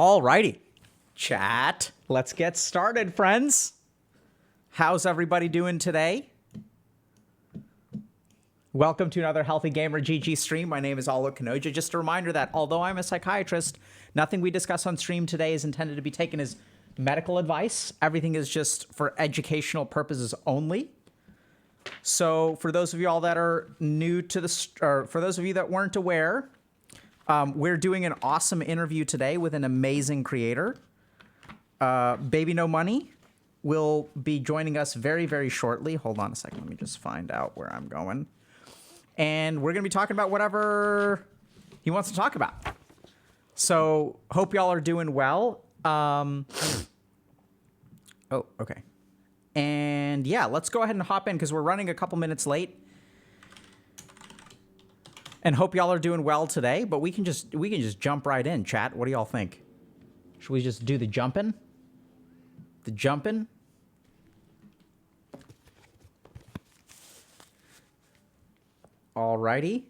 Alrighty, chat. Let's get started, friends. How's everybody doing today? Welcome to another Healthy Gamer GG stream. My name is Alok Kanoja. Just a reminder that although I'm a psychiatrist, nothing we discuss on stream today is intended to be taken as medical advice. Everything is just for educational purposes only. So for those of you all that are new to the, or for those of you that weren't aware, we're doing an awesome interview today with an amazing creator. BBNO Money will be joining us very, very shortly. Hold on a second. Let me just find out where I'm going. And we're going to be talking about whatever he wants to talk about. So hope y'all are doing well. Oh, okay. And yeah, let's go ahead and hop in because we're running a couple minutes late. And hope y'all are doing well today, but we can just jump right in, chat. What do y'all think? Should we just do the jumping? The jumping? Alrighty.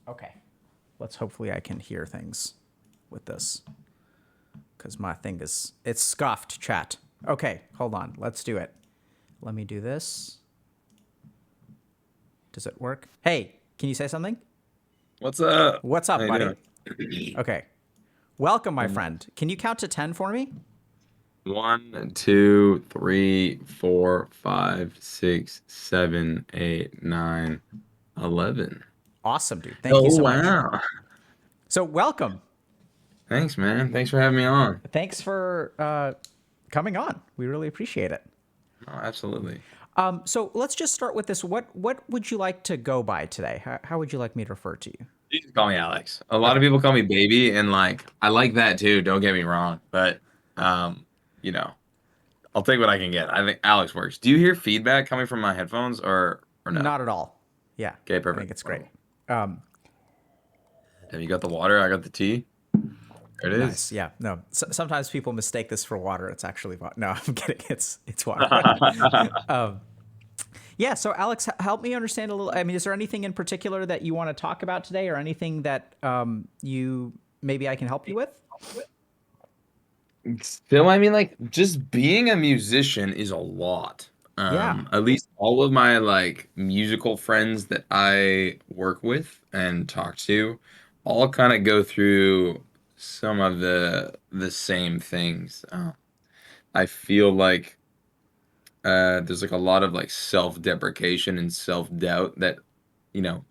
Okay. Hopefully I can hear things with this. Because my thing is, it's scuffed, chat. Okay, hold on. Let's do it. Let me do this. Does it work? Hey, can you say something? What's up? What's up, How buddy? you Okay. Welcome, my friend. Can you count to 10 for me? 1, 2, 3, 4, 5, 6, 7, 8, 9, 11. Awesome, dude. Thank you so much. Wow. So welcome. Thanks, man. Thanks for having me on. Thanks for coming on. We really appreciate it. Oh, absolutely. So let's just start with this. What would you like to go by today? How would you like me to refer to you? You can call me Alex. A lot of people call me baby, and like I like that too. Don't get me wrong, but you know, I'll take what I can get. I think Alex works. Do you hear feedback coming from my headphones or no? Not at all. Yeah. Okay, perfect. I think it's great. Have you got the water? I got the tea. There it is. Nice. Yeah. No. Sometimes people mistake this for water. It's actually water. No, I'm kidding. It's water. Yeah. So Alex, help me understand a little. I mean, is there anything in particular that you want to talk about today, or anything that maybe I can help you with? So, I mean, like, just being a musician is a lot. Yeah. At least all of my, like, musical friends that I work with and talk to all kind of go through some of the same things. I feel like there's, like, a lot of, like, self-deprecation and self-doubt that, you know,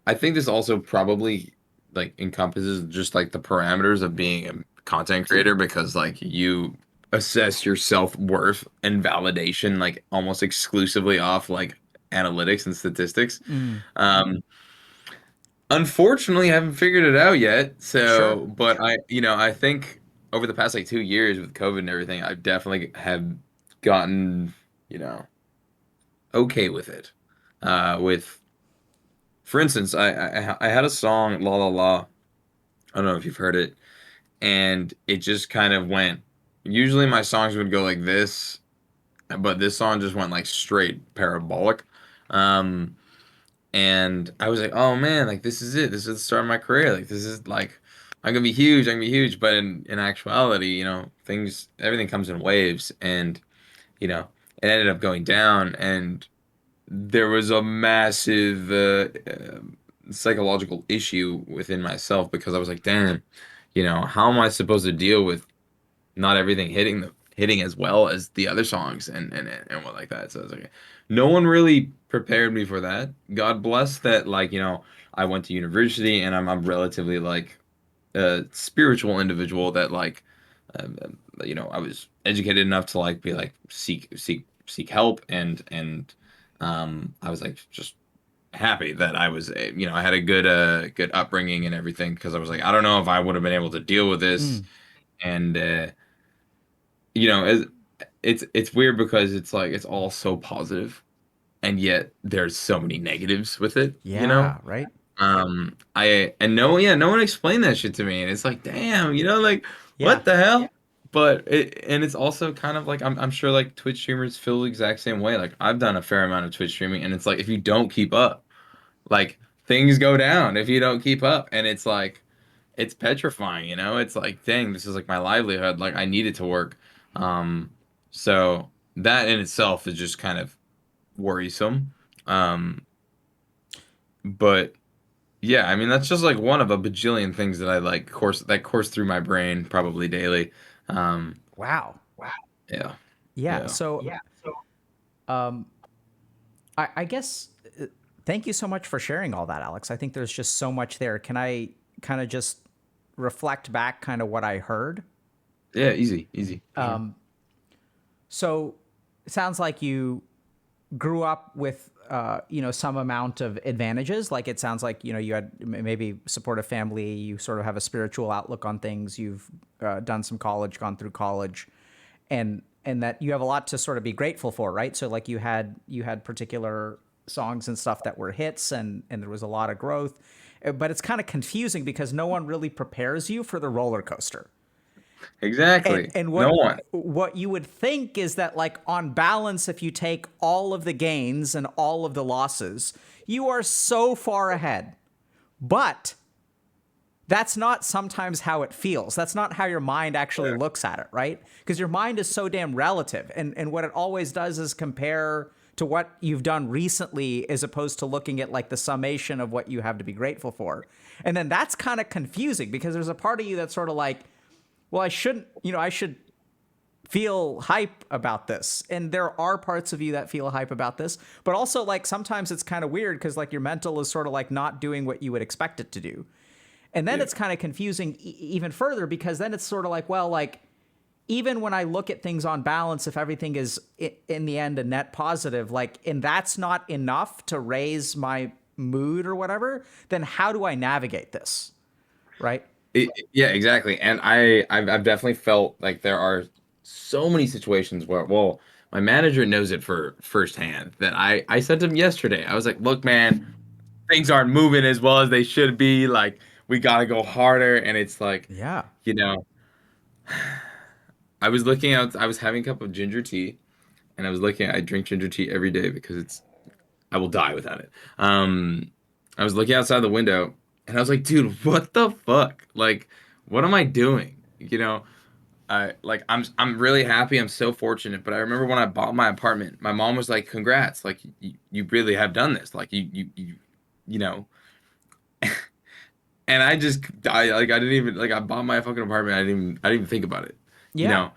I think this also probably, like, encompasses just, like, the parameters of being a content creator because like you assess your self-worth and validation like almost exclusively off like analytics and statistics. Unfortunately I haven't figured it out yet, so Sure. but I think over the past like 2 years with COVID and everything I definitely have gotten okay with it. With for instance I had a song La La La, I don't know if you've heard it, and it just kind of went. Usually my songs would go like this, but this song just went like straight parabolic. Um, and I was like, oh man, like this is it. This is the start of my career. Like this is like I'm gonna be huge. I'm gonna be huge. But in actuality, everything comes in waves, and it ended up going down, and there was a massive psychological issue within myself because I was like, damn, how am I supposed to deal with not everything hitting as well as the other songs and what like that. So I was like, no one really prepared me for that. God bless that, like, I went to university and I'm relatively like a spiritual individual that like I was educated enough to like be like seek help and I was like just happy that I was I had a good upbringing and everything because I was like I don't know if I would have been able to deal with this and as it's weird because it's like it's all so positive and yet there's so many negatives with it. Yeah. Right. No one explained that shit to me and it's like damn, like Yeah. what the hell. Yeah. But it's also kind of like I'm sure like Twitch streamers feel the exact same way. Like I've done a fair amount of Twitch streaming and it's like if you don't keep up, like things go down if you don't keep up, and it's like it's petrifying, you know? It's like, dang, this is like my livelihood. Like I need it to work. Um, so that in itself is just kind of worrisome. Um, but yeah, I mean that's just like one of a bajillion things that I like course through my brain probably daily. Um, Wow. yeah, Yeah. yeah, So, um, I guess thank you so much for sharing all that, Alex. I think there's just so much there. Can I kind of just reflect back kind of what I heard? yeah. Easy, easy for sure. So it sounds like you grew up with some amount of advantages. Like it sounds like you had maybe supportive family, you sort of have a spiritual outlook on things, you've done some college, gone through college, and that you have a lot to sort of be grateful for, right? So like you had particular songs and stuff that were hits, and there was a lot of growth. But it's kind of confusing because no one really prepares you for the roller coaster. and Exactly. and No what one. what you would think is that, like, on balance, if you take all of the gains and all of the losses, you are so far ahead. But that's not sometimes how it feels. That's not how your mind actually looks at it, right? Because your mind is so damn relative. And what it always does is compare to what you've done recently as opposed to looking at like the summation of what you have to be grateful for. And then that's kind of confusing because there's a part of you that's sort of like, well, I shouldn't, I should feel hype about this. And there are parts of you that feel hype about this, but also like sometimes it's kind of weird because like your mental is sort of like not doing what you would expect it to do. And then Yeah. it's kind of confusing even further because then it's sort of like, well, like even when I look at things on balance, if everything is in the end a net positive, like, and that's not enough to raise my mood or whatever, then how do I navigate this? Right? Yeah, exactly. And I've definitely felt like there are so many situations where, well, my manager knows it for firsthand that I said to him yesterday. I was like, look, man, things aren't moving as well as they should be. Like, we gotta go harder. And it's like, Yeah. you know, I was having a cup of ginger tea, and I drink ginger tea every day because I will die without it. I was looking outside the window, and I was like, dude, what the fuck? Like, what am I doing? I'm really happy. I'm so fortunate. But I remember when I bought my apartment, my mom was like, "Congrats! Like you really have done this. Like you know." And I didn't even like I bought my fucking apartment. I didn't even think about it. You Yeah. know,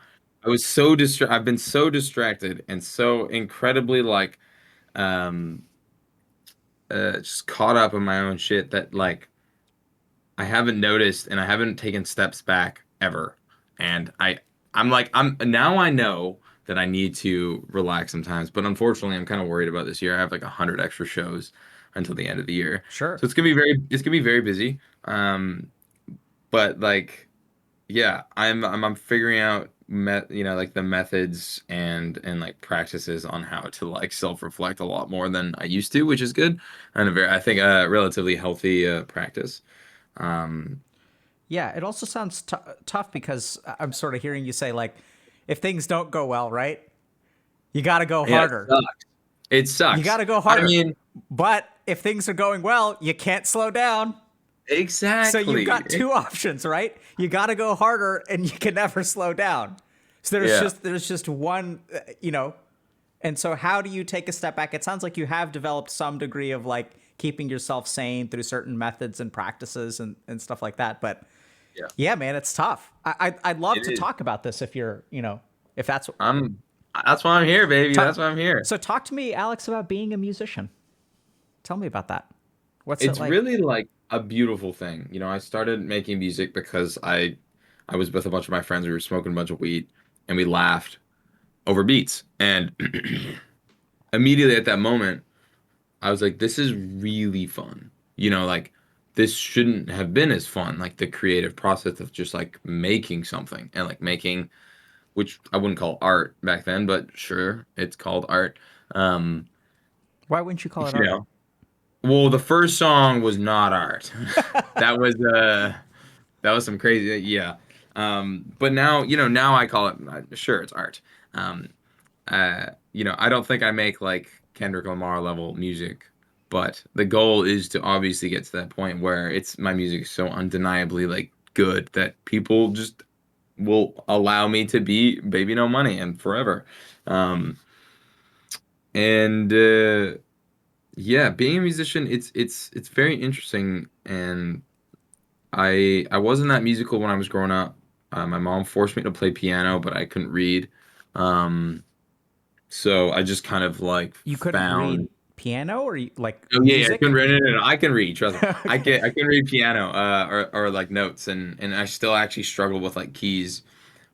I've been so distracted and so incredibly like um just caught up in my own shit that like I haven't noticed and I haven't taken steps back ever. And I'm now I know that I need to relax sometimes, but unfortunately I'm kind of worried about this year. I have like 100 extra shows until the end of the year. So Sure. it's gonna be very busy. But like yeah, I'm figuring out like the methods and like practices on how to like self-reflect a lot more than I used to, which is good and I think a relatively healthy practice. Um, Yeah. It also sounds tough because I'm sort of hearing you say, like, if things don't go well, right? You got to go Yeah, it harder. sucks. It You got sucks. to go I harder. mean, But if things are going well, you can't slow down. So you've exactly. got two options, right? You got to go harder and you can never slow down. So Yeah. there's just one, and so how do you take a step back? It sounds like you have developed some degree of like keeping yourself sane through certain methods and practices and stuff like that. But Yeah. yeah, man, it's tough. I'd love It to is. talk about this if you're, if that's That's why I'm here, baby. talk. That's why I'm here. So talk to me, Alex, about being a musician. Tell me about that. What's it It's like? really like a beautiful thing. You know, I started making music because I was with a bunch of my friends. We were smoking a bunch of weed and we laughed over beats. And immediately at that moment, I was like, this is really fun. Like this shouldn't have been as fun, like the creative process of just like making something and like making, which I wouldn't call art back then, but sure, it's called art. Um, Why wouldn't you call it you art? know, well, the first song was not art. That was that was some crazy, yeah. But now, now I call it, sure, it's art. I don't think I make like Kendrick Lamar level music But the goal is to obviously get to that point where it's my music is so undeniably like good that people just will allow me to be Baby No Money and forever. Um, and yeah, being a musician, it's very interesting. And I wasn't that musical when I was growing up. My mom forced me to play piano, but I couldn't read. Um, so I just kind of like You couldn't read found. piano or like Oh yeah, I can music? read. No, I can read. Trust me, Okay. I can read piano, or like notes, and I still actually struggle with like keys,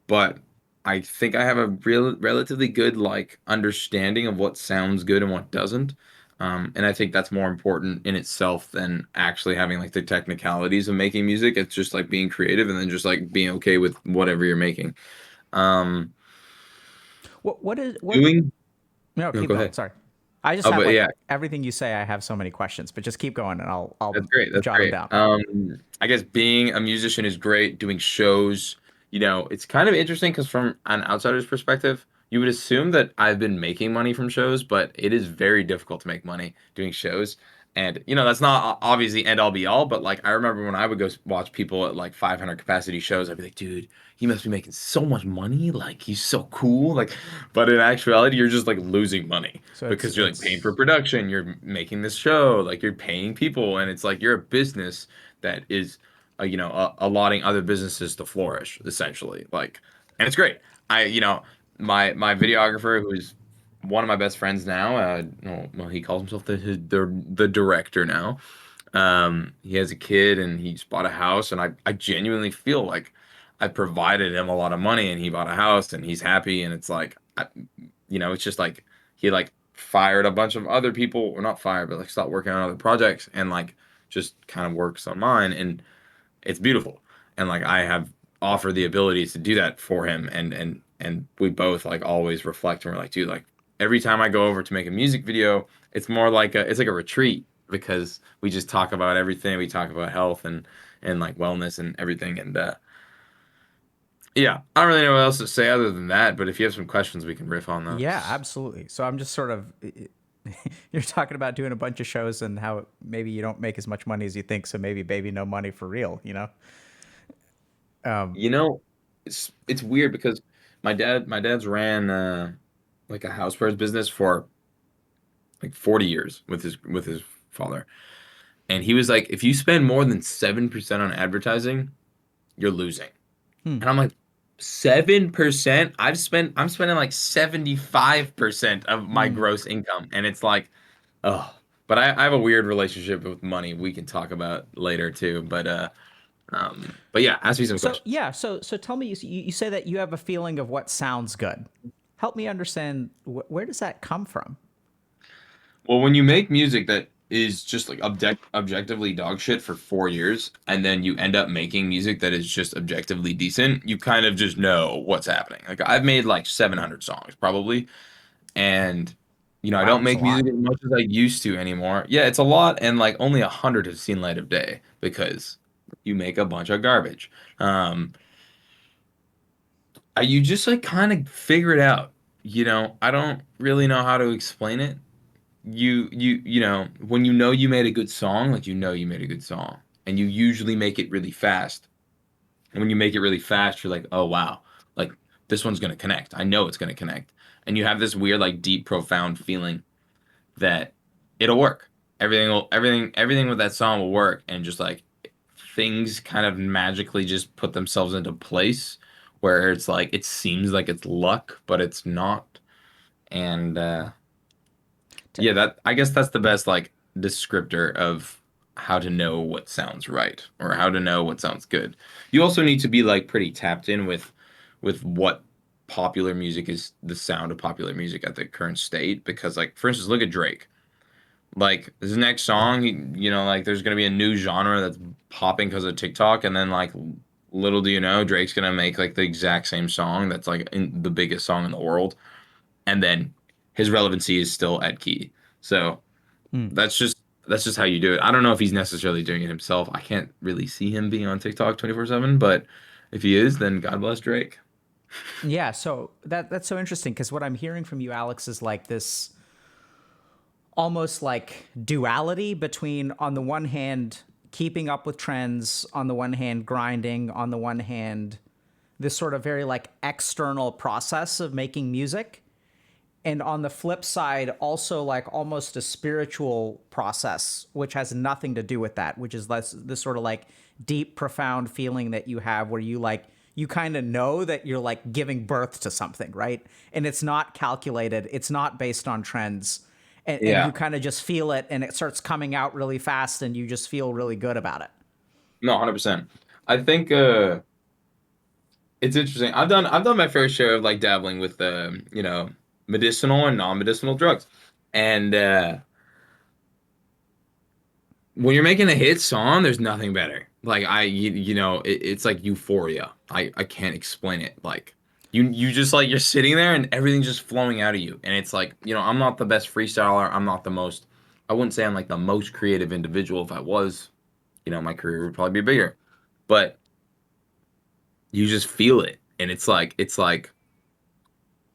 but I think I have a relatively good like understanding of what sounds good and what doesn't. And I think that's more important in itself than actually having like the technicalities of making music. It's just like being creative and then just like being okay with whatever you're making. Um, What is what? doing. No, No, keep go going. ahead. Sorry. I just Oh, have but like yeah, everything you say. I have so many questions, but just keep going and I'll that's great. That's jot them great. down. I guess being a musician is great. Doing shows, it's kind of interesting because from an outsider's perspective, you would assume that I've been making money from shows, but it is very difficult to make money doing shows. And that's not obviously end all be all, but like I remember when I would go watch people at like 500 capacity shows, I'd be like, dude, he must be making so much money. Like he's so cool. Like, but in actuality, you're just like losing money So because you're like paying for it's production, you're making this show, like you're paying people, and it's like you're a business that is, allotting other businesses to flourish, essentially. Like, and it's great. My videographer, who's one of my best friends now, well, he calls himself the director now. He has a kid and he's bought a house, and I genuinely feel like I provided him a lot of money, and he bought a house, and he's happy, and it's like, it's just like he like fired a bunch of other people, or not fired, but like stopped working on other projects, and like just kind of works on mine, and it's beautiful. And like I have offered the ability to do that for him, and we both like always reflect, and we're like, dude, like every time I go over to make a music video, it's more like it's like a retreat because we just talk about everything. We talk about health and like wellness and everything, and yeah, I don't really know what else to say other than that, but if you have some questions, we can riff on yeah, those. absolutely. So I'm just sort of you're talking about doing a bunch of shows and how maybe you don't make as much money as you think, so maybe baby no money for real, you know? You know, it's weird because my dad's ran like a housewares business for like 40 years with his father. And he was like, if you spend more than 7% on advertising, you're losing. Hmm. And I'm like, 7%? I'm spending like 75% of my Hmm. gross income. And it's like, oh, but I have a weird relationship with money we can talk about later too. But yeah, ask me some So questions. yeah, so tell me, you say that you have a feeling of what sounds good. Help me understand where does that come from? Well, when you make music that is just like objectively dog shit for 4 years, and then you end up making music that is just objectively decent, you kind of just know what's happening. Like I've made like 700 songs probably, and I Wow, don't that's a make music lot. as much as I used to anymore. Yeah, it's a lot, and like only 100 have seen light of day because you make a bunch of garbage. Um, you just like kind of figure it out. I don't really know how to explain it. When you made a good song, like you made a good song, and you usually make it really fast. And when you make it really fast, you're like, oh wow, like this one's gonna connect. I know it's gonna connect. And you have this weird, like deep, profound feeling that it'll work. Everything with that song will work, and just like things kind of magically just put themselves into place where it's like it seems like it's luck, but it's not. And T- yeah, that I guess that's the best like descriptor of how to know what sounds right or how to know what sounds good. You also need to be like pretty tapped in with what popular music is, the sound of popular music at the current state, because like for instance, look at Drake. Like this next song, like there's gonna be a new genre that's popping because of TikTok, and then like little do you know, Drake's gonna make like the exact same song that's like the biggest song in the world, and then his relevancy is still at key. So hmm. that's just how you do it. I don't know if he's necessarily doing it himself. I can't really see him being on TikTok 24/7, but if he is, then God bless Drake. Yeah, so that's so interesting because what I'm hearing from you, Alex, is like this almost like duality between, on the one hand, keeping up with trends, on the one hand, grinding, on the one hand, this sort of very like external process of making music. And on the flip side, also like almost a spiritual process, which has nothing to do with that, which is less this sort of like deep, profound feeling that you have where you like, you kind of know that you're like giving birth to something, right? And it's not calculated, it's not based on trends. And you Yeah. kind of just feel it and it starts coming out really fast and you just feel really good about it. No, 100%. I think it's interesting. I've done my fair share of like dabbling with medicinal and non-medicinal drugs. And when you're making a hit song, there's nothing better. Like it's like euphoria. I can't explain it. Like you just like you're sitting there and everything's just flowing out of you. And it's like, I'm not the best freestyler. I'm not the most I wouldn't say I'm like the most creative individual. If I was, my career would probably be bigger. But you just feel it. And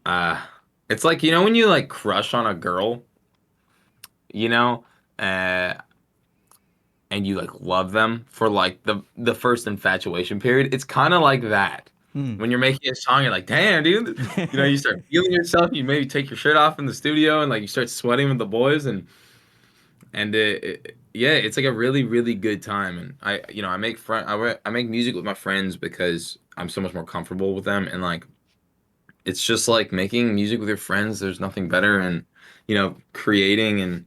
uh it's like, when you like crush on a girl, you know, uh and you like love them for like the first infatuation period. It's kind of like that. Hmm. When you're making a song, you're like, damn, dude. You start feeling yourself. You maybe take your shirt off in the studio and like you start sweating with the boys and yeah, it's like a really really good time. And I make music with my friends because I'm so much more comfortable with them. And like it's just like making music with your friends. There's nothing better. And creating and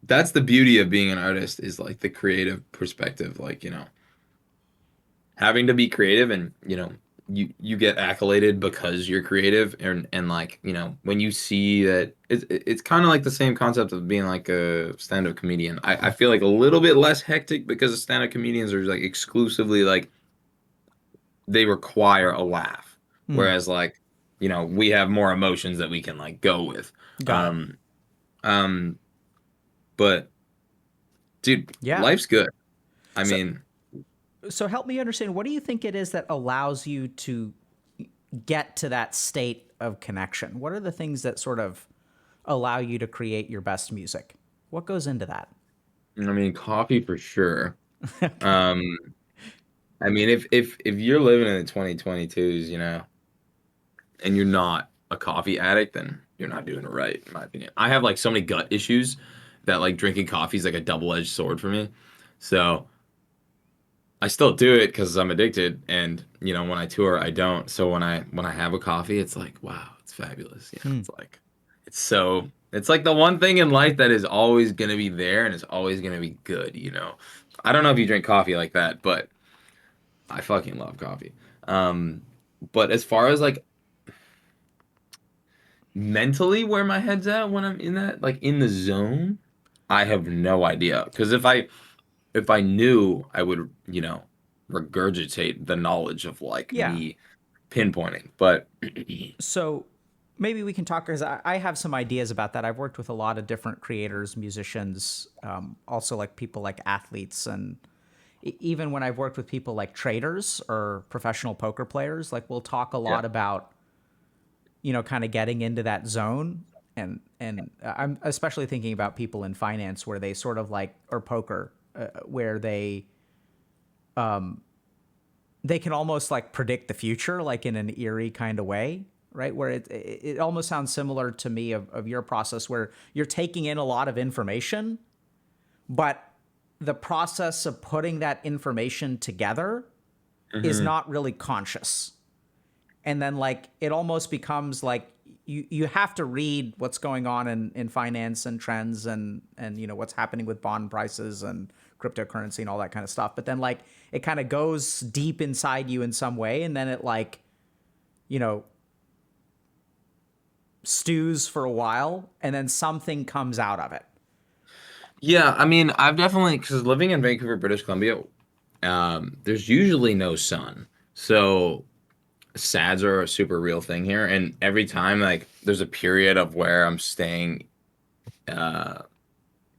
that's the beauty of being an artist is like the creative perspective, like having to be creative. And you get accoladed because you're creative. And like when you see that it's kind of like the same concept of being like a stand-up comedian. I feel like a little bit less hectic because the stand-up comedians are like exclusively like they require a laugh, Hmm. whereas like we have more emotions that we can like go with. Got it. um um but dude, Yeah. life's good. I So, mean, so help me understand, what do you think it is that allows you to get to that state of connection? What are the things that sort of allow you to create your best music? What goes into that? coffee for sure. Okay. Um, I mean, if you're living in the 2022s, and you're not a coffee addict, then you're not doing it right, in my opinion. I have like so many gut issues that like drinking coffee is like a double-edged sword for me. So I still do it because I'm addicted, and when I tour, I don't. So when I have a coffee, it's like, wow, it's fabulous. Hmm. It's like the one thing in life that is always gonna be there and is always gonna be good. I don't know if you drink coffee like that, but I fucking love coffee. Um, but as far as like mentally where my head's at when I'm in that, like in the zone, I have no idea. Because if I knew, I would, regurgitate the knowledge of like Yeah. me pinpointing. But So maybe we can talk, because I have some ideas about that. I've worked with a lot of different creators, musicians, also like people like athletes, and even when I've worked with people like traders or professional poker players, like we'll talk a yeah, lot about, kind of getting into that zone. And I'm especially thinking about people in finance where they sort of like, or poker, where they can almost like predict the future, like in an eerie kind of way, right? Where it almost sounds similar to me of your process, where you're taking in a lot of information, but the process of putting that information together is hmm not really conscious. And then like it almost becomes like you have to read what's going on in finance and trends and what's happening with bond prices and cryptocurrency and all that kind of stuff. But then like it kind of goes deep inside you in some way, and then it like, you know, stews for a while, and then something comes out of it. yeah. I mean, I've definitely because living in Vancouver, British Columbia, there's usually no sun, so SADs are a super real thing here. And every time like there's a period of where I'm staying uh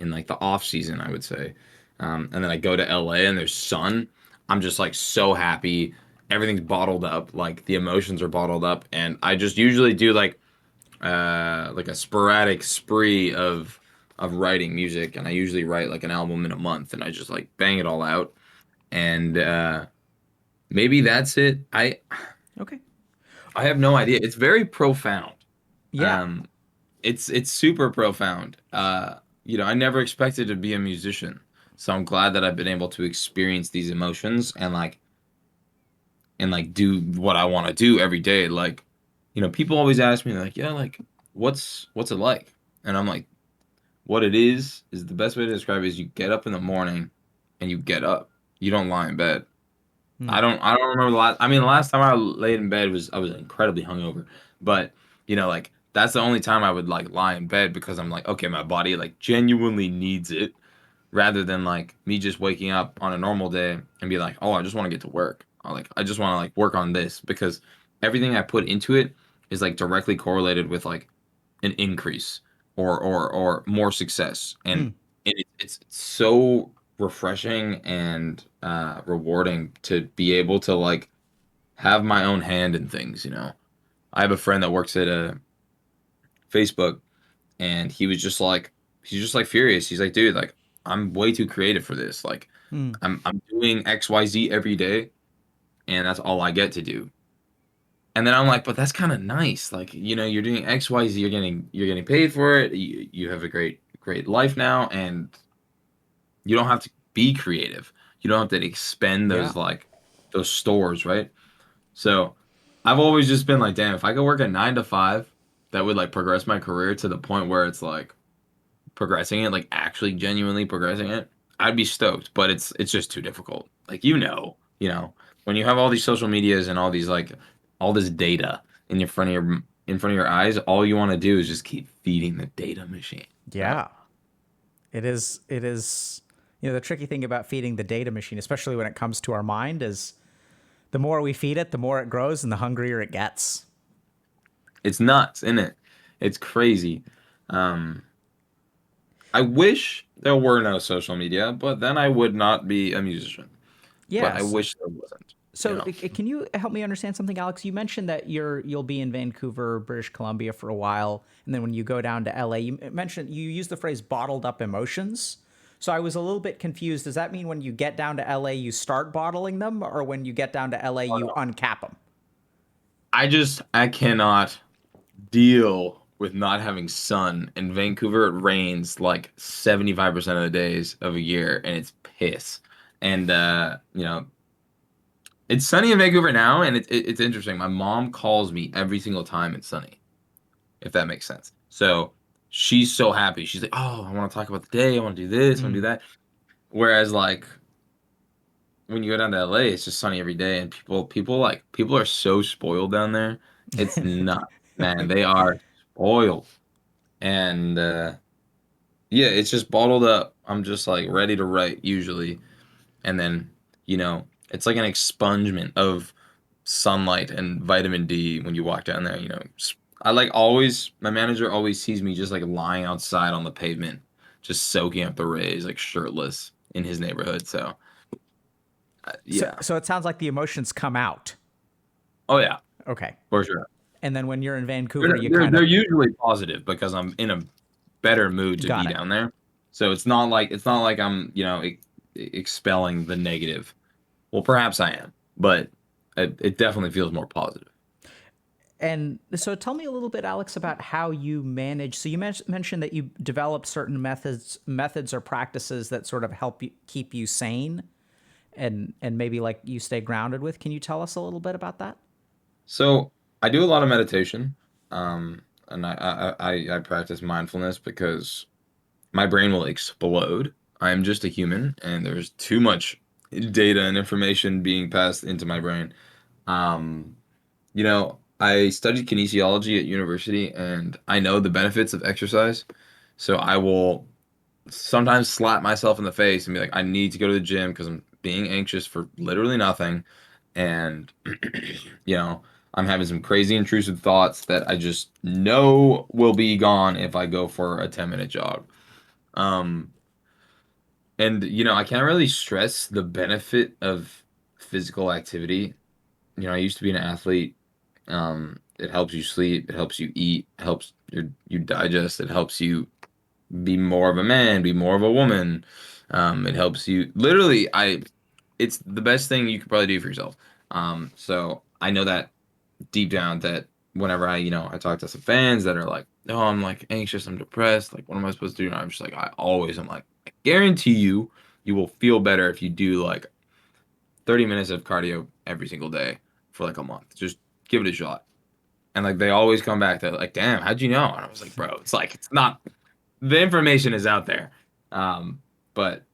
in like the off season, I would say. And then I go to LA and there's sun. I'm just like so happy. Everything's bottled up. Like the emotions are bottled up. And I just usually do like a sporadic spree of of writing music, and I usually write like an album in a month, and I just like bang it all out. And maybe that's it. Okay. I have no idea. It's very profound. Yeah. Um, it's super profound. I never expected to be a musician, so I'm glad that I've been able to experience these emotions and do what I want to do every day. Like, people always ask me like, yeah, like what's it like? And I'm like, what it is the best way to describe it is you get up in the morning and you get up. You don't lie in bed. Hmm. I don't remember the last time I laid in bed was I was incredibly hungover. But, like that's the only time I would like lie in bed because I'm like, okay, my body like genuinely needs it rather than like me just waking up on a normal day and be like, oh, I just want to get to work. Or like I just want to like work on this because everything I put into it is like directly correlated with like an increase or more success. And Hmm. it's so refreshing and rewarding to be able to like have my own hand in things. I have a friend that works at a Facebook, and he's just like furious. He's like, dude, like I'm way too creative for this. Like Hmm. I'm doing XYZ every day, and that's all I get to do. And then I'm like, but that's kind of nice. Like, you're doing XYZ, you're getting paid for it. You have a great life now, and you don't have to be creative. You don't have to expend Yeah. those stores, right? So I've always just been like, damn, if I could work a 9 to 5, that would like progress my career to the point where it's like progressing it, like actually genuinely progressing it, I'd be stoked. But it's just too difficult. Like when you have all these social medias and all this data in front of your eyes, all you want to do is just keep feeding the data machine. Yeah. It is. It is. The tricky thing about feeding the data machine, especially when it comes to our mind, is the more we feed it, the more it grows and the hungrier it gets. It's nuts, isn't it? It's crazy. Um, I wish there were no social media, but then I would not be a musician. But I Yes. wish there wasn't, you So, know. can you help me understand something, Alex? You mentioned that you'll be in Vancouver, British Columbia for a while, and then when you go down to LA, you mentioned you used the phrase "bottled up emotions." So I was a little bit confused. Does that mean when you get down to LA, you start bottling them, or when you get down to LA, Oh, you no. uncap them? I cannot deal with not having sun. In Vancouver, it rains like 75% of the days of a year, and it's piss. And it's sunny in Vancouver now, and it's interesting. My mom calls me every single time it's sunny, if that makes sense. So she's so happy. She's like, "Oh, I want to talk about the day. I want to do this. I want to do that." Whereas like when you go down to LA, it's just sunny every day, and people are so spoiled down there. It's nuts, man. They are spoiled, and yeah, it's just bottled up. I'm just like ready to write usually, and then it's like an expungement of sunlight and vitamin D when you walk down there. I like always. My manager always sees me just like lying outside on the pavement, just soaking up the rays, like shirtless in his neighborhood. So So, yeah. so it sounds like the emotions come out. Oh yeah, Okay. for sure. And then when you're in Vancouver, They're you they're kind they're of usually positive because I'm in a better mood to got be it. down there. So it's not like I'm, expelling the negative. Well, perhaps I am, but it definitely feels more positive. And so tell me a little bit, Alex, about how you manage. So you mentioned that you develop certain methods or practices that sort of help you keep you sane and maybe like you stay grounded with. Can you tell us a little bit about that? So I do a lot of meditation, and I practice mindfulness because my brain will explode. I am just a human, and there's too much data and information being passed into my brain. Um, I studied kinesiology at university, and I know the benefits of exercise. So I will sometimes slap myself in the face and be like, I need to go to the gym because I'm being anxious for literally nothing. And, you know, I'm having some crazy intrusive thoughts that I just know will be gone if I go for a 10-minute jog. Um, and, I can't really stress the benefit of physical activity. I used to be an athlete. It helps you sleep, it helps you eat, it helps you digest, it helps you be more of a man, be more of a woman. It helps you literally. It's the best thing you could probably do for yourself. So I know that deep down that whenever I talk to some fans that are like, "No, I'm like anxious, I'm depressed. Like, what am I supposed to do?" And I'm just like, I'm like, I guarantee you, you will feel better if you do like 30 minutes of cardio every single day for like a month. Just give it a shot. And like they always come back to like, damn, how'd you know? And I was like, bro, it's like it's not the information is out there. But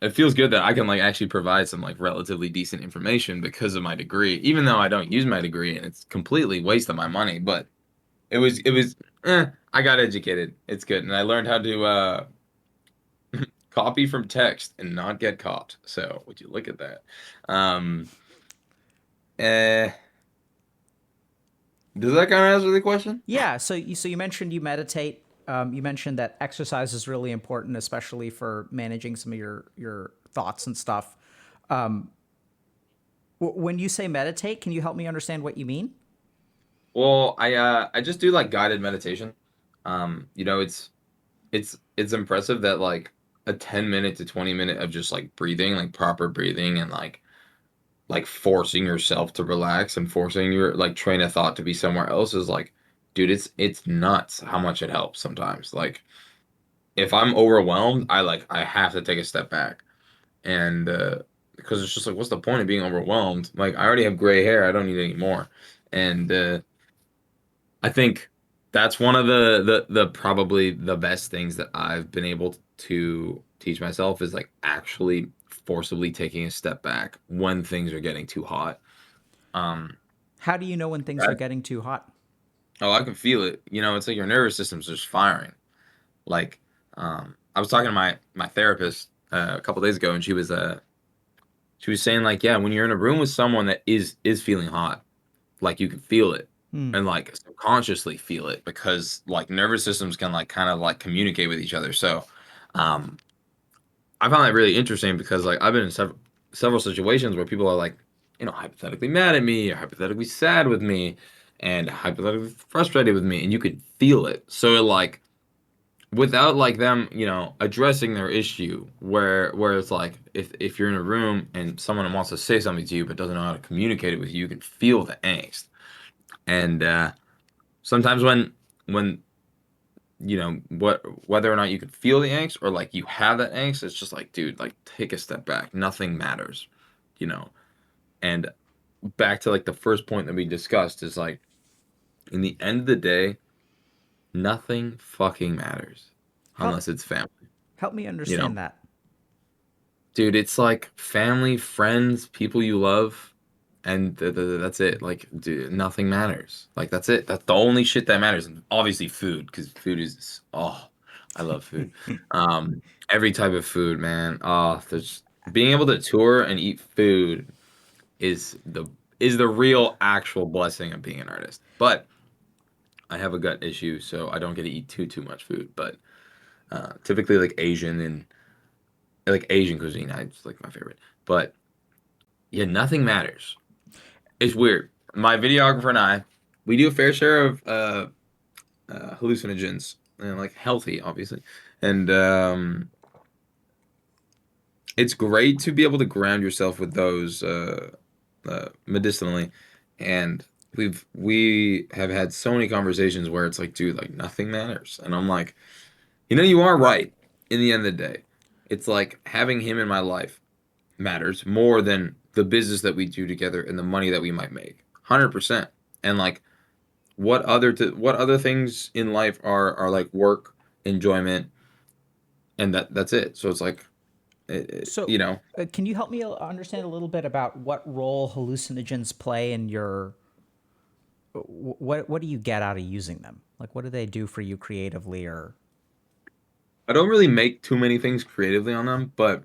it feels good that I can like actually provide some like relatively decent information because of my degree, even though I don't use my degree and it's completely waste of my money. But it was I got educated. It's good. And I learned how to copy from text and not get caught. So would you look at that? Um eh, does that kind of answer the question? Yeah. So you mentioned you meditate. You mentioned that exercise is really important, especially for managing some of your thoughts and stuff. When you say meditate, can you help me understand what you mean? Well, I just do like guided meditation. It's impressive that like a 10-minute to 20 minute of just like breathing, like proper breathing and like forcing yourself to relax and forcing your like train of thought to be somewhere else is like, dude, it's nuts how much it helps sometimes. Like if I'm overwhelmed, I have to take a step back and because it's just like what's the point of being overwhelmed? Like I already have gray hair, I don't need any more. And I think that's one of the probably the best things that I've been able to teach myself is like actually forcibly taking a step back when things are getting too hot. Um, How do you know when things are that, getting too hot? oh, I can feel it. It's like your nervous system's just firing. Like, I was talking to my therapist a couple days ago, and she was saying like, yeah, when you're in a room with someone that is feeling hot, like you can feel it Hmm. and like subconsciously feel it because like nervous systems can like kind of like communicate with each other. So um I found that really interesting because like I've been in several situations where people are like, hypothetically mad at me or hypothetically sad with me and hypothetically frustrated with me and you could feel it. So like without like them, addressing their issue where it's like if you're in a room and someone wants to say something to you but doesn't know how to communicate it with you, you can feel the angst. And sometimes when whether or not you can feel the angst or like you have that angst, it's just like, dude, like take a step back. Nothing matters, you know. And back to like the first point that we discussed is like in the end of the day, nothing fucking matters Help unless it's family, help me you know. understand that. Dude, it's like family, friends, people you love, and that's it. Like, dude, nothing matters. Like, that's it. That's the only shit that matters. And obviously, food, because food is I love food. Every type of food, man. There's being able to tour and eat food is the real actual blessing of being an artist. But I have a gut issue, so I don't get to eat too much food. But typically, like Asian cuisine, I just like my favorite. But yeah, nothing matters. It's weird. My videographer and I, we do a fair share of hallucinogens, and like healthy, obviously. And it's great to be able to ground yourself with those medicinally. And we have had so many conversations where it's like, dude, like nothing matters. And I'm like, you are right. In the end of the day, it's like having him in my life matters more than the business that we do together and the money that we might make. 100%. And like what other things in life are like work, enjoyment, and that's it. So it's like So, you know, can you help me understand a little bit about what role hallucinogens play in your what do you get out of using them? Like, what do they do for you creatively? Or I don't really make too many things creatively on them, but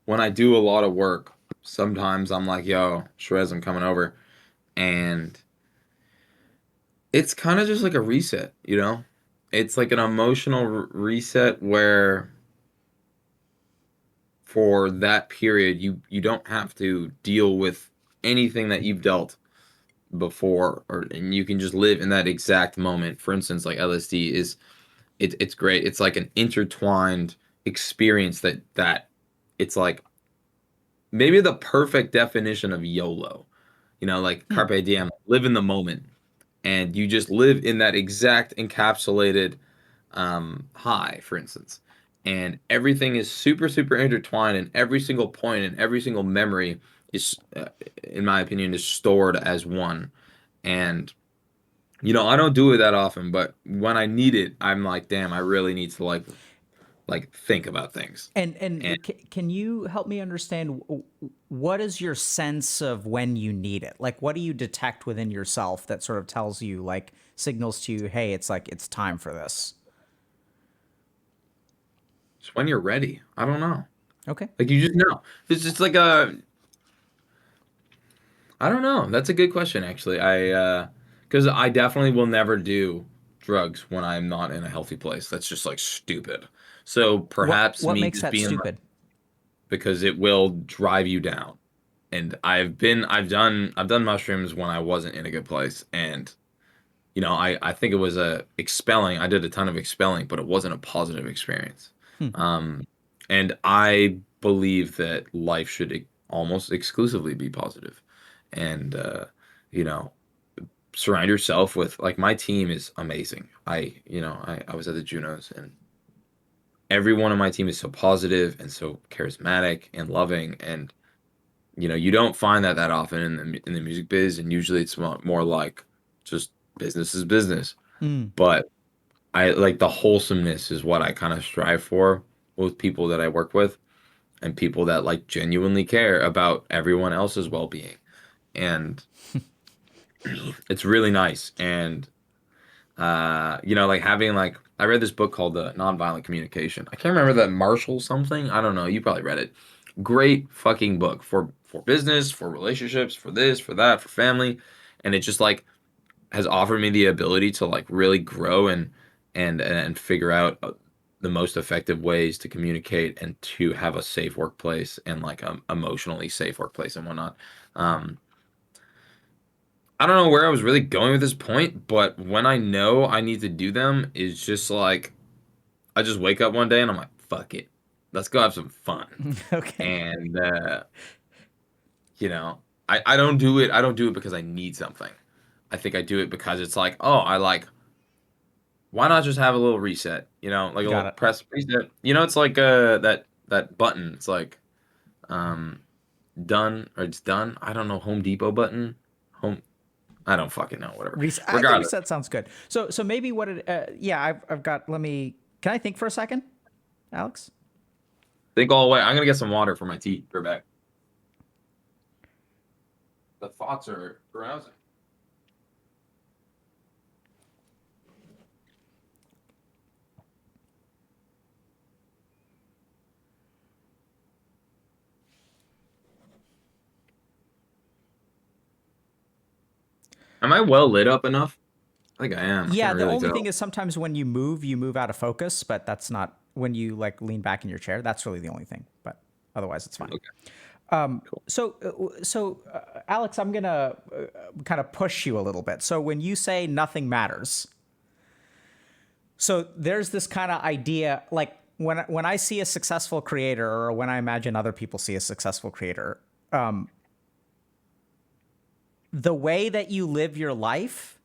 when I do a lot of work, sometimes I'm like, yo, Shrez, I'm coming over. And it's kind of just like a reset. It's like an emotional reset where for that period you don't have to deal with anything that you've dealt before and you can just live in that exact moment. For instance, like LSD it's great. It's like an intertwined experience that it's like maybe the perfect definition of YOLO. You know, like Hmm. carpe diem, live in the moment, and you just live in that exact encapsulated high, for instance. And everything is super, super intertwined, and every single point and every single memory is, in my opinion, is stored as one. And I don't do it that often, but when I need it, I'm like, damn, I really need to like think about things. And Can you help me understand what is your sense of when you need it? Like, what do you detect within yourself that sort of tells you, like, signals to you, hey, it's like it's time for this. it's when you're ready. I don't know. Okay. Like you just know. It's just like I don't know. That's a good question, actually. Because I definitely will never do drugs when I'm not in a healthy place. That's just like stupid. So perhaps What me makes just that being stupid? because it will drive you down. And I've done mushrooms when I wasn't in a good place, and I think it was a expelling. I did a ton of expelling, but it wasn't a positive experience. Hmm. Um, and I believe that life should almost exclusively be positive. And you know, surround yourself with like my team is amazing. I was at the Junos, and everyone on my team is so positive and so charismatic and loving, and you don't find that often in the music biz, and usually it's more like just business is business. Mm. But I like the wholesomeness is what I kind of strive for with people that I work with and people that like genuinely care about everyone else's well-being. And it's really nice. And like having like I read this book called Nonviolent Communication. I can't remember that Marshall something. I don't know. You probably read it. Great fucking book for business, for relationships, for this, for that, for family. And it just like has offered me the ability to like really grow and figure out the most effective ways to communicate and to have a safe workplace and like emotionally safe workplace and whatnot. Um, I don't know where I was really going with this point, but when I know I need to do them, it's just like I just wake up one day and I'm like, fuck it, let's go have some fun. Okay. And you know, I don't do it. I don't do it because I need something. I think I do it because it's like, oh, I like why not just have a little reset? Like a Got little it. press reset. It's like that button. It's like um done or it's done. I don't know, Home Depot button. Home I don't fucking know, whatever. I think Regardless, reset sounds good. So maybe what it, yeah, I've got, let me, can I think for a second, Alex? think all the way. I'm gonna get some water for my tea. We're back. The thoughts are arousing. Am I well lit up enough? I think I am. I Yeah, can't the really only thing tell. is sometimes when you move out of focus, but that's not when you like lean back in your chair. That's really the only thing, but otherwise it's fine. Okay, cool. Alex, I'm gonna kind of push you a little bit. So when you say nothing matters, so there's this kind of idea, like when I see a successful creator, or when I imagine other people see a successful creator, the way that you live your life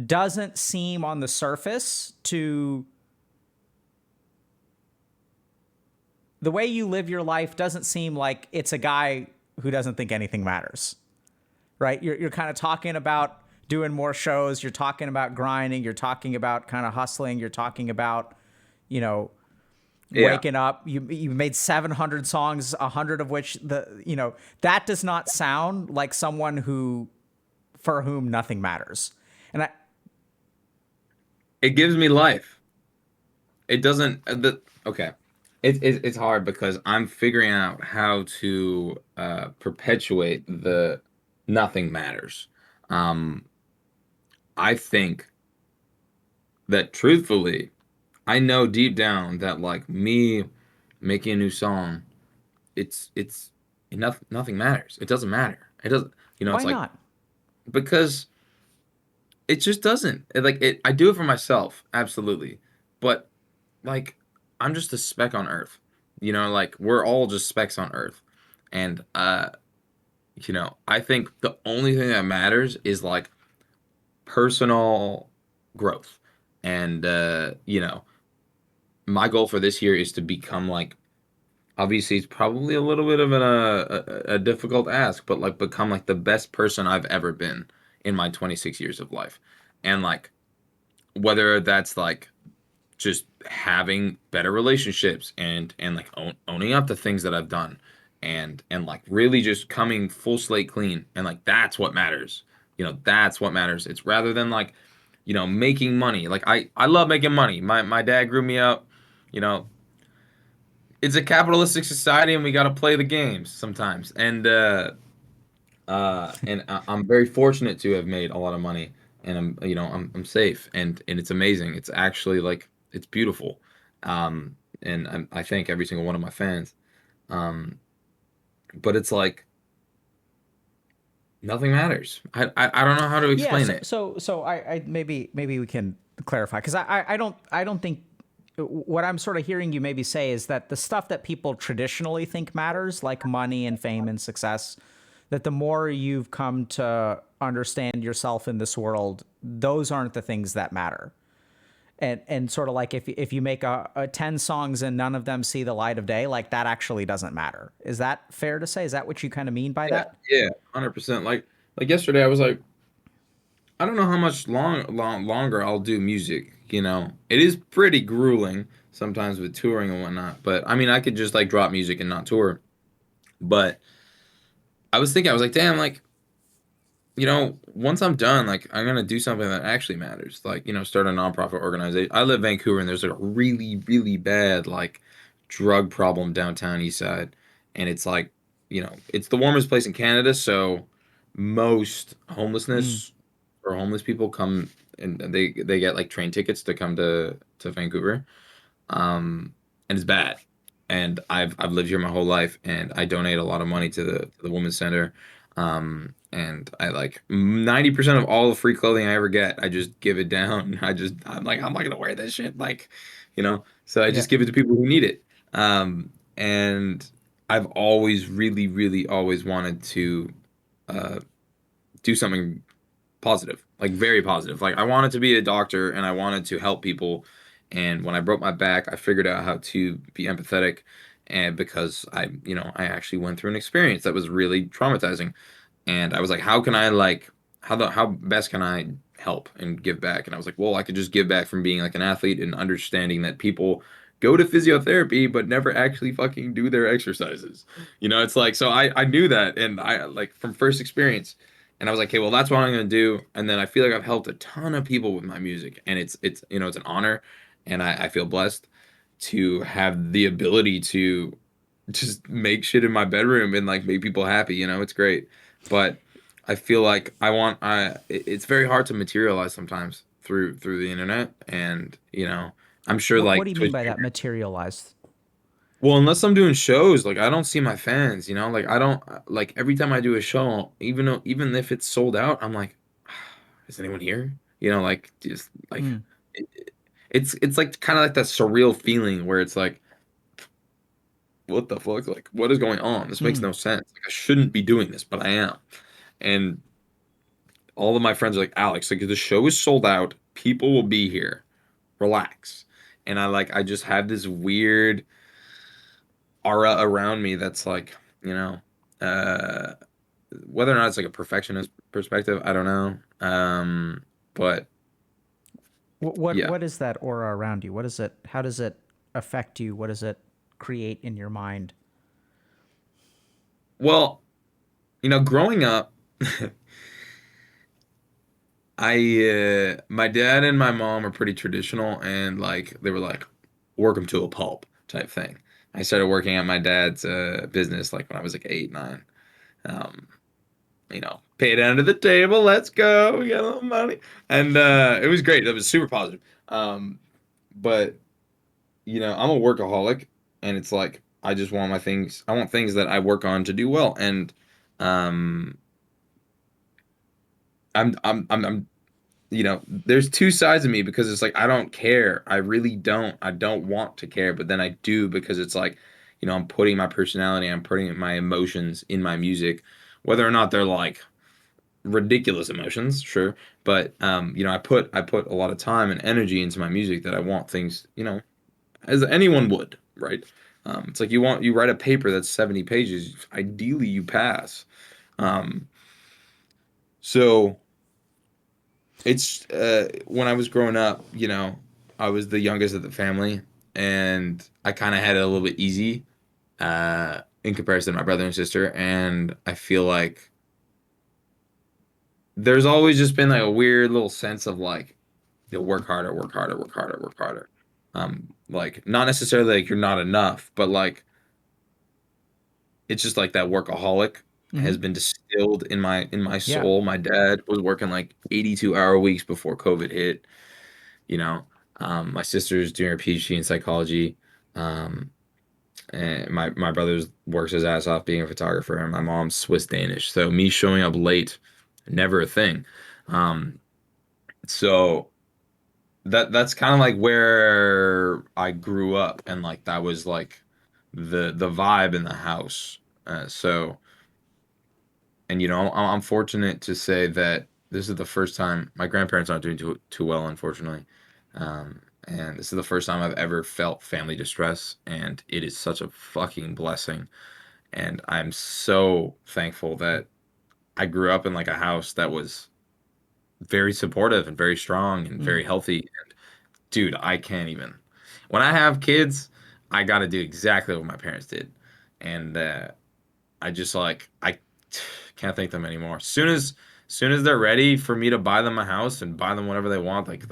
doesn't seem on the surface to the way you live your life doesn't seem like it's a guy who doesn't think anything matters, right? You're kind of talking about doing more shows. You're talking about grinding. You're talking about kind of hustling. You're talking about, you know, Yeah, waking up. You made 700 songs, 100 of which that does not sound like someone who for whom nothing matters. And I it gives me life. It doesn't. Okay. It's hard because I'm figuring out how to perpetuate the nothing matters. Um, I think that truthfully, I know deep down that like me making a new song, it's nothing matters. It doesn't matter. It doesn't. Why It's like not? because it just doesn't. I do it for myself, absolutely. but like I'm just a speck on Earth. You know, like we're all just specks on Earth. And I think the only thing that matters is like personal growth. And my goal for this year is to become like, obviously it's probably a little bit of a difficult ask, but like become like the best person I've ever been in my 26 years of life. And like whether that's like just having better relationships and like owning up to things that I've done and like really just coming full slate clean, and like that's what matters. That's what matters. It's rather than like making money. Like I love making money. My dad grew me up, you know it's a capitalistic society and we got to play the games sometimes. I'm very fortunate to have made a lot of money, and I'm safe, and it's amazing. It's actually like it's beautiful. And I thank every single one of my fans. Um, but it's like nothing matters. I don't know how to Yeah, explain so it. I maybe we can clarify, because I don't think what I'm sort of hearing you maybe say is that the stuff that people traditionally think matters, like money and fame and success, that the more you've come to understand yourself in this world, those aren't the things that matter. And sort of like if you make a 10 songs and none of them see the light of day, like that actually doesn't matter. Is that fair to say? Is that what you kind of mean by Yeah, that? yeah, 100%. Like yesterday, I was like, I don't know how much longer I'll do music. It is pretty grueling sometimes with touring and whatnot. But I mean, I could just like drop music and not tour. But I was thinking, I was like, damn, like, once I'm done, like, I'm gonna do something that actually matters. Like, start a nonprofit organization. I live in Vancouver, and there's like a really, really bad like drug problem downtown East Side, and it's like, it's the warmest place in Canada, so most Mm. homelessness or homeless people come and they get like train tickets to come to Vancouver. um, and it's bad. And I've lived here my whole life, and I donate a lot of money to the Women's Center. And I like 90% of all the free clothing I ever get, I just give it down. I'm like, I'm not gonna wear this shit, like, so I Yeah. just give it to people who need it. And I've always really, really always wanted to uh, do something positive, like very positive. Like I wanted to be a doctor and I wanted to help people. And when I broke my back, I figured out how to be empathetic, and because I actually went through an experience that was really traumatizing. And I was like, how can I like how best can I help and give back? And I was like, well, I could just give back from being like an athlete and understanding that people go to physiotherapy but never actually fucking do their exercises. It's like, so I knew that, and I like from first experience. And I was like, okay, well, that's what I'm gonna do. And then I feel like I've helped a ton of people with my music, and it's an honor, and I feel blessed to have the ability to just make shit in my bedroom and like make people happy. It's great. But I feel like it's very hard to materialize sometimes through the internet, and I'm sure What do like you mean Twitch. by that, materialized? Well, unless I'm doing shows, like I don't see my fans. Like I don't like every time I do a show, even if it's sold out, I'm like, is anyone here? Like just like Mm. it's like kind of like that surreal feeling where it's like, what the fuck? Like, what is going on? This makes Mm. no sense. Like, I shouldn't be doing this, but I am. And all of my friends are like, Alex, like the show is sold out. People will be here. Relax. And I just have this weird aura around me that's like, uh, whether or not it's like a perfectionist perspective, I don't know. But yeah. What is that aura around you? What is it? How does it affect you? What does it create in your mind? Well, growing up, my dad and my mom are pretty traditional, and like they were like work them to a pulp type thing. I started working at my dad's business like when I was like 8, 9. Um, pay it under the table. Let's go. We got a little money, and it was great. It was super positive. But I'm a workaholic, and it's like I just want my things. I want things that I work on to do well, and um, I'm there's two sides of me because it's like I don't care. I really don't. I don't want to care, but then I do because it's like, I'm putting my personality, I'm putting my emotions in my music, whether or not they're like ridiculous emotions, sure. But I put a lot of time and energy into my music that I want things, as anyone would, right? It's like you write a paper that's 70 pages, ideally you pass. Um, so it's when I was growing up, I was the youngest of the family, and I kind of had it a little bit easy in comparison to my brother and sister, and I feel like there's always just been like a weird little sense of like you'll work harder, work harder, work harder, work harder. Like not necessarily like you're not enough, but like it's just like that workaholic has Mm-hmm. been distilled in my Yeah. soul. My dad was working like 82-hour weeks before COVID hit, you know. My sister's doing her PhD in psychology. Um, and my brother's works his ass off being a photographer, and my mom's Swiss Danish. So me showing up late, never a thing. Um, so that's kind of like where I grew up, and like that was like the vibe in the house. So, and I'm fortunate to say that this is the first time my grandparents aren't doing too well, unfortunately. And this is the first time I've ever felt family distress, and it is such a fucking blessing. And I'm so thankful that I grew up in like a house that was very supportive and very strong and Mm. very healthy. Dude, I can't even. When I have kids, I got to do exactly what my parents did, and I just like I can't thank them anymore. Soon as they're ready for me to buy them a house and buy them whatever they want, like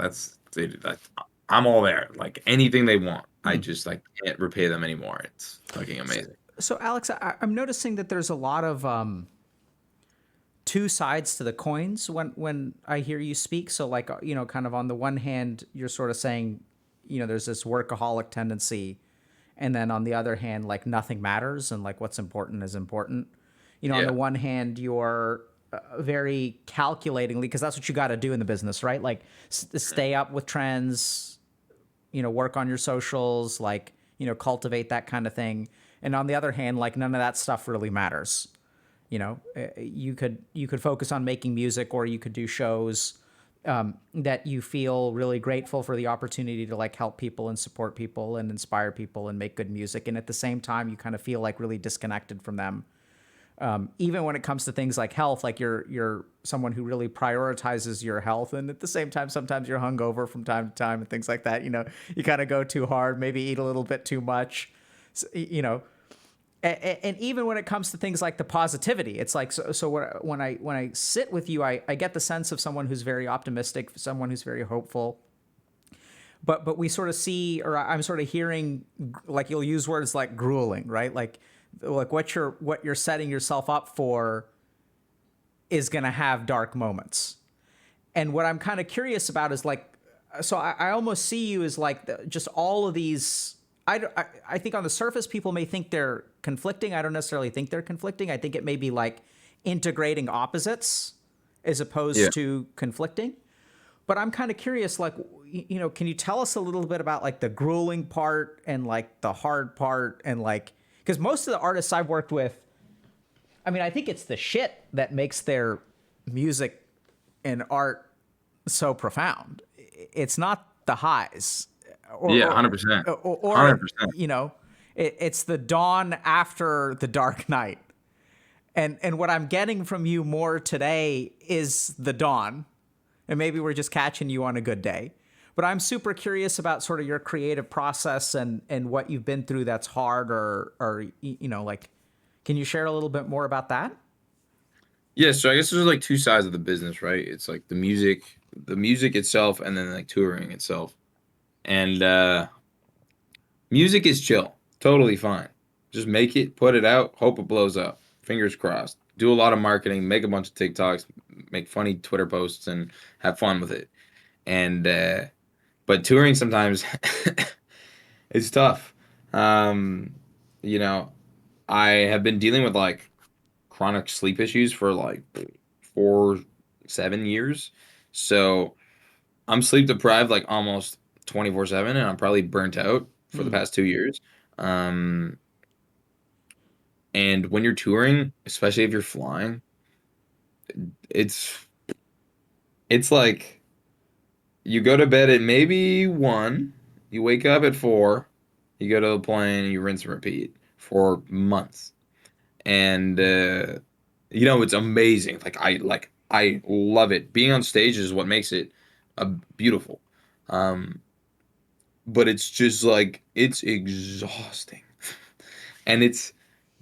I'm all there. Like anything they want, I Mm. just like can't repay them anymore. It's fucking So, amazing. so Alex, I'm noticing that there's a lot of two sides to the coins when I hear you speak. So like kind of on the one hand, you're sort of saying, there's this workaholic tendency, and then on the other hand, like nothing matters and like what's important is important. On the Yeah. one hand, you're very calculatingly because that's what you got to do in the business, right? Like stay up with trends, work on your socials, like, cultivate that kind of thing. And on the other hand, like none of that stuff really matters. You could focus on making music, or you could do shows that you feel really grateful for the opportunity to like help people and support people and inspire people and make good music. And at the same time, you kind of feel like really disconnected from them. Even when it comes to things like health, like you're someone who really prioritizes your health, and at the same time, sometimes you're hungover from time to time and things like that. You kind of go too hard, maybe eat a little bit too much. And even when it comes to things like the positivity, it's like so when I sit with you, I get the sense of someone who's very optimistic, someone who's very hopeful. But we sort of see, or I'm sort of hearing, like you'll use words like grueling, right? Like what you're setting yourself up for is going to have dark moments. And what I'm kind of curious about is like, so I almost see you as like just all of these. I think on the surface, people may think they're conflicting. I don't necessarily think they're conflicting. I think it may be like integrating opposites as Yeah. opposed to conflicting. But I'm kind of curious, like, can you tell us a little bit about like the grueling part and like the hard part and like, because most of the artists I've worked with, I mean, I think it's the shit that makes their music and art so profound. It's not the highs, or Yeah, or 100%. or 100%. it's the dawn after the dark night. And what I'm getting from you more today is the dawn, and maybe we're just catching you on a good day. But I'm super curious about sort of your creative process and what you've been through that's hard, or like, can you share a little bit more about that? Yeah, so I guess there's like two sides of the business, right? It's like the music itself, and then like touring itself. And music is chill, totally fine. Just make it, put it out, hope it blows up. Fingers crossed. Do a lot of marketing, make a bunch of TikToks, make funny Twitter posts, and have fun with it. And but touring sometimes it's tough. Um, you know, I have been dealing with like chronic sleep issues for like 4, 7 years. So I'm sleep deprived like almost 24/7, and I'm probably burnt out for the Hmm. past 2 years. Um, and when you're touring, especially if you're flying, it's it's like you go to bed at maybe 1, you wake up at 4, you go to the plane, you rinse and repeat for months. And it's amazing. I love it. Being on stage is what makes it beautiful. Um, but it's just like it's exhausting. And it's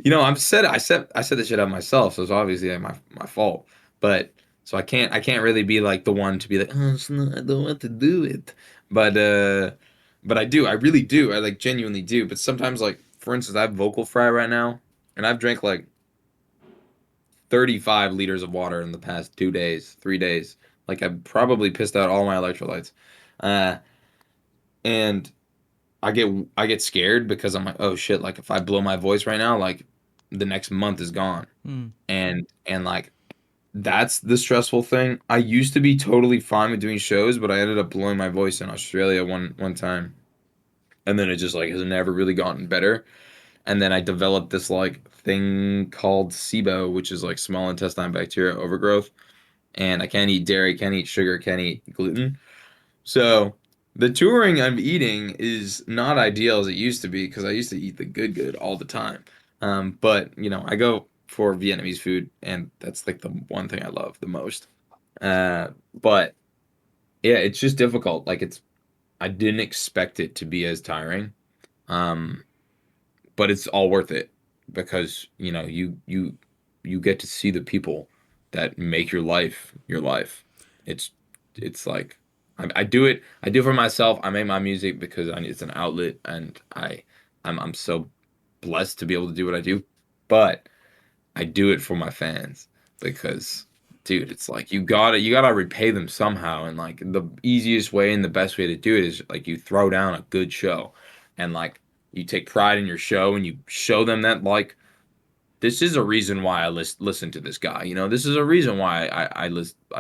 I said this shit up myself, so it's obviously my fault. But so I can't really be like the one to be like, oh, I don't want to do it. But but I really do. I like genuinely do. But sometimes, like, for instance, I have vocal fry right now, and I've drank like 35 liters of water in the past 2 days, 3 days. Like, I've probably pissed out all my electrolytes. Uh and I get scared because I'm like, oh shit, like if I blow my voice right now, like the next month is gone. Hmm. And like that's the stressful thing. I used to be totally fine with doing shows, but I ended up blowing my voice in Australia one time. And then it just like has never really gotten better. And then I developed this like thing called SIBO, which is like small intestine bacteria overgrowth. And I can't eat dairy, can't eat sugar, can't eat gluten. So the touring I'm eating is not ideal as it used to be because I used to eat the good all the time. But I go for Vietnamese food, and that's like the one thing I love the most. But yeah, it's just difficult. Like I didn't expect it to be as tiring. Um, but it's all worth it because you get to see the people that make your life. It's it's like I do it for myself. I make my music because it's an outlet, and I'm so blessed to be able to do what I do. But I do it for my fans because, dude, it's like you gotta repay them somehow, and like the easiest way and the best way to do it is like you throw down a good show, and like you take pride in your show, and you show them that like this is a reason why I listen to this guy. This is a reason why I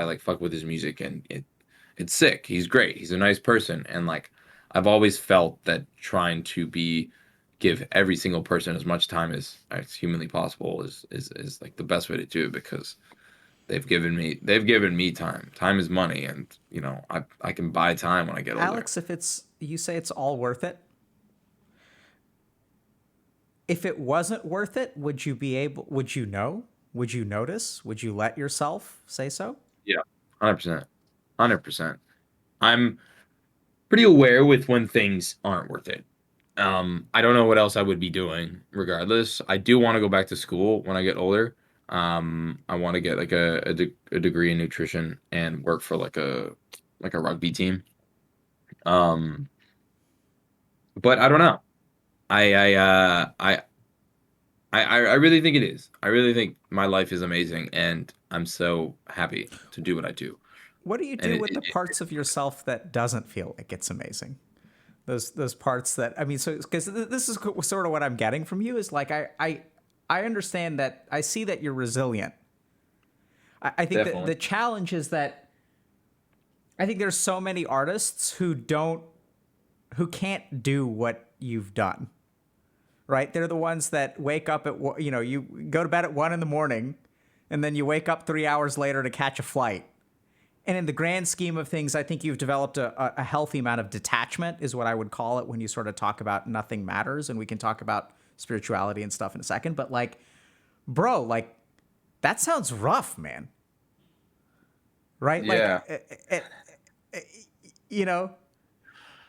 like fuck with his music, and it's sick. He's great. He's a nice person, and like I've always felt that trying to be give every single person as much time as humanly possible is like the best way to do it because they've given me time. Time is money, and I can buy time when I get older. Alex, if you say it's all worth it, if it wasn't worth it, would you be able? Would you know? Would you notice? Would you let yourself say so? Yeah, 100%, 100%. I'm pretty aware with when things aren't worth it. I don't know what else I would be doing regardless. I do want to go back to school when I get older. I want to get like a degree in nutrition and work for like a rugby team. Um, but I don't know. I really think it is. I really think my life is amazing, and I'm so happy to do what I do. What do you And do with the parts of yourself that doesn't feel like it's amazing? Those parts that, I mean, so because this is sort of what I'm getting from you is like I understand that, I see that you're resilient. I think that definitely. the challenge is that I think there's so many artists who can't do what you've done. Right? They're the ones that wake up at you go to bed at 1 in the morning, and then you wake up 3 hours later to catch a flight. And in the grand scheme of things, I think you've developed a healthy amount of detachment, is what I would call it when you sort of talk about nothing matters. And we can talk about spirituality and stuff in a second. But like, bro, like that sounds rough, man. Right? Like, Yeah. you know,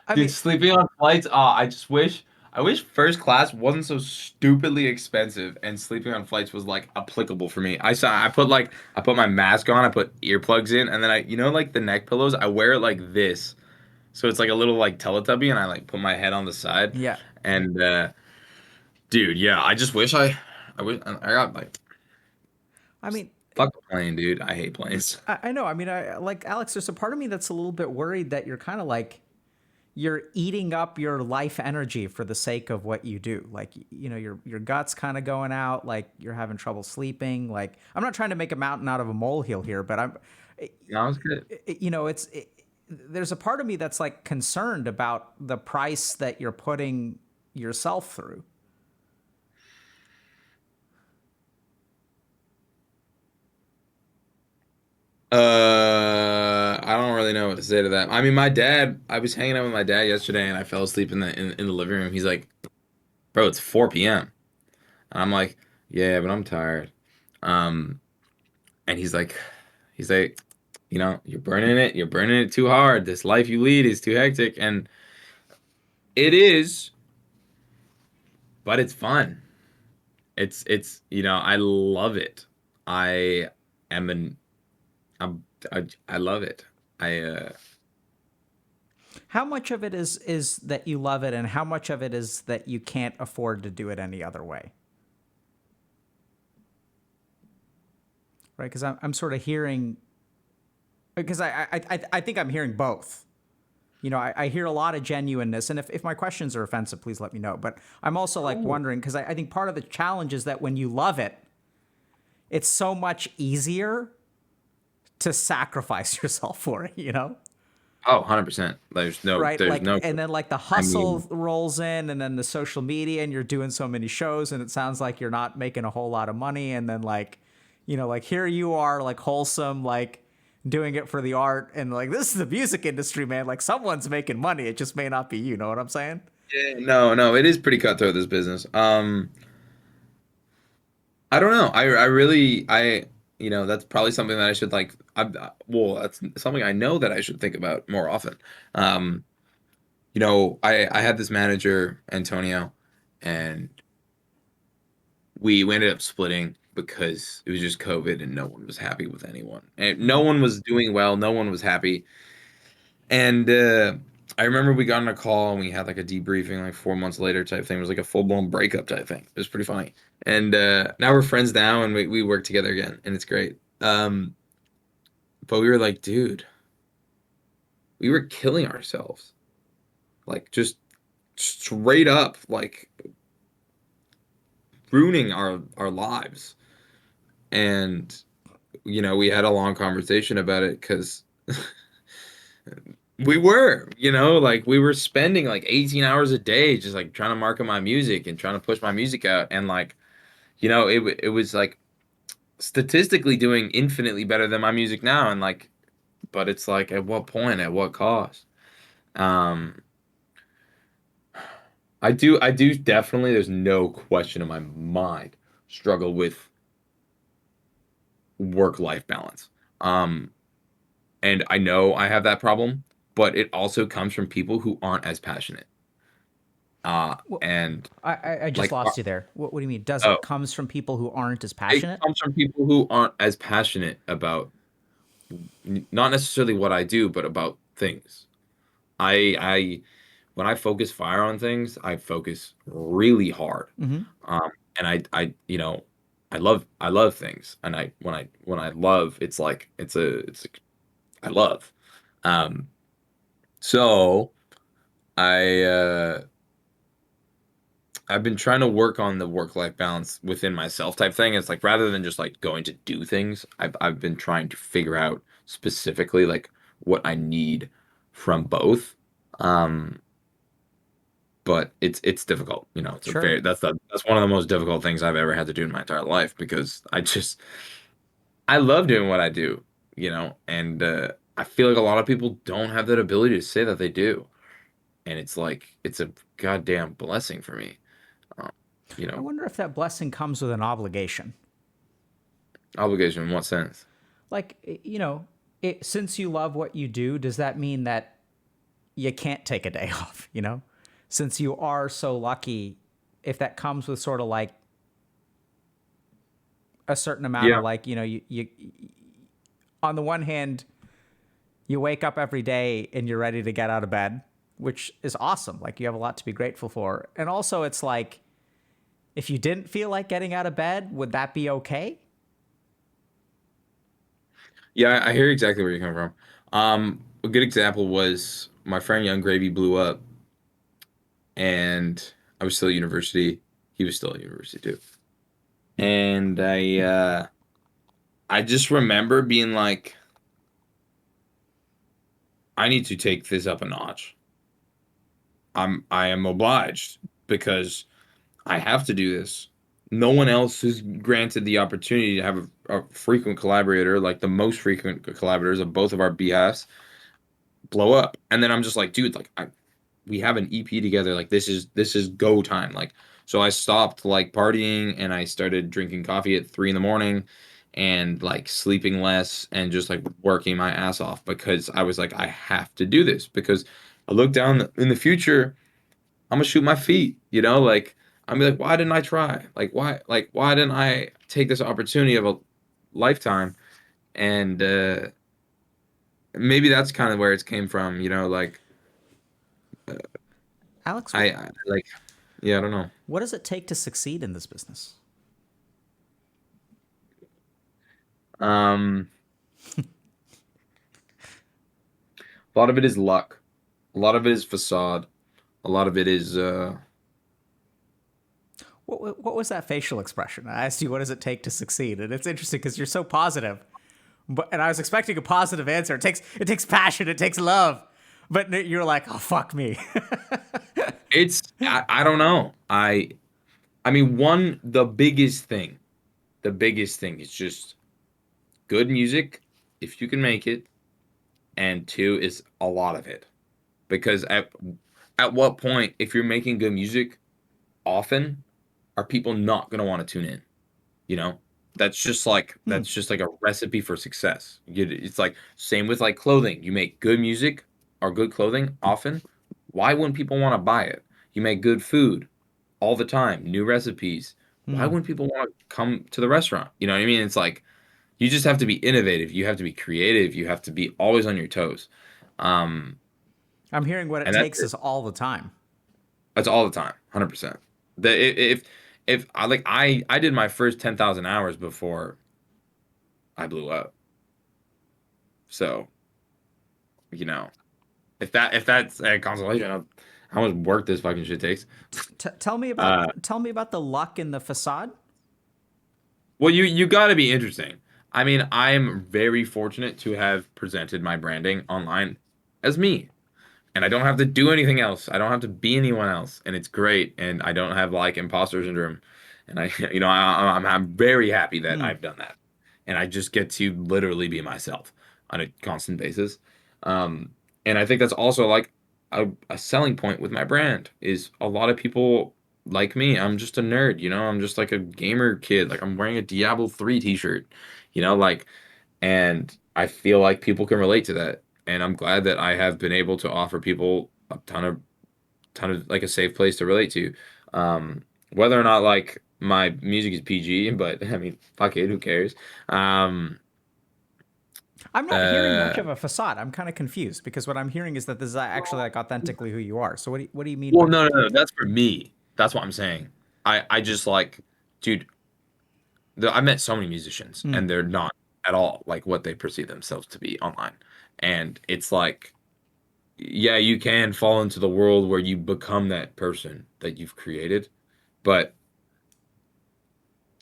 I Dude, mean, sleeping on flights, I wish first class wasn't so stupidly expensive and sleeping on flights was like applicable for me. I put my mask on, I put earplugs in, and then like the neck pillows, I wear it like this. So it's like a little like Teletubby, and I like put my head on the side. yeah. And dude, yeah, I just wish I wish I got like I mean, fuck the plane, dude. I hate planes. I know. I mean, I like Alex. There's a part of me that's a little bit worried that you're kind of like you're eating up your life energy for the sake of what you do. Like, your guts kind of going out, like you're having trouble sleeping. Like, I'm not trying to make a mountain out of a molehill here, but I'm No, it's good. you know, it's there's a part of me that's like concerned about the price that you're putting yourself through. I don't really know what to say to that. I mean, my dad, I was hanging out with my dad yesterday and I fell asleep in the living room. He's like, "Bro, it's 4 p.m." And I'm like, "Yeah, but I'm tired." Um, and he's like, you're burning it too hard. This life you lead is too hectic, and it is, but it's fun. I love it. I am an I'm I love it. I How much of it is that you love it, and how much of it is that you can't afford to do it any other way? Right? Because I'm sort of hearing, because I think I'm hearing both. I hear a lot of genuineness, and if my questions are offensive, please let me know. But I'm also like Oh. wondering, because I think part of the challenge is that when you love it, it's so much easier to sacrifice yourself for it. Oh, 100%. There's no Right? there's Like, no and then like the I hustle mean, rolls in, and then the social media, and you're doing so many shows, and it sounds like you're not making a whole lot of money. And then like, like here you are, like wholesome, like doing it for the art, and like this is the music industry, man. Like someone's making money. It just may not be you. Know what I'm saying? yeah, no, it is pretty cutthroat, this business. I don't know. I really that's probably something that I should like well, that's something I know that I should think about more often. Um, I had this manager, Antonio, and we ended up splitting because it was just COVID and no one was happy with anyone. And no Mm-hmm. one was doing well, no one was happy. And I remember we got on a call and we had like a debriefing like 4 months later type thing. It was like a full blown breakup type thing. It was pretty funny. And now we're friends now and we work together again and it's great. But we were like, dude, we were killing ourselves. Like just straight up like ruining our lives. And we had a long conversation about it because like we were spending like 18 hours a day just like trying to market my music and trying to push my music out and like it was like statistically doing infinitely better than my music now and like but it's like at what point, at what cost? um I do definitely, there's no question in my mind, struggle with work life balance. um and I know I have that problem, but it also comes from people who aren't as passionate. Well, And I just like lost you there. What do you mean? Does oh it comes from people who aren't as It passionate? comes from people who aren't as passionate about not necessarily what I do, but about things. I when I focus fire on things, I focus really hard. Mm-hmm. And I love things, and when I love, it's like I love. Um, so I I've been trying to work on the work-life balance within myself type thing. It's like rather than just like going to do things, I've been trying to figure out specifically like what I need from both. Um, but it's difficult. It's a Sure. very that's one of the most difficult things I've ever had to do in my entire life because I love doing what I do, and I feel like a lot of people don't have that ability to say that they do, and it's like it's a goddamn blessing for me. Um, you I know, wonder if that blessing comes with an obligation. Obligation in what sense? Like, since you love what you do, does that mean that you can't take a day off? Since you are so lucky, if that comes with sort of like a certain amount Yeah. of like, you on the one hand, you wake up every day and you're ready to get out of bed, which is awesome. Like you have a lot to be grateful for. And also it's like, if you didn't feel like getting out of bed, would that be okay? Yeah, I hear exactly where you're coming from. A good example was my friend Young Gravy blew up, and I was still at university. He was still at university too. And I just remember being like, I need to take this up a notch. I am obliged because I have to do this. No one else is granted the opportunity to have a frequent collaborator, like the most frequent collaborators of both of our behalves, blow up. And then I'm just like, dude, like we have an EP together. Like this is go time. Like so I stopped like partying and I started drinking coffee at 3 in the morning and like sleeping less and just like working my ass off because I was like, I have to do this because I look down in the future, I'm gonna shoot my feet, like I'm be like, why didn't I try? Like why didn't I take this opportunity of a lifetime? And maybe that's kind of where it came from, like Alex, I like yeah, I don't know. what does it take to succeed in this business? Um, a lot of it is luck. A lot of it is facade. A lot of it is What was that facial expression? I asked you, what does it take to succeed? And it's interesting because you're so positive. And I was expecting a positive answer. It takes passion, it takes love. But you're like, oh fuck me. I don't know. I mean one the biggest thing is just good music if you can make it, and two is a lot of it. Because at what point if you're making good music often are people not going to want to tune in? You know, Hmm. that's just like a recipe for success. It's like same with like clothing. You make good music or good clothing often. Why wouldn't people want to buy it? You make good food all the time, new recipes. Why Hmm. wouldn't people want to come to the restaurant? You know what I mean? It's like you just have to be innovative. You have to be creative. You have to be always on your toes. Um, I'm hearing what it and that's takes it. is all the time. That's all the time, 100%. If I like I did my first 10,000 hours before I blew up. So, you know, if that's a consolation of how much work this fucking shit takes. Tell me about Uh, the luck in the facade. well, you got to be interesting. I mean, I'm very fortunate to have presented my branding online as me, and I don't have to do anything else. I don't have to be anyone else, and it's great. And I don't have like imposter syndrome, and I'm very happy that Hmm. I've done that, and I just get to literally be myself on a constant basis. Um, and I think that's also like a selling point with my brand is a lot of people like me. I'm just a nerd, I'm just like a gamer kid. Like I'm wearing a Diablo 3 t-shirt, like, and I feel like people can relate to that. And I'm glad that I have been able to offer people a ton of like a safe place to relate to. Um, whether or not like my music is PG, but I mean, fuck it, who cares? Um, I'm not hearing much uh, of a facade. I'm kind of confused because what I'm hearing is that this is actually like authentically who you are. So what do you mean well, by no, that? no, no, that's for me. That's what I'm saying. I just like, dude, I met so many musicians, Hmm. and they're not at all like what they perceive themselves to be online. And it's like, yeah, you can fall into the world where you become that person that you've created, but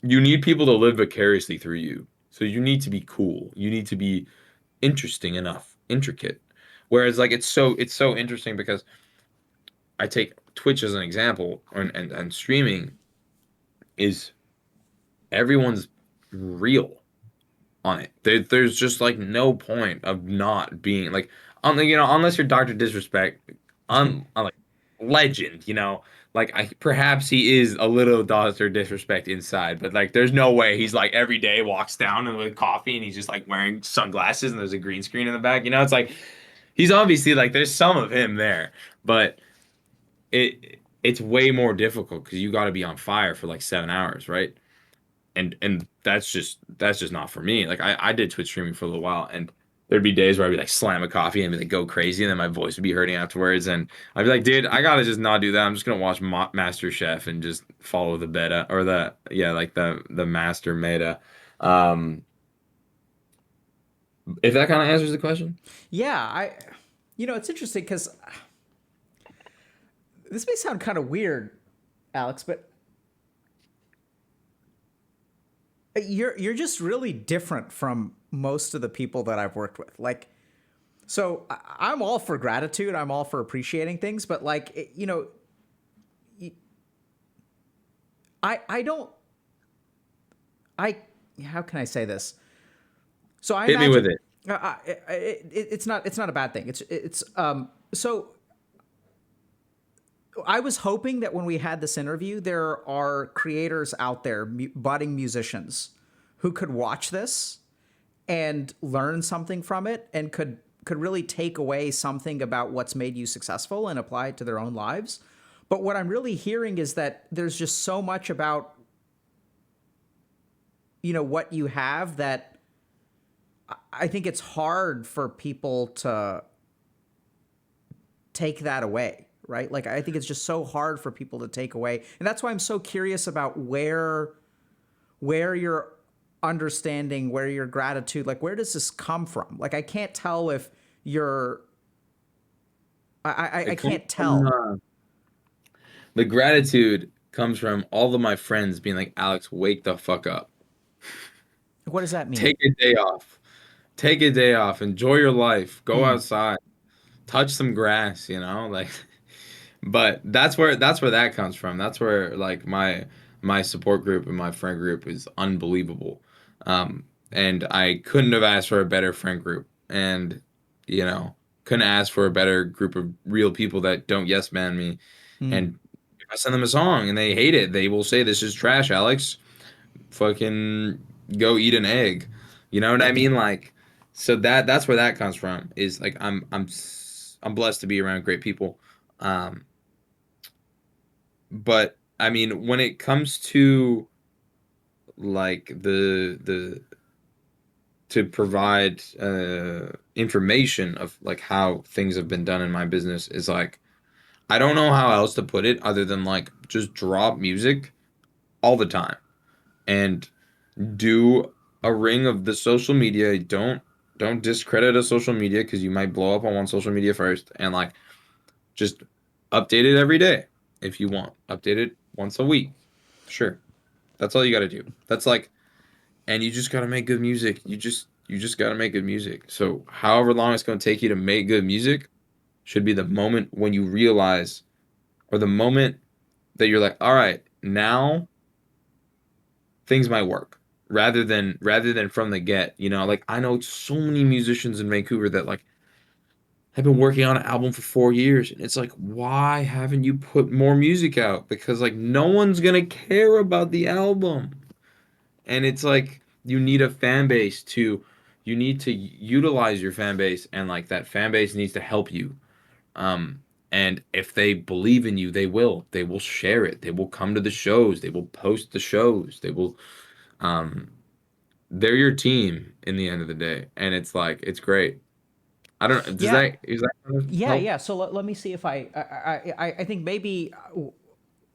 you need people to live vicariously through you. So you need to be cool. You need to be interesting enough, intricate. Whereas like it's so interesting because I take Twitch as an example and streaming is everyone's real on it. There's just like no point of not being like on the unless you're Doctor Disrespect, I'm like legend, like perhaps he is a little Doctor Disrespect inside, but like there's no way he's like every day walks down and with coffee and he's just like wearing sunglasses and there's a green screen in the back. It's like he's obviously like there's some of him there, but it's way more difficult because you got to be on fire for like 7 hours, right? And that's just not for me. Like I did Twitch streaming for a little while, and there'd be days where I'd be like slam a coffee and be like go crazy, and then my voice would be hurting afterwards, and I'd be like, dude, I gotta just not do that. I'm just gonna watch Master Chef and just follow the beta or the yeah like the master meta. Um, if that kind of answers the question. Yeah, it's interesting because this may sound kind of weird, Alex, but you're just really different from most of the people that I've worked with. Like So I'm all for gratitude. I'm all for appreciating things, but like I don't I how can I say this? So I Hit me with imagine it. it's not a bad thing. So I was hoping that when we had this interview, there are creators out there, budding musicians, who could watch this and learn something from it and could really take away something about what's made you successful and apply it to their own lives. But what I'm really hearing is that there's just so much about what you have that I think it's hard for people to take that away, right? Like I think it's just so hard for people to take away. And that's why I'm so curious about where your understanding, where your gratitude, like where does this come from? Like I can't tell if you're I It comes can't from tell. the gratitude comes from all of my friends being like, Alex, wake the fuck up. What does that mean? Take a day off. Take a day off. Enjoy your life. Go Mm, outside. Touch some grass, like but that's where that comes from. That's where like my support group and my friend group is unbelievable. And I couldn't have asked for a better friend group. And you know, couldn't ask for a better group of real people that don't yes man me. mm. And if I send them a song and they hate it, they will say this is trash, Alex. Fucking go eat an egg. You know what I mean? Like, so that's where that comes from. Is like I'm blessed to be around great people. Um, but I mean, when it comes to like the to provide information of like how things have been done in my business is like I don't know how else to put it other than like just drop music all the time and do a ring of the social media. Don't discredit a social media because you might blow up on one social media first, and like just update it every day if you want. Update it once a week. Sure. That's all you got to do. That's like, and you just got to make good music. You just got to make good music. So however long it's going to take you to make good music should be the moment when you realize, or the moment that you're like, all right, now things might work, rather than from the get. Like I know so many musicians in Vancouver that like have been working on an album for 4 years, and it's like, why haven't you put more music out? Because like no one's gonna care about the album. And it's like you need to utilize your fan base, and like that fan base needs to help you. um and if they believe in you, they will share it, they will come to the shows, they will post the shows, they will um they're your team in the end of the day, and it's like it's great. I don't does Yeah, that is that kind of yeah, help? yeah. So let me see if I think maybe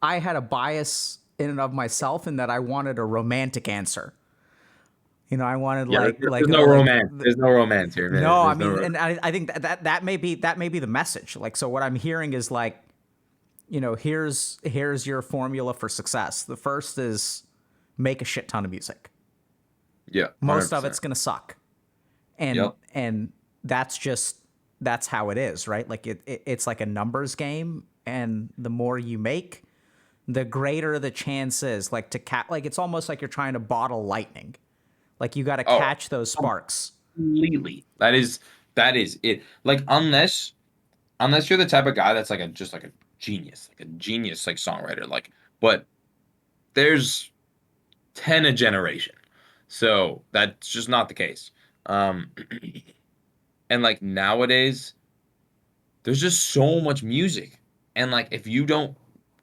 I had a bias in and of myself in that I wanted a romantic answer. I wanted Yeah, there's no romance. There's no romance here, man. no, I There's no mean, and I think that may be the message. Like, so what I'm hearing is like, here's your formula for success. The first is make a shit ton of music. Yeah, Most of 100%. it's gonna suck, and Yep. that's just that's how it is, right? Like it's like a numbers game, and the more you make, the greater the chance is. Like like it's almost like you're trying to bottle lightning. Like you got to Oh, catch those sparks. completely. That is it. Like unless you're the type of guy that's like a just like a genius like songwriter, like, but there's 10 a generation. So that's just not the case. Um and like nowadays there's just so much music. And like if you don't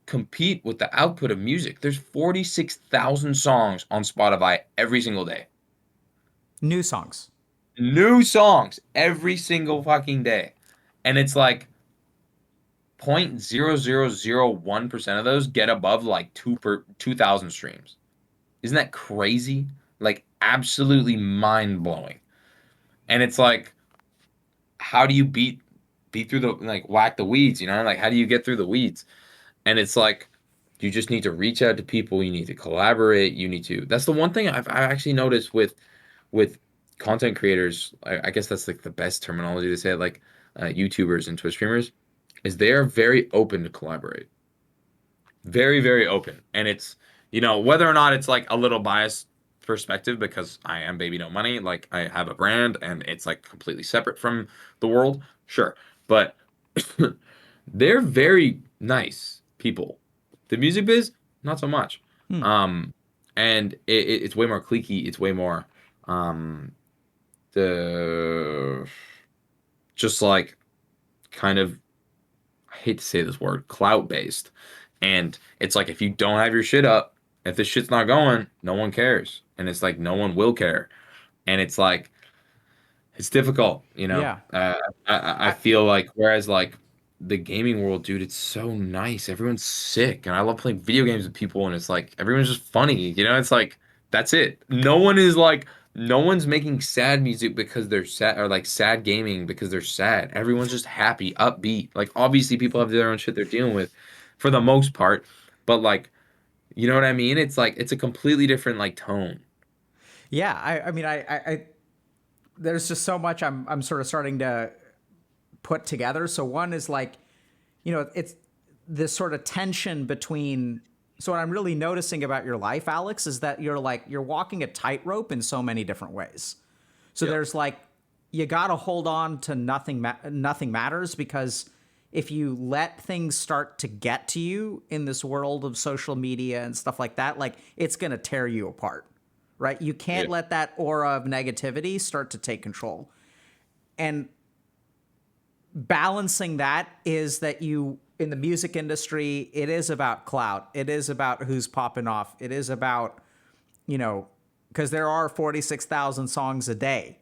compete with the output of music, there's 46,000 songs on Spotify every single day. New songs. New songs every single fucking day. And it's like 0.0001% of those get above like 2,000 streams. Isn't that crazy? Like absolutely mind-blowing. And it's like, how do you beat through the like whack the weeds, Like how do you get through the weeds? And it's like you just need to reach out to people, you need to collaborate, you need to. That's the one thing I actually noticed with content creators, I guess that's like the best terminology to say it, like YouTubers and Twitch streamers, is they are very open to collaborate. Very, very open. And it's, whether or not it's like a little biased perspective because I am Baby No Money, like I have a brand and it's like completely separate from the world, sure. But they're very nice people. The music biz, not so much. Hmm. Um, and it's way more cliquey. It's way more um the just like kind of, I hate to say this word, clout based. And it's like if you don't have your shit up, if this shit's not going, no one cares. And it's like no one will care. And it's like it's difficult, you know. Yeah. I I, feel like whereas like the gaming world, dude, it's so nice. Everyone's sick, and I love playing video games with people, and it's like everyone's just funny, you know. It's like that's it. No one's making sad music because they're sad or like sad gaming because they're sad. Everyone's just happy, upbeat. Like obviously people have their own shit they're dealing with for the most part, but like you know what I mean? It's like it's a completely different like tone. yeah. I mean, there's just so much I'm sort of starting to put together. So one is like, it's this sort of tension between. So what I'm really noticing about your life, Alex, is that you're walking a tightrope in so many different ways. So Yeah. there's like you got to hold on to nothing matters, because if you let things start to get to you in this world of social media and stuff like that, like it's going to tear you apart. Right? You Yeah. can't let that aura of negativity start to take control. And balancing that is that you in the music industry, it is about clout. It is about who's popping off. It is about, because there are 46,000 songs a day.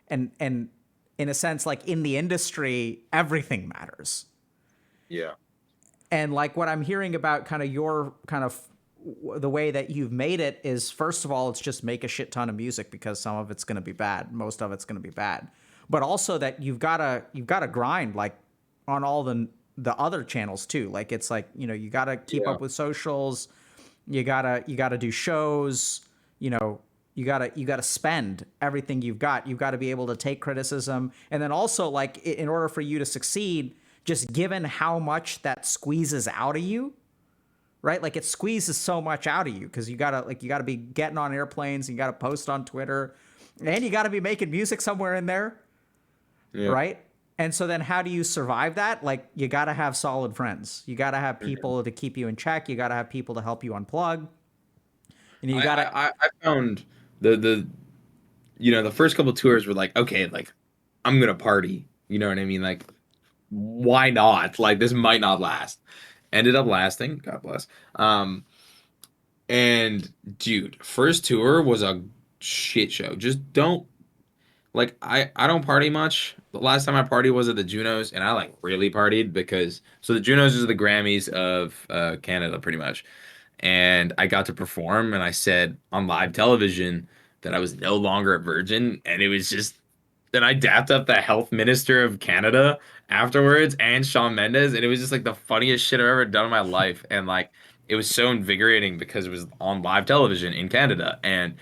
And in a sense, like in the industry, everything matters. Yeah. And like what I'm hearing about kind of your kind of the way that you've made it is, first of all, it's just make a shit ton of music, because some of it's going to be bad, most of it's going to be bad, but also that you've got to grind like on all the other channels too. Like it's like, you got to keep Yeah. up with socials, you got to do shows, you know you got to spend everything you've got to be able to take criticism. And then also, like, in order for you to succeed, just given how much that squeezes out of you, right? Like it squeezes so much out of you, because you gotta be getting on airplanes, you gotta post on Twitter, and you gotta be making music somewhere in there, Yeah. right? And so then how do you survive that? Like you gotta have solid friends. You gotta have Mhm. people to keep you in check. You gotta have people to help you unplug. And you I, gotta I found the the first couple tours were like, okay, like I'm gonna party. You know what I mean? Like, why not? Like this might not last. Ended up lasting, God bless. And dude, first tour was a shit show. Just don't like I don't party much. The last time I partied was at the Junos, and I like really partied because so the Junos is the Grammys of Canada, pretty much. And I got to perform, and I said on live television that I was no longer a virgin, and it was just. Then I dapped up the health minister of Canada afterwards and Shawn Mendes, and it was just like the funniest shit I've ever done in my life. And like it was so invigorating because it was on live television in Canada. And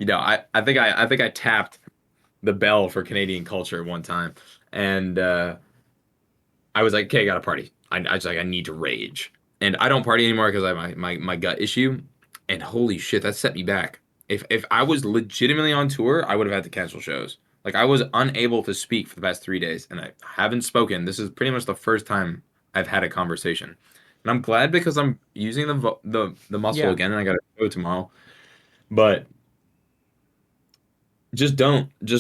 I think I tapped the bell for Canadian culture one time, and I was like, okay, I got to party. I was like, I need to rage, and I don't party anymore because I have my gut issue, and holy shit, that set me back. If I was legitimately on tour, I would have had to cancel shows. Like I was unable to speak for the past 3 days, and I haven't spoken. This is pretty much the first time I've had a conversation, and I'm glad because I'm using the muscle yeah, again, and I got to go tomorrow. But just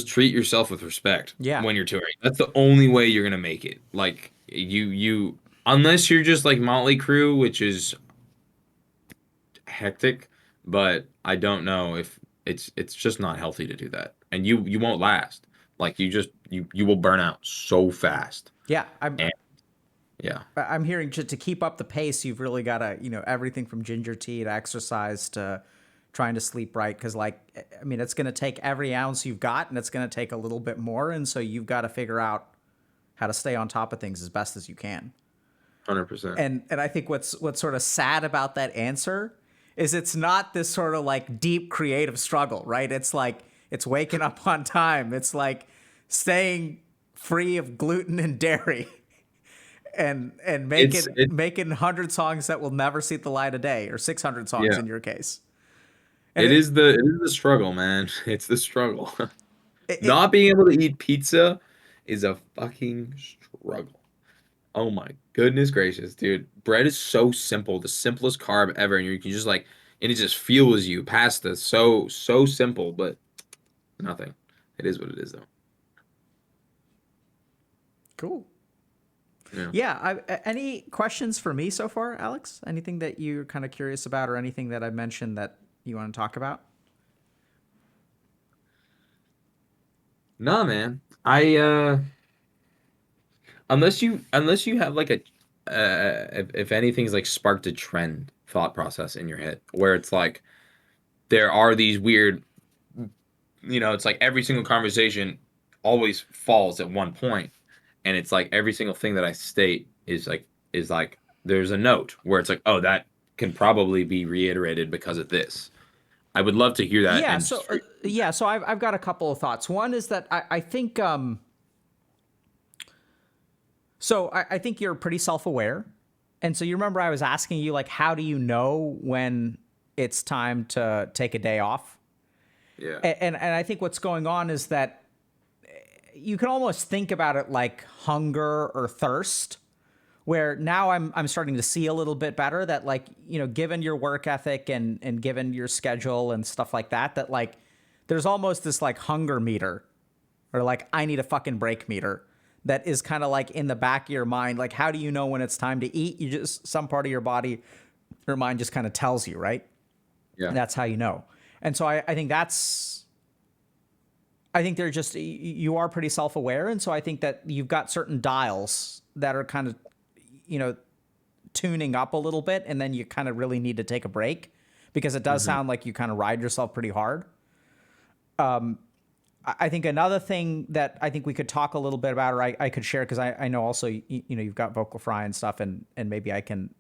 treat yourself with respect yeah, when you're touring. That's the only way you're gonna make it. Like you unless you're just like Motley Crue, which is hectic, but I don't know if it's just not healthy to do that. And you won't last. Like you will burn out so fast. yeah. I'm And yeah. I'm hearing, to keep up the pace, you've really got to, everything from ginger tea to exercise to trying to sleep right. Because, like, I mean, it's going to take every ounce you've got, and it's going to take a little bit more. And so you've got to figure out how to stay on top of things as best as you can. 100%. And I think what's sort of sad about that answer is it's not this sort of like deep creative struggle, right? It's like It's waking up on time. It's like staying free of gluten and dairy and It's making it making 100 songs that will never see the light of day, or 600 songs yeah. in your case. And It is the struggle, man. It's the struggle. it Not being able to eat pizza is a fucking struggle. Oh my goodness gracious, dude. Bread is so simple, the simplest carb ever, and you can just like and it just fuels you. Pasta, so simple, but nothing. It is what it is though. cool. Yeah. Yeah. Any questions for me so far, Alex? Anything that you're kind of curious about, or anything that I mentioned that you want to talk about? Nah, man. I unless you have like a if anything's like sparked a trend thought process in your head where it's like there are these weird, it's like every single conversation always falls at one point, and it's like every single thing that I state is like there's a note where it's like, oh, that can probably be reiterated because of this. I would love to hear that Yeah. and So just free. I've got a couple of thoughts. One is that I think I think you're pretty self aware, and so you remember I was asking you, like, how do you know when it's time to take a day off? Yeah. And I think what's going on is that you can almost think about it like hunger or thirst, where now I'm starting to see a little bit better that, like, given your work ethic and given your schedule and stuff like that, that like there's almost this like hunger meter, or like I need a fucking break meter, that is kind of like in the back of your mind. Like, how do you know when it's time to eat? You just, some part of your body or mind just kind of tells you, right? Yeah. And that's how you know. And so I think I think they're just, you are pretty self aware. And so I think that you've got certain dials that are kind of, you know, tuning up a little bit. And then you kind of really need to take a break, because it does Hmm. sound like you kind of ride yourself pretty hard. I think another thing that I think we could talk a little bit about, or I could share, because I know also, you've got vocal fry and stuff, and maybe I can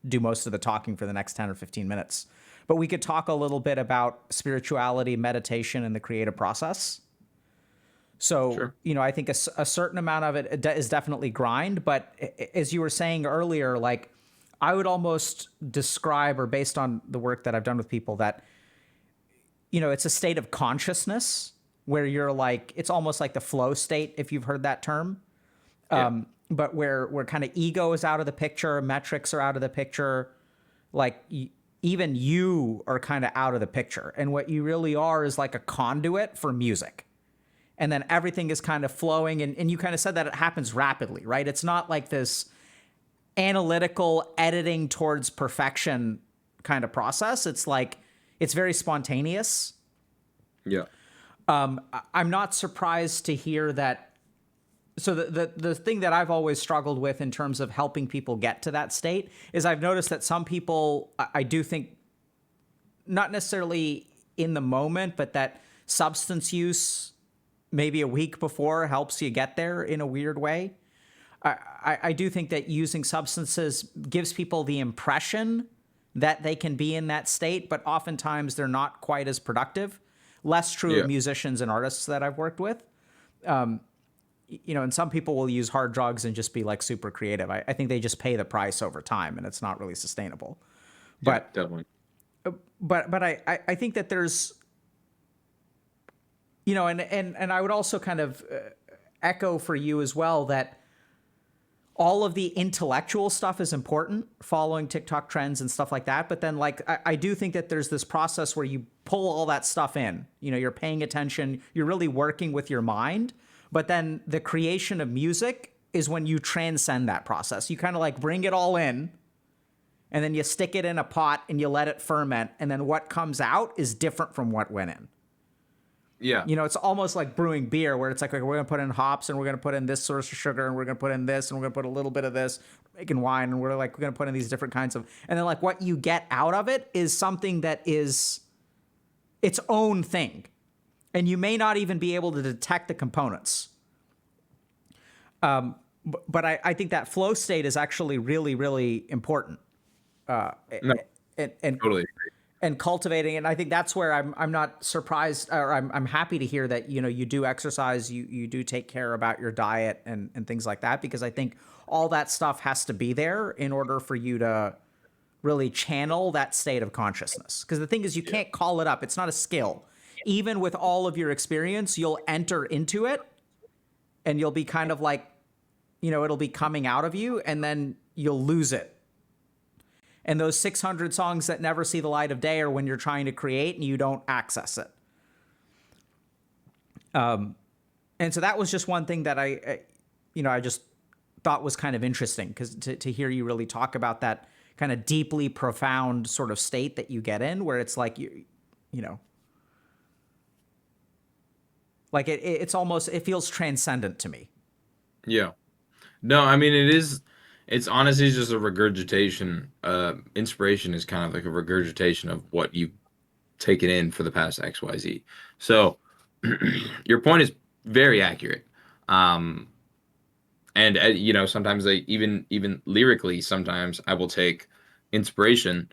do most of the talking for the next 10 or 15 minutes. But we could talk a little bit about spirituality, meditation, and the creative process. So, Sure. I think a certain amount of it is definitely grind. But as you were saying earlier, like, I would almost describe, or based on the work that I've done with people, that, it's a state of consciousness where you're like, it's almost like the flow state, if you've heard that term. Yeah. But where kind of ego is out of the picture, metrics are out of the picture, like, even you are kind of out of the picture, and what you really are is like a conduit for music, and then everything is kind of flowing, and you kind of said that it happens rapidly, right? It's not like this analytical editing towards perfection kind of process. It's like, it's very spontaneous. Yeah. I'm not surprised to hear that. So the thing that I've always struggled with in terms of helping people get to that state is, I've noticed that some people, I do think, not necessarily in the moment, but that substance use maybe a week before helps you get there in a weird way. I do think that using substances gives people the impression that they can be in that state, but oftentimes they're not quite as productive. Less true of Yeah. musicians and artists that I've worked with. And some people will use hard drugs and just be like super creative. I think they just pay the price over time, and it's not really sustainable. Yeah. But Definitely. I think that there's, and I would also kind of echo for you as well, that all of the intellectual stuff is important, following TikTok trends and stuff like that. But then, like, I do think that there's this process where you pull all that stuff in. You're paying attention, you're really working with your mind. But then the creation of music is when you transcend that process. You kind of like bring it all in, and then you stick it in a pot and you let it ferment. And then what comes out is different from what went in. Yeah. It's almost like brewing beer, where it's like, we're going to put in hops, and we're going to put in this source of sugar, and we're going to put in this, and we're going to put a little bit of this, making wine, and we're going to put in these different kinds of, and then like what you get out of it is something that is its own thing. And you may not even be able to detect the components. But I think that flow state is actually really, really important. No, And, and totally. and cultivating it. And I think that's where I'm not surprised, or I'm happy to hear that, you do exercise, you do take care about your diet and things like that, because I think all that stuff has to be there in order for you to really channel that state of consciousness. Because the thing is, you Yeah. can't call it up. It's not a skill. Even with all of your experience, you'll enter into it and you'll be kind of like, it'll be coming out of you, and then you'll lose it. And those 600 songs that never see the light of day are when you're trying to create and you don't access it. And so that was just one thing that I just thought was kind of interesting, because to hear you really talk about that kind of deeply profound sort of state that you get in, where it's like you know, like it's almost, it feels transcendent to me. Yeah. No, I mean it's honestly just a regurgitation. Inspiration is kind of like a regurgitation of what you've taken in for the past XYZ. So your point is very accurate. Um, and sometimes I even lyrically, sometimes I will take inspiration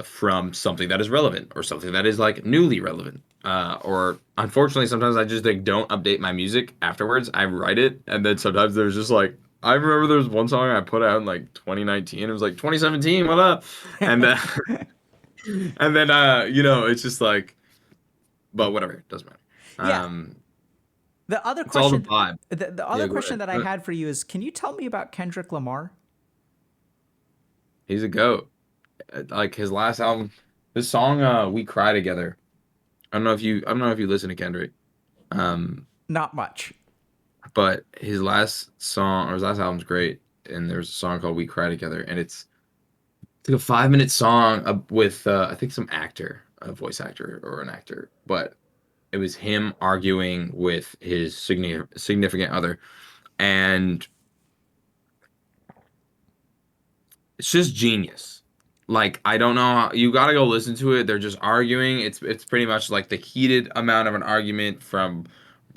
from something that is relevant or something that is like newly relevant. Or unfortunately, sometimes I just like don't update my music afterwards. I write it, and then sometimes there's just like I remember there was one song I put out in like 2019. It was like 2017. What up? And and then it's just like, but whatever, it doesn't matter. Yeah. Um, The other it's all the question, vibe. the Yeah, other go question ahead. that I had for you is, can you tell me about Kendrick Lamar? He's a goat. Like his last album, his song "We Cry Together." I don't know if you listen to Kendrick. Um, Not much. but his last song or his last album's great, and there's a song called "We Cry Together," and it's like a 5 minute song with I think some actor, a voice actor or an actor, but it was him arguing with his significant other, and it's just genius. Like I don't know how, you got to go listen to it. They're just arguing. It's pretty much like the heated amount of an argument from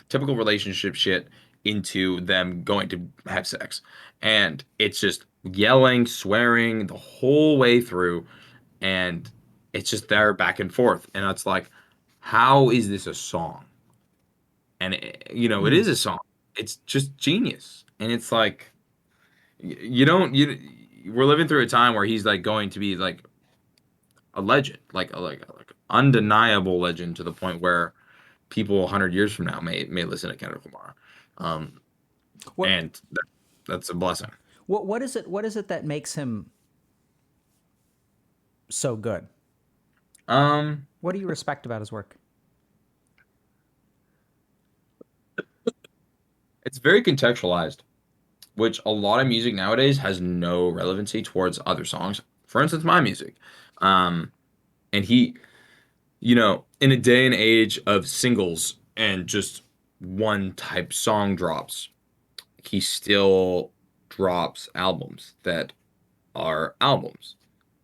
typical relationship shit into them going to have sex. And it's just yelling, swearing the whole way through. And it's just there back and forth. And it's like, how is this a song? And it Mm. is a song. It's just genius. And it's like, you don't, we're living through a time where he's like going to be like a legend, like undeniable legend to the point where people 100 years from now may listen to Kendrick Lamar. Um, What and that's a blessing. what is it? What is it that makes him so good? Um, What do you respect about his work? it's very contextualized, which a lot of music nowadays has no relevancy towards other songs. For instance, my music. Um, and he, in a day and age of singles and just one type song drops, he still drops albums that are albums.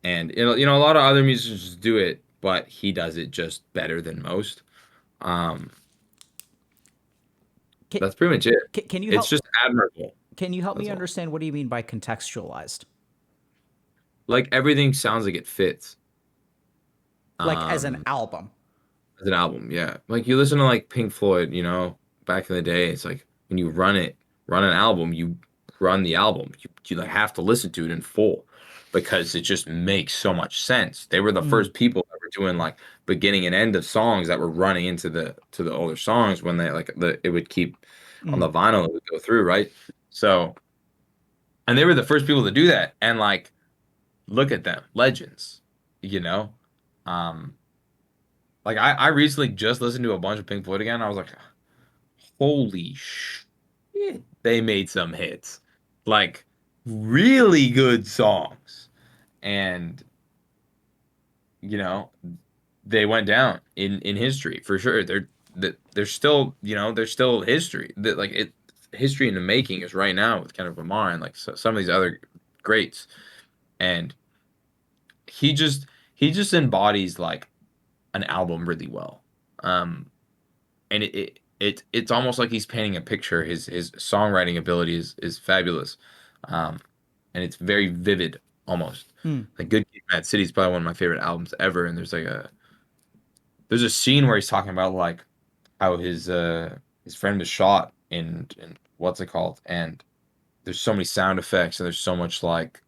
And a lot of other musicians do it, but he does it just better than most. Um, Can, that's pretty much it. can you It's help? just admirable. Can you help me That's all. understand, what do you mean by contextualized? Like everything sounds like it fits. Like as an Um, album? as an album, yeah. Like you listen to like Pink Floyd, back in the day, it's like when you run an album, you run the album. You like have to listen to it in full because it just makes so much sense. They were the Mm, first people that were doing like beginning and end of songs that were running into the older songs when they like it would keep on mm. the vinyl, it would go through, right? So, and they were the first people to do that. And like look at them, legends, you know? Um like I recently just listened to a bunch of Pink Floyd again. I was like, holy shit, they made some hits. Like really good songs. And you know, they went down in history for sure. They're still, they're still history. That like it history in the making is right now with Kendrick Lamar and like some of these other greats. And he just he just embodies like an album really well. Um and it's almost like he's painting a picture. His songwriting ability is fabulous, and it's very vivid almost. Hmm. Like Good Kid, Mad City is probably one of my favorite albums ever. And there's a scene where he's talking about like how his friend was shot in what's it called, and there's so many sound effects and there's so much like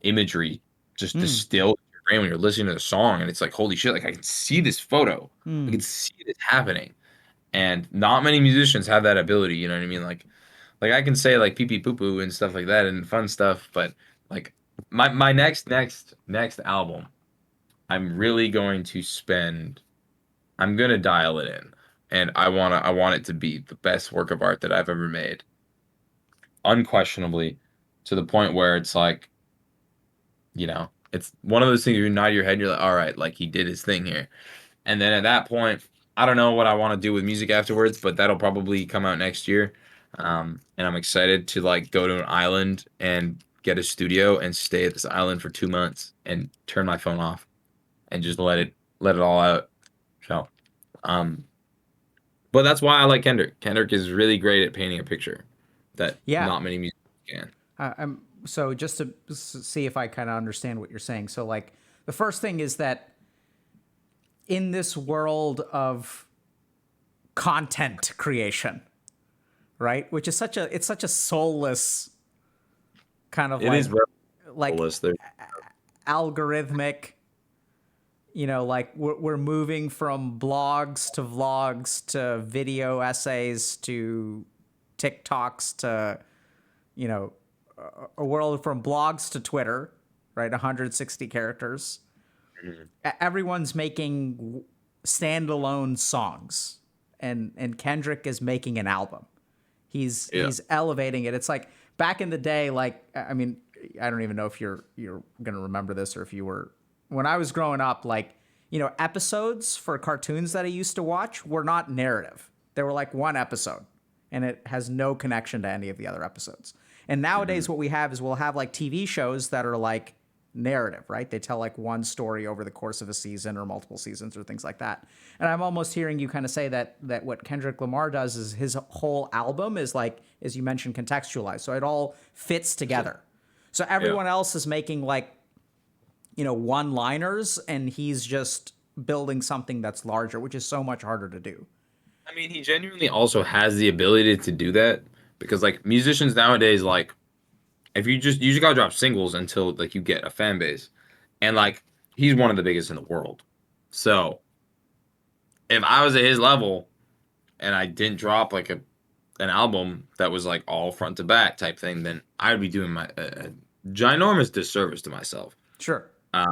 imagery just Hmm. distilled in your brain when you're listening to the song, and it's like holy shit, like I can see this photo, I Hmm. can see this happening, and not many musicians have that ability. You know what I mean? Like I can say like pee pee poo poo and stuff like that and fun stuff, but like my next album, I'm really going to spend. I'm gonna dial it in, and I want it to be the best work of art that I've ever made, unquestionably, to the point where it's like, it's one of those things you nod your head and you're like, all right, like he did his thing here. And then at that point, I don't know what I want to do with music afterwards, but that'll probably come out next year. And I'm excited to like go to an island and get a studio and stay at this island for 2 months and turn my phone off and just let it all out. So, um, but that's why I like Kendrick. Kendrick is really great at painting a picture that Yeah. not many musicians can. So just to see if I kind of understand what you're saying. So like the first thing is that in this world of content creation, right? Which is such a soulless kind of It is like rebellious. There. algorithmic, like we're moving from blogs to vlogs to video essays to TikToks to, you know, a world from blogs to Twitter, right? 160 characters. Mhm. Everyone's making standalone songs, and Kendrick is making an album. Yeah. He's elevating it. It's like back in the day, like I mean, I don't even know if you're gonna remember this or if you were when I was growing up, like, episodes for cartoons that I used to watch were not narrative. They were like one episode and it has no connection to any of the other episodes. And Mhm. nowadays what we have is we'll have like TV shows that are like narrative, right? They tell like one story over the course of a season or multiple seasons or things like that. And I'm almost hearing you kind of say that what Kendrick Lamar does is his whole album is like, as you mentioned, contextualized. So it all fits together. So Yeah. everyone else is making like, one-liners and he's just building something that's larger, which is so much harder to do. I mean, he genuinely also has the ability to do that because like musicians nowadays, like if you just gotta drop singles until like you get a fan base, and like he's one of the biggest in the world. So if I was at his level and I didn't drop like an album that was like all front to back type thing, then I'd be doing a ginormous disservice to myself. Sure. Uh,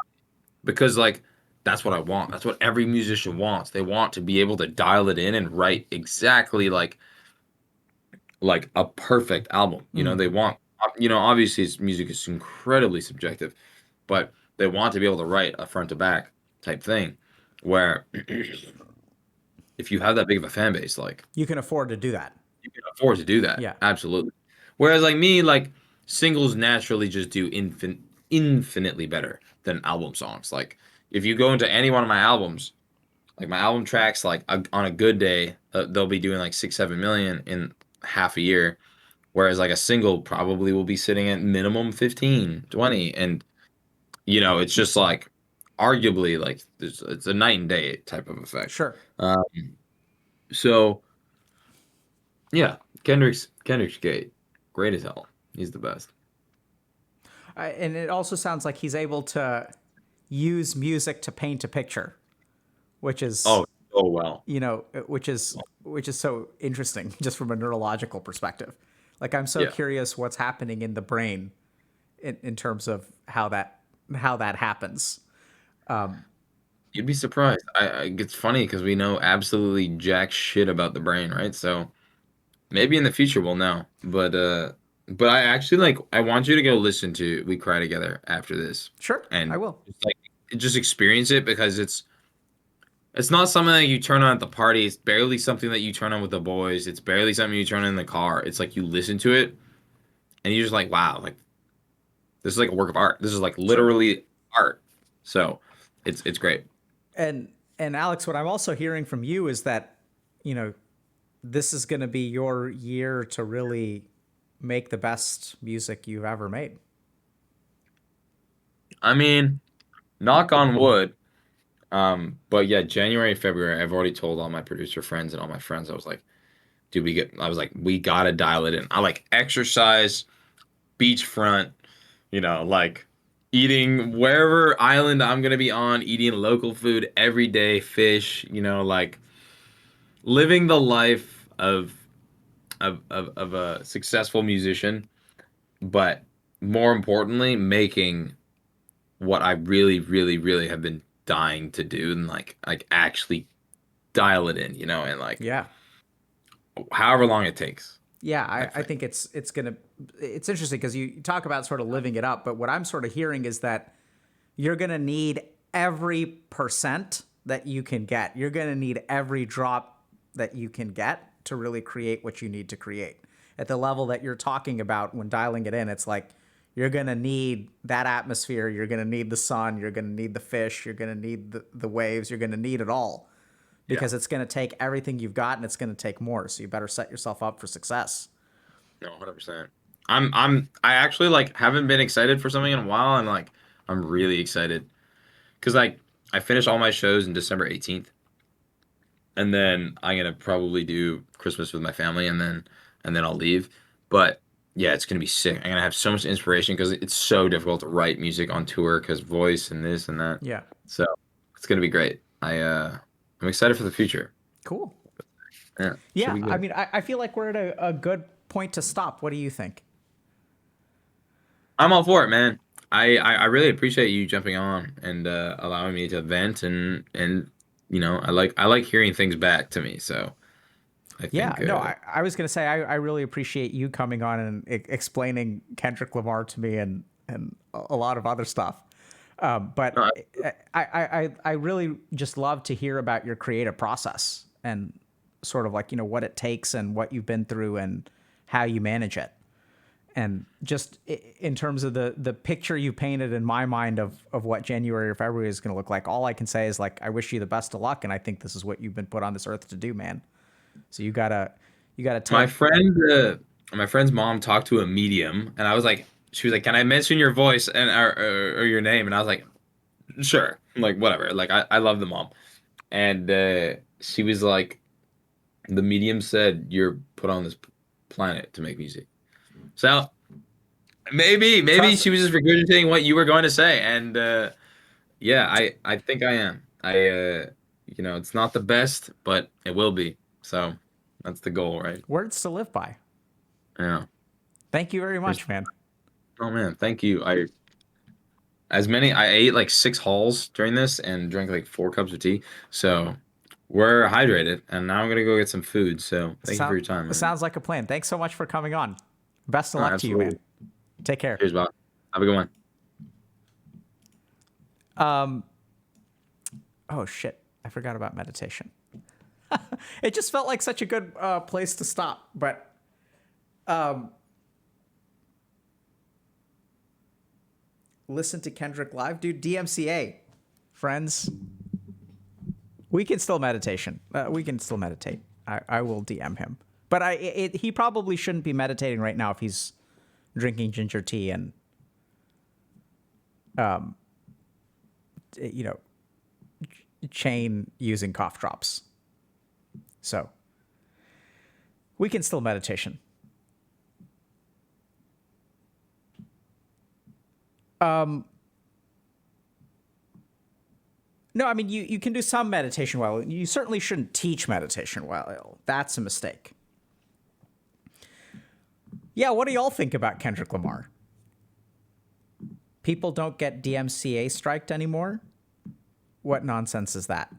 because like that's what I want. That's what every musician wants. They want to be able to dial it in and write exactly like a perfect album. Mm. They want, obviously music is incredibly subjective, but they want to be able to write a front to back type thing where if you have that big of a fan base, like You can afford to do that. you can afford to do that. Yeah. Absolutely. Whereas like me, like singles naturally just do infinitely better than album songs. Like if you go into any one of my albums, like my album tracks, like on a good day, they'll be doing like 6, 7 million in half a year. Whereas like a single probably will be sitting at minimum 15, 20. And, it's just like arguably like it's a night and day type of effect. Sure. Um, so yeah, Kendrick's great as hell. He's the best. And it also sounds like he's able to use music to paint a picture, which is, Oh, oh well. which is so interesting just from a neurological perspective. Like I'm so Yeah. curious what's happening in the brain in terms of how that happens. You'd be surprised. It's funny because we know absolutely jack shit about the brain, right? So maybe in the future we'll know. But I actually like I want you to go listen to We Cry Together after this Sure, I and will. just experience it because it's not something that you turn on at the party. It's barely something that you turn on with the boys. It's barely something you turn on in the car. It's like you listen to it and you're just like, wow, like this is like a work of art. This is like Sure. literally art. So it's great. And Alex, what I'm also hearing from you is that, you know, this is going to be your year to really make the best music you've ever made. I mean, knock on wood. But yeah, January, February, I've already told all my producer friends and all my friends, I was like, dude, I was like, we gotta dial it in. I like exercise, beachfront, like eating wherever island I'm gonna be on, eating local food every day, fish, like living the life of a successful musician, but more importantly, making what I really, really, really have been dying to do and like actually dial it in, and like Yeah. however long it takes, Yeah, type I thing. think it's interesting because you talk about sort of living it up, but what I'm sort of hearing is that you're gonna need every percent that you can get. You're gonna need every drop that you can get to really create what you need to create. At the level that you're talking about when dialing it in, it's like you're gonna need that atmosphere, you're gonna need the sun, you're gonna need the fish, you're gonna need the waves, you're gonna need it all Yeah. because it's gonna take everything you've got and it's gonna take more. So you better set yourself up for success. No, 100%. I actually like haven't been excited for something in a while, and like I'm really excited because like I finish all my shows in December 18th, and then I'm gonna probably do Christmas with my family, and then I'll leave. But yeah, it's gonna be sick. I'm gonna have so much inspiration because it's so difficult to write music on tour because voice and this and that. Yeah. So it's gonna be great. I'm excited for the future. Cool. Yeah, should Yeah, be I good. mean, I feel like we're at a good point to stop. What do you think? I'm all for it, man. I really appreciate you jumping on and allowing me to vent and I like hearing things back to me. So I Yeah, think no, I was going to say I really appreciate you coming on and explaining Kendrick Lamar to me and a lot of other stuff. But no, I really just love to hear about your creative process and sort of like, what it takes and what you've been through and how you manage it. And just in terms of the picture you painted in my mind of what January or February is going to look like, all I can say is like, I wish you the best of luck. And I think this is what you've been put on this earth to do, man. So you gotta my take. friend my friend's mom talked to a medium, and she was like, "Can I mention your voice and or your name?" And I was like, "Sure." Like whatever. Like I love the mom, and she was like, "The medium said you're put on this planet to make music." So maybe Trust she was just regurgitating what you were going to say, and yeah, I think I am. It's not the best, but it will be. So that's the goal, right? words to live by. Yeah. Thank you very Res- much, man. Oh man, thank you. I ate like 6 halls during this and drank like 4 cups of tea. So we're hydrated, and now I'm gonna go get some food. So thank you for Sound, your time, man. sounds like a plan. Thanks so much for coming on. Best of Oh, luck to you, man. absolutely. Take care. Cheers, Bob. Have a good one. Um, oh shit, I forgot about meditation. It just felt like such a good place to stop, but um, listen to Kendrick live, dude. DMCA, friends. We can still meditation. We can still meditate. I will DM him, but he probably shouldn't be meditating right now if he's drinking ginger tea and you know chain using cough drops. So we can still meditation. No, I mean you can do some meditation while you certainly shouldn't teach meditation while ill. That's a mistake. Yeah, what do y'all think about Kendrick Lamar? People don't get DMCA striked anymore? What nonsense is that?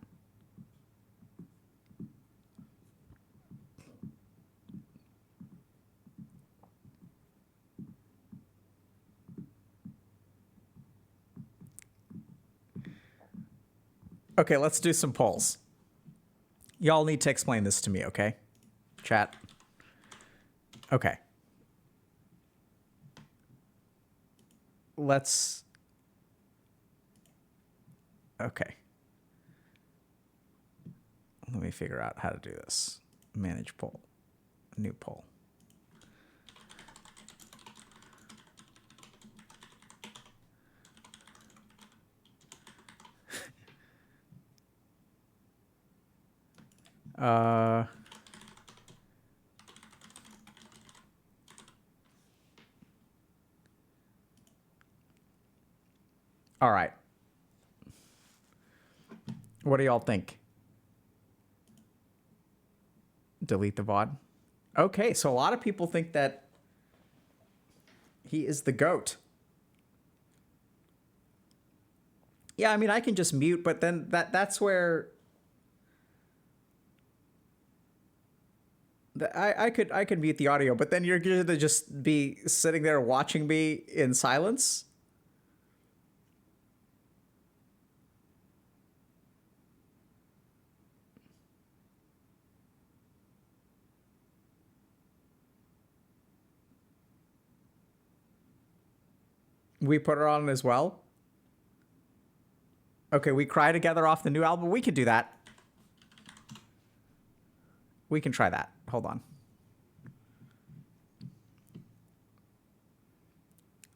Okay, let's do some polls. Y'all need to explain this to me, okay? Chat. Okay. Let's. Okay. Let me figure out how to do this. Manage poll. New poll. Uh, all right. What do y'all think? Delete the VOD. Okay, so a lot of people think that he is the GOAT. Yeah, I mean, I can just mute, but then that's where I could mute the audio, but then you're gonna just be sitting there watching me in silence. We put her on as well. Okay, we cry together off the new album. We could do that. We can try that. Hold on.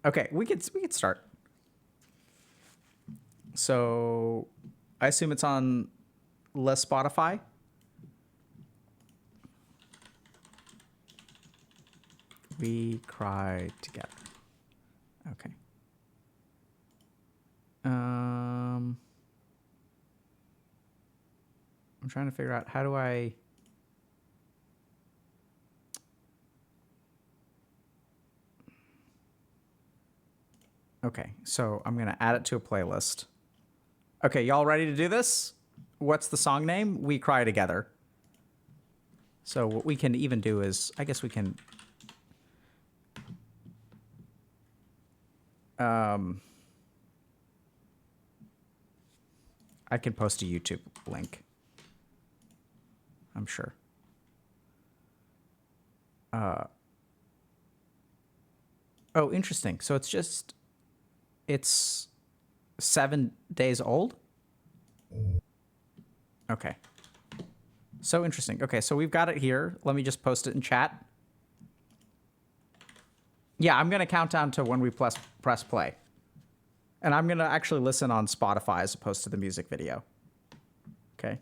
Okay, we could start. So, I assume it's on less Spotify. We cry together. Okay. I'm trying to figure out how do I. Okay, so I'm gonna add it to a playlist. Okay, y'all ready to do this? What's the song name? We Cry Together. So what we can even do is, I guess we can. I can post a YouTube link. I'm sure. Oh, interesting. So it's 7 days old. Okay. So interesting. Okay, so we've got it here. Let me just post it in chat. Yeah, I'm gonna count down to when we press play. And I'm gonna actually listen on Spotify as opposed to the music video. Okay.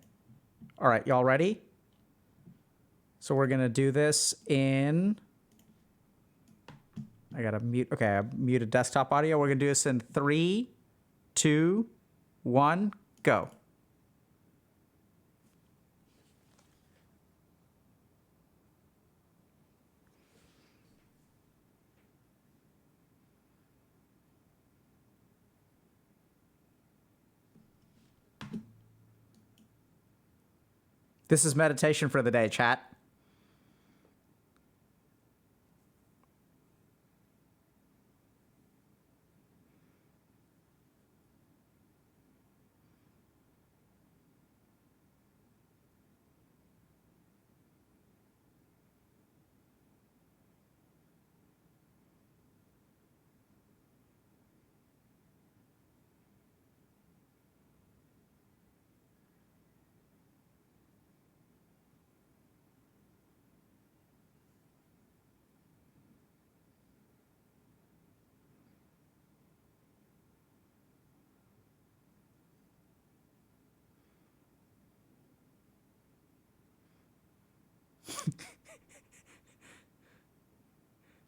All right, y'all ready? So we're gonna do this in. I gotta mute. Okay, I muted desktop audio. We're gonna do this in 3, 2, 1, go. This is meditation for the day, chat.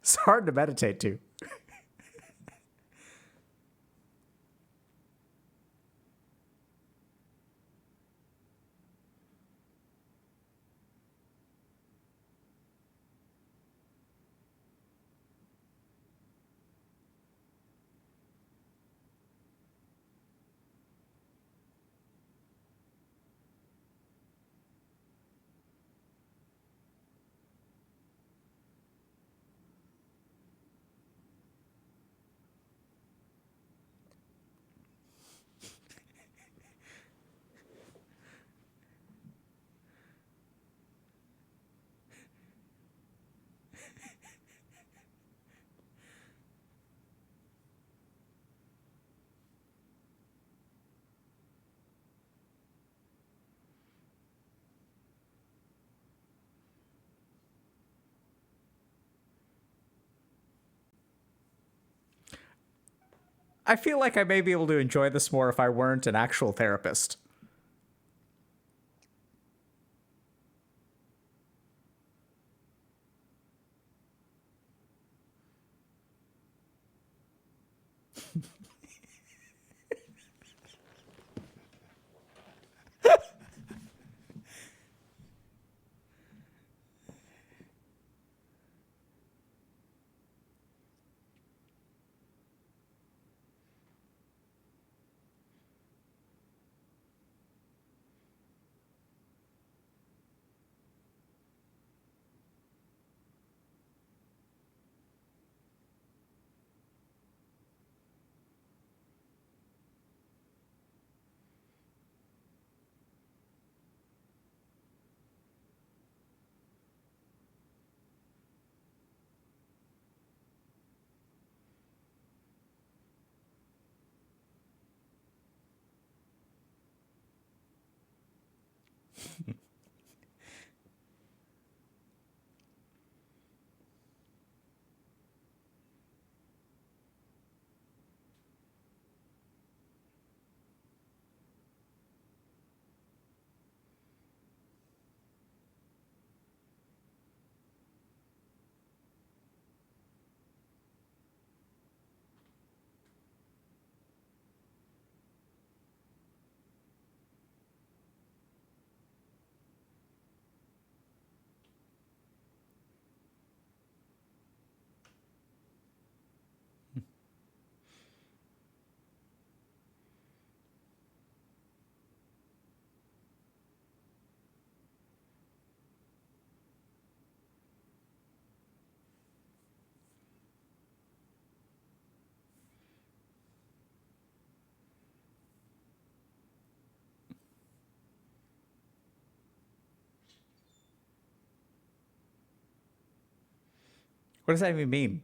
It's hard to meditate to. I feel like I may be able to enjoy this more if I weren't an actual therapist. What does that even mean?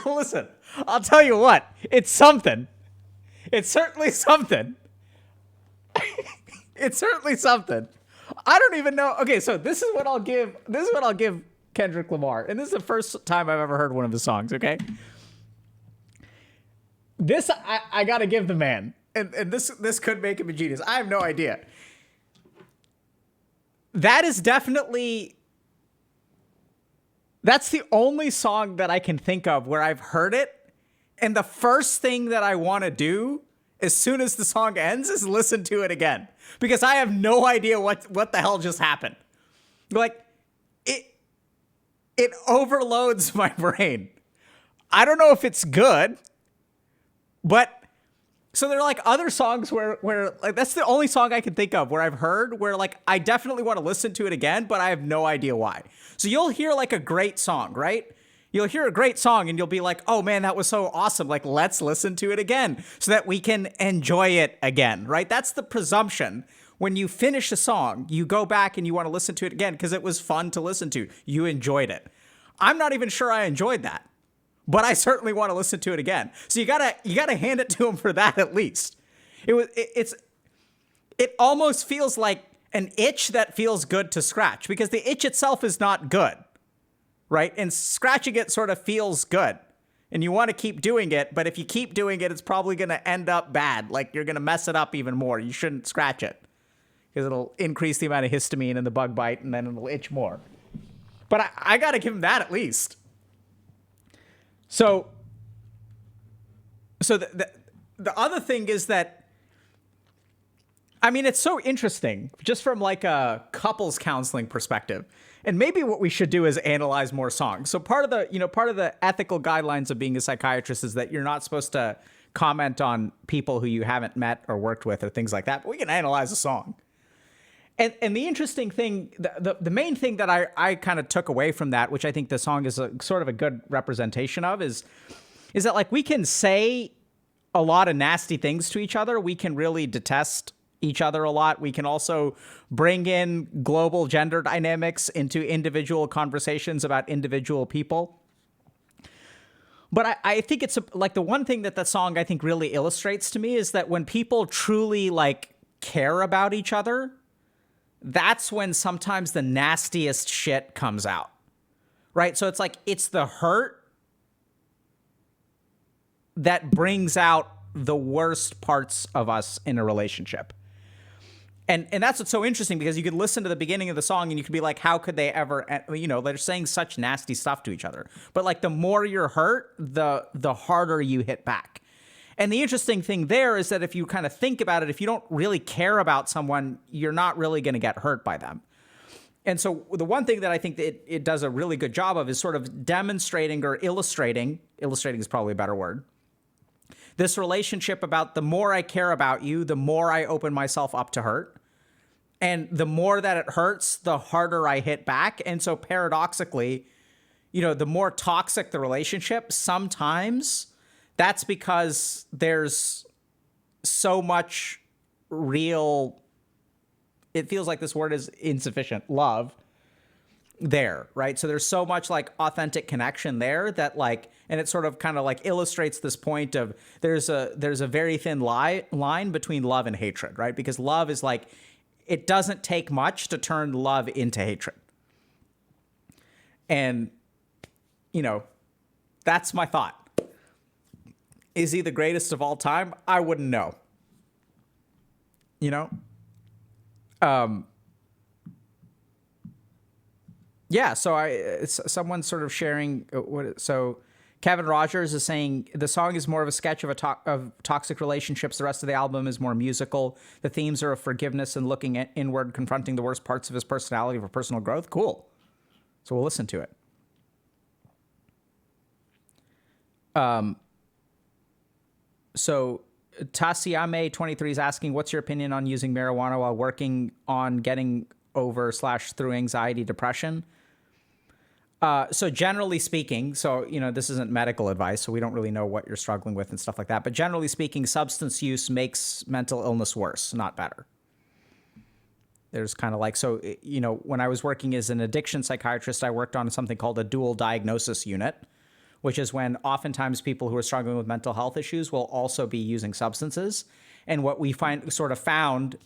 Well, listen, I'll tell you what. It's something. It's certainly something. It's certainly something. I don't even know. Okay, so this is what I'll give. This is what I'll give Kendrick Lamar, and this is the first time I've ever heard one of his songs. Okay, this I gotta give the man, and this could make him a genius. I have no idea. That is definitely. That's the only song that I can think of where I've heard it, and the first thing that I want to do as soon as the song ends is listen to it again, because I have no idea what the hell just happened. Like, it overloads my brain. I don't know if it's good, but so there are like other songs where like that's the only song I can think of where I've heard where like I definitely want to listen to it again, but I have no idea why. So you'll hear like a great song, right? You'll hear a great song and you'll be like, oh man, that was so awesome. Like, let's listen to it again so that we can enjoy it again, right? That's the presumption. When you finish a song, you go back and you want to listen to it again because it was fun to listen to. You enjoyed it. I'm not even sure I enjoyed that, but I certainly want to listen to it again. So you gotta hand it to him for that at least. It almost feels like an itch that feels good to scratch because the itch itself is not good. Right? And scratching it sort of feels good. And you want to keep doing it, but if you keep doing it, it's probably going to end up bad. Like, you're going to mess it up even more. You shouldn't scratch it. because it'll increase the amount of histamine in the bug bite, and then it'll itch more. But I got to give him that at least. So the other thing is that, I mean, it's so interesting just from like a couples counseling perspective. And maybe what we should do is analyze more songs. So part of the ethical guidelines of being a psychiatrist is that you're not supposed to comment on people who you haven't met or worked with or things like that. But we can analyze a song. And the interesting thing, the main thing that I kind of took away from that, which I think the song is a sort of a good representation of, is that like we can say a lot of nasty things to each other. We can really detest each other a lot. We can also bring in global gender dynamics into individual conversations about individual people. But I think it's like the one thing that song I think really illustrates to me is that when people truly like care about each other, that's when sometimes the nastiest shit comes out, right? So it's like, it's the hurt that brings out the worst parts of us in a relationship. And that's what's so interesting, because you could listen to the beginning of the song and you could be like, how could they ever, they're saying such nasty stuff to each other. But like the more you're hurt, the harder you hit back. And the interesting thing there is that if you kind of think about it, if you don't really care about someone, you're not really going to get hurt by them. And so the one thing that I think that it does a really good job of is sort of demonstrating or illustrating is probably a better word, this relationship about the more I care about you, the more I open myself up to hurt. And the more that it hurts, the harder I hit back. And so paradoxically, the more toxic the relationship, sometimes that's because there's so much real, it feels like this word is insufficient, love there, right? So there's so much like authentic connection there that like, and it sort of kind of like illustrates this point of there's a very thin line between love and hatred, right? Because love is like, it doesn't take much to turn love into hatred. And, that's my thought. Is he the greatest of all time? I wouldn't know. Yeah, so someone's sort of sharing so Kevin Rogers is saying the song is more of a sketch of of toxic relationships. The rest of the album is more musical. The themes are of forgiveness and looking inward, confronting the worst parts of his personality for personal growth. Cool. So we'll listen to it. So Tasiame23 is asking, what's your opinion on using marijuana while working on getting over / through anxiety, depression? So generally speaking, this isn't medical advice, so we don't really know what you're struggling with and stuff like that. But generally speaking, substance use makes mental illness worse, not better. There's kind of like, when I was working as an addiction psychiatrist, I worked on something called a dual diagnosis unit, which is when oftentimes people who are struggling with mental health issues will also be using substances. And what we found,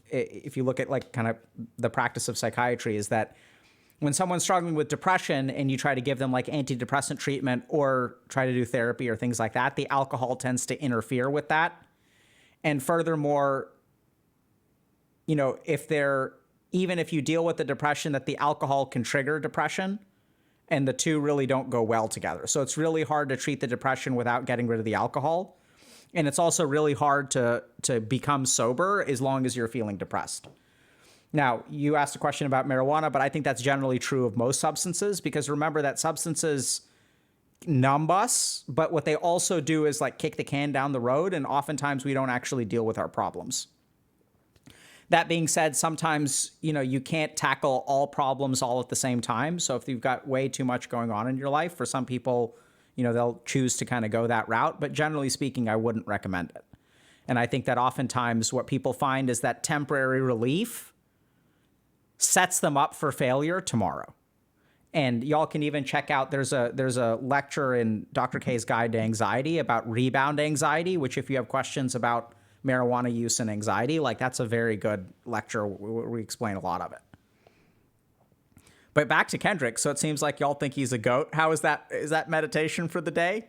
if you look at like kind of the practice of psychiatry, is that when someone's struggling with depression and you try to give them like antidepressant treatment or try to do therapy or things like that, the alcohol tends to interfere with that. And furthermore, even if you deal with the depression, that the alcohol can trigger depression, and the two really don't go well together. So it's really hard to treat the depression without getting rid of the alcohol. And it's also really hard to become sober as long as you're feeling depressed. Now, you asked a question about marijuana, but I think that's generally true of most substances, because remember that substances numb us, but what they also do is like kick the can down the road, and oftentimes we don't actually deal with our problems. That being said, sometimes, you can't tackle all problems all at the same time. So if you've got way too much going on in your life, for some people, they'll choose to kind of go that route. But generally speaking, I wouldn't recommend it. And I think that oftentimes what people find is that temporary relief sets them up for failure tomorrow. And y'all can even check out, there's a lecture in Dr. K's Guide to Anxiety about rebound anxiety, which if you have questions about marijuana use and anxiety, like that's a very good lecture where we explain a lot of it. But back to Kendrick. So it seems like y'all think he's a GOAT. How is that? Is that meditation for the day?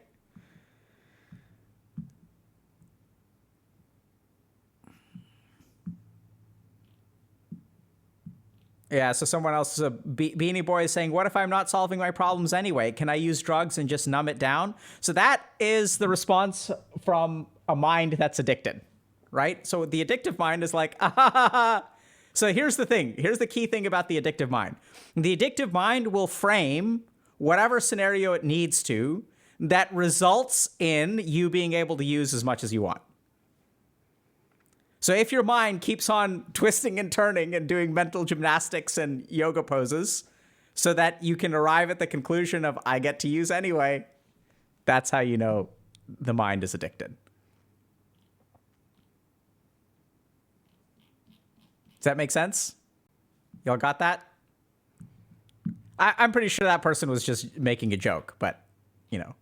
Yeah, so someone else, Beanie Boy is saying, what if I'm not solving my problems anyway? Can I use drugs and just numb it down? So that is the response from a mind that's addicted, right? So the addictive mind is like, ah, ha, ha, ha. So here's the thing. Here's the key thing about the addictive mind. The addictive mind will frame whatever scenario it needs to that results in you being able to use as much as you want. So if your mind keeps on twisting and turning and doing mental gymnastics and yoga poses so that you can arrive at the conclusion of, I get to use anyway, that's how you know the mind is addicted. Does that make sense? Y'all got that? I'm pretty sure that person was just making a joke, but, you know.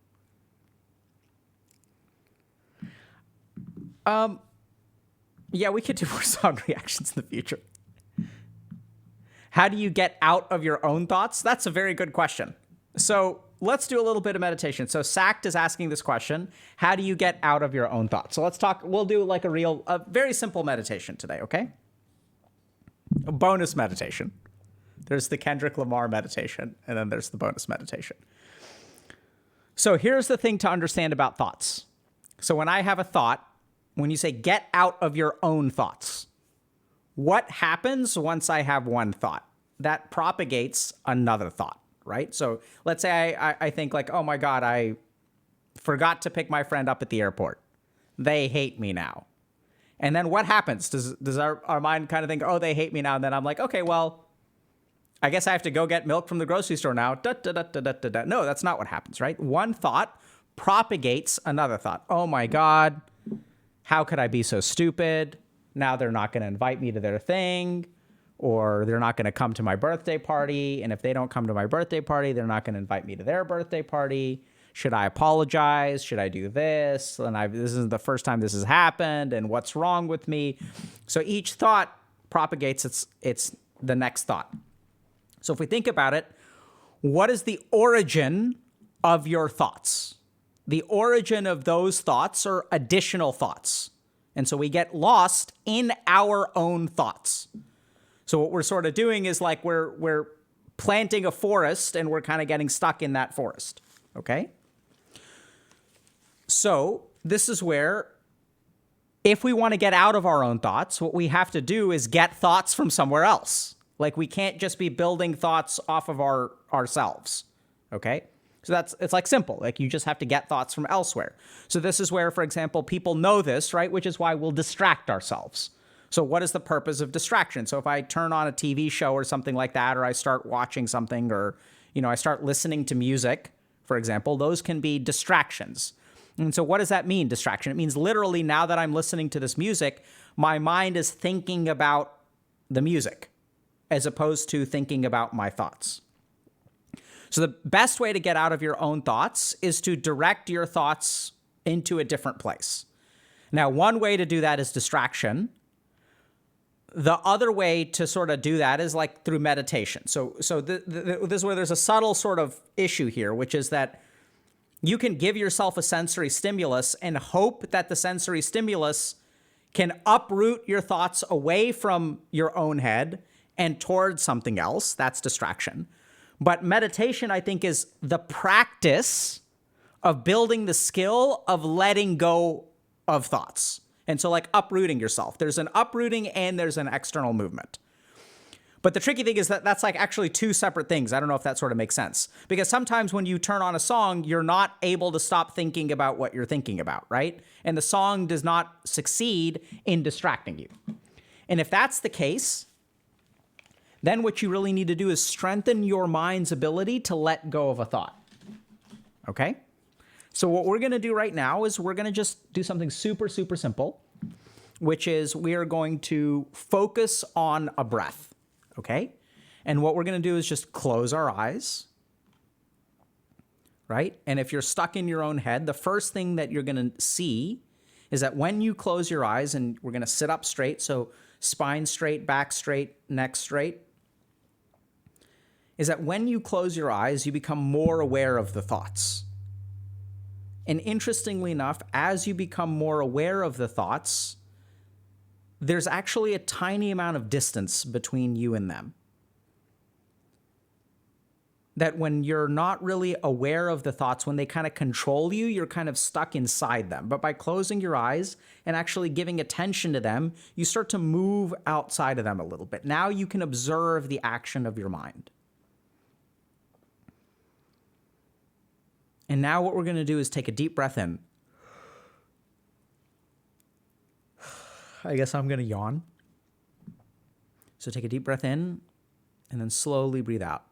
Yeah, we could do more song reactions in the future. How do you get out of your own thoughts? That's a very good question. So let's do a little bit of meditation. So Sact is asking this question. How do you get out of your own thoughts? So let's talk. We'll do like a very simple meditation today, okay? A bonus meditation. There's the Kendrick Lamar meditation, and then there's the bonus meditation. So here's the thing to understand about thoughts. So when I have a thought, when you say get out of your own thoughts, what happens once I have one thought? That propagates another thought, right? So let's say I think like, oh my God, I forgot to pick my friend up at the airport. They hate me now. And then what happens? Does our mind kind of think, oh, they hate me now? And then I'm like, okay, well, I guess I have to go get milk from the grocery store now. Da, da, da, da, da, da, da. No, that's not what happens, right? One thought propagates another thought. Oh my God. How could I be so stupid? Now they're not going to invite me to their thing, or they're not going to come to my birthday party. And if they don't come to my birthday party, they're not going to invite me to their birthday party. Should I apologize? Should I do this? And this isn't the first time this has happened. And what's wrong with me? So each thought propagates its the next thought. So if we think about it, what is the origin of your thoughts? The origin of those thoughts are additional thoughts. And so we get lost in our own thoughts. So what we're sort of doing is like we're planting a forest and we're kind of getting stuck in that forest. Okay? So this is where if we want to get out of our own thoughts, what we have to do is get thoughts from somewhere else. Like we can't just be building thoughts off of ourselves. Okay? So it's like simple. Like you just have to get thoughts from elsewhere. So this is where, for example, people know this, right? Which is why we'll distract ourselves. So what is the purpose of distraction? So if I turn on a TV show or something like that, or I start watching something, or, I start listening to music, for example, those can be distractions. And so what does that mean, distraction? It means literally now that I'm listening to this music, my mind is thinking about the music as opposed to thinking about my thoughts. So the best way to get out of your own thoughts is to direct your thoughts into a different place. Now, one way to do that is distraction. The other way to sort of do that is like through meditation. So this is where there's a subtle sort of issue here, which is that you can give yourself a sensory stimulus and hope that the sensory stimulus can uproot your thoughts away from your own head and towards something else. That's distraction. But meditation, I think, is the practice of building the skill of letting go of thoughts. And so like uprooting yourself. There's an uprooting and there's an external movement. But the tricky thing is that that's like actually two separate things. I don't know if that sort of makes sense. Because sometimes when you turn on a song, you're not able to stop thinking about what you're thinking about, right? And the song does not succeed in distracting you. And if that's the case, then what you really need to do is strengthen your mind's ability to let go of a thought. Okay? So what we're going to do right now is we're going to just do something super, super simple, which is we are going to focus on a breath. Okay? And what we're going to do is just close our eyes. Right? And if you're stuck in your own head, the first thing that you're going to see is that when you close your eyes, and we're going to sit up straight, so spine straight, back straight, neck straight, is that when you close your eyes, you become more aware of the thoughts. And interestingly enough, as you become more aware of the thoughts, there's actually a tiny amount of distance between you and them. that when you're not really aware of the thoughts, when they kind of control you, you're kind of stuck inside them. But by closing your eyes and actually giving attention to them, you start to move outside of them a little bit. Now you can observe the action of your mind. And now what we're going to do is take a deep breath in. I guess I'm going to yawn. So take a deep breath in and then slowly breathe out.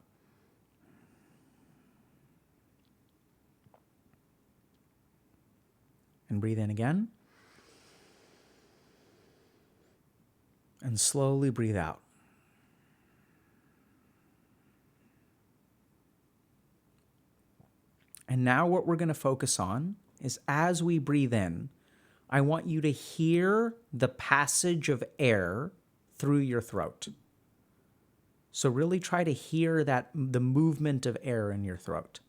And breathe in again. And slowly breathe out. And now what we're going to focus on is as we breathe in, I want you to hear the passage of air through your throat. So really try to hear the movement of air in your throat.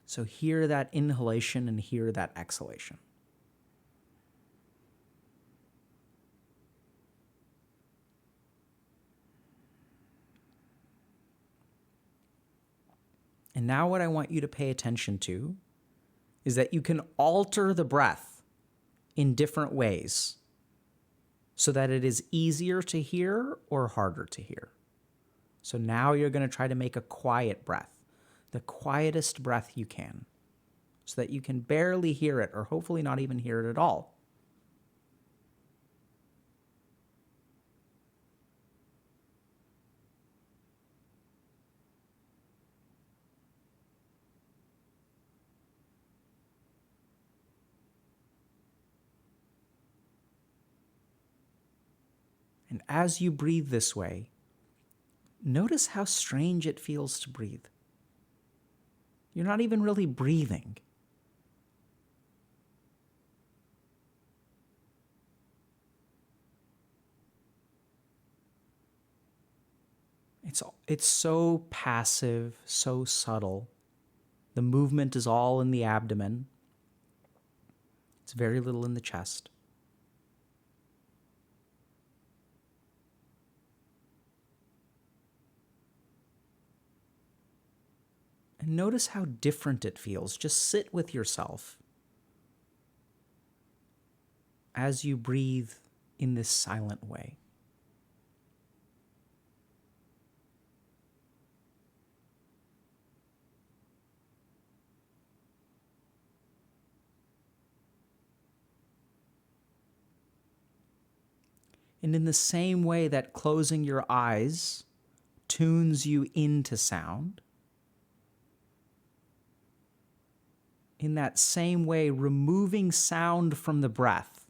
So hear that inhalation and hear that exhalation. And now what I want you to pay attention to is that you can alter the breath in different ways so that it is easier to hear or harder to hear. So now you're going to try to make a quiet breath, the quietest breath you can, so that you can barely hear it or hopefully not even hear it at all. And as you breathe this way, notice how strange it feels to breathe. You're not even really breathing. It's so passive, so subtle. The movement is all in the abdomen. It's very little in the chest. And notice how different it feels. Just sit with yourself as you breathe in this silent way. And in the same way that closing your eyes tunes you into sound, in that same way, removing sound from the breath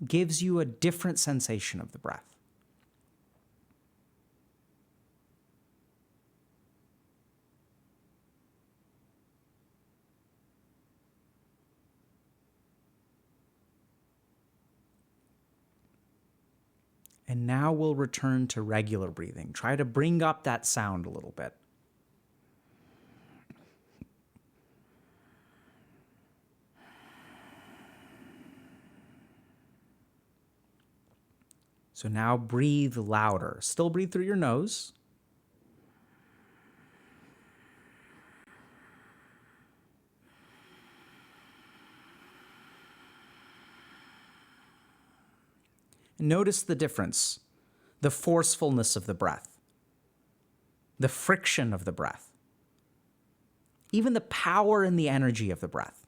gives you a different sensation of the breath. And now we'll return to regular breathing. Try to bring up that sound a little bit. So now breathe louder. Still breathe through your nose. Notice the difference, the forcefulness of the breath, the friction of the breath, even the power and the energy of the breath.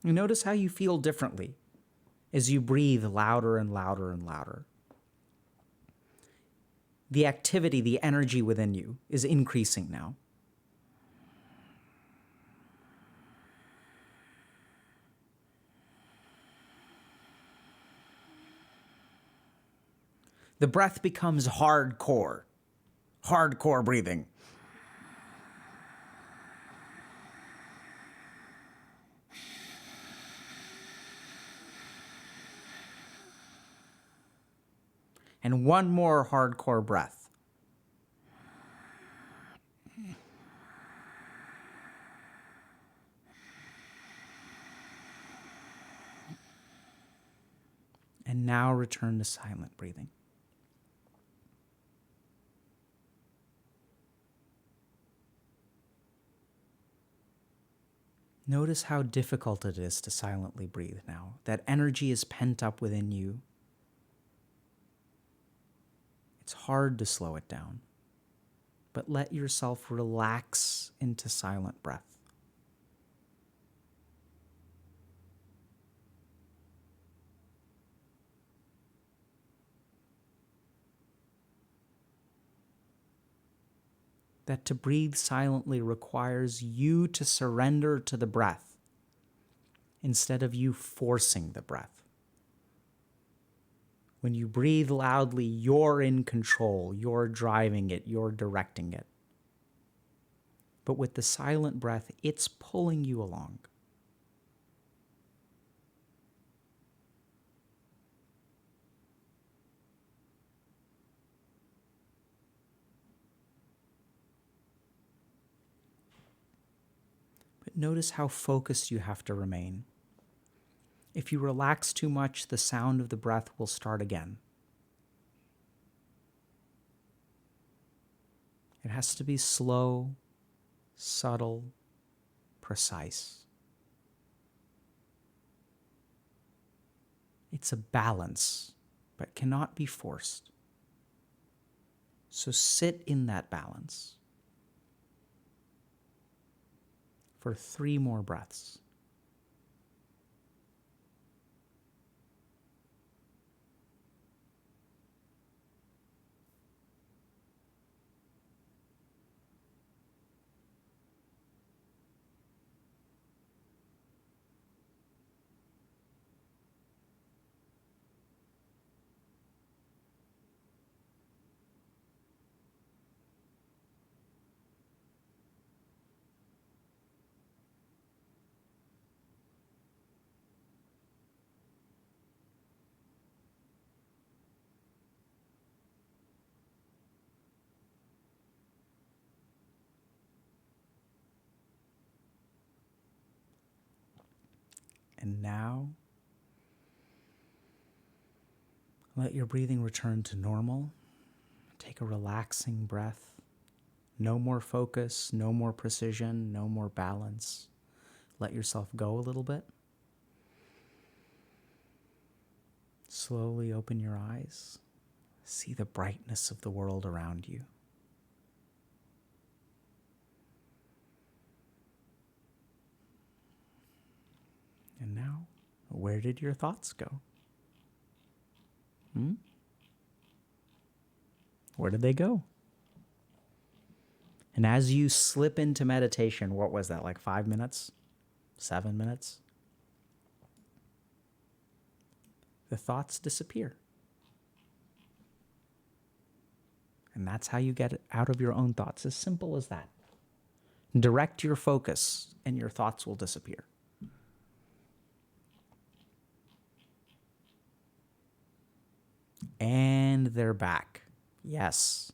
And notice how you feel differently as you breathe louder and louder and louder. The activity, the energy within you is increasing now. The breath becomes hardcore breathing. And one more hardcore breath. And now return to silent breathing. Notice how difficult it is to silently breathe now. That energy is pent up within you. It's hard to slow it down, but let yourself relax into silent breath. That to breathe silently requires you to surrender to the breath instead of you forcing the breath. When you breathe loudly, you're in control, you're driving it, you're directing it. But with the silent breath, it's pulling you along. But notice how focused you have to remain. If you relax too much, the sound of the breath will start again. It has to be slow, subtle, precise. It's a balance, but cannot be forced. So sit in that balance for 3 more breaths. And now, let your breathing return to normal. Take a relaxing breath. No more focus, no more precision, no more balance. Let yourself go a little bit. Slowly open your eyes. See the brightness of the world around you. And now, where did your thoughts go? Where did they go? And as you slip into meditation, what was that, like 5 minutes? 7 minutes? The thoughts disappear. And that's how you get out of your own thoughts. As simple as that. Direct your focus and your thoughts will disappear. And they're back. Yes.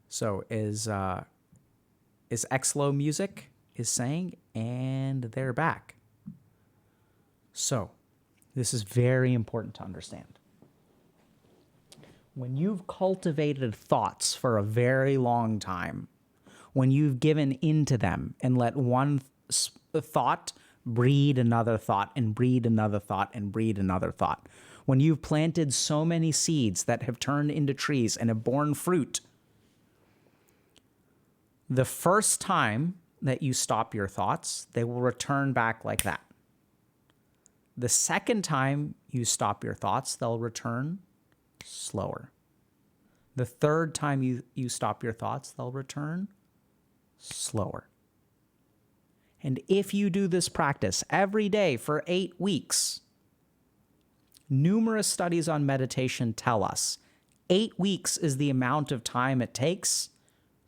So is Xlo Music is saying, and they're back. So this is very important to understand. When you've cultivated thoughts for a very long time, when you've given into them and let one thought breed another thought and breed another thought and breed another thought, when you've planted so many seeds that have turned into trees and have borne fruit, the first time that you stop your thoughts, they will return back like that. The second time you stop your thoughts, they'll return slower. The third time you stop your thoughts, they'll return slower. And if you do this practice every day for 8 weeks, numerous studies on meditation tell us 8 weeks is the amount of time it takes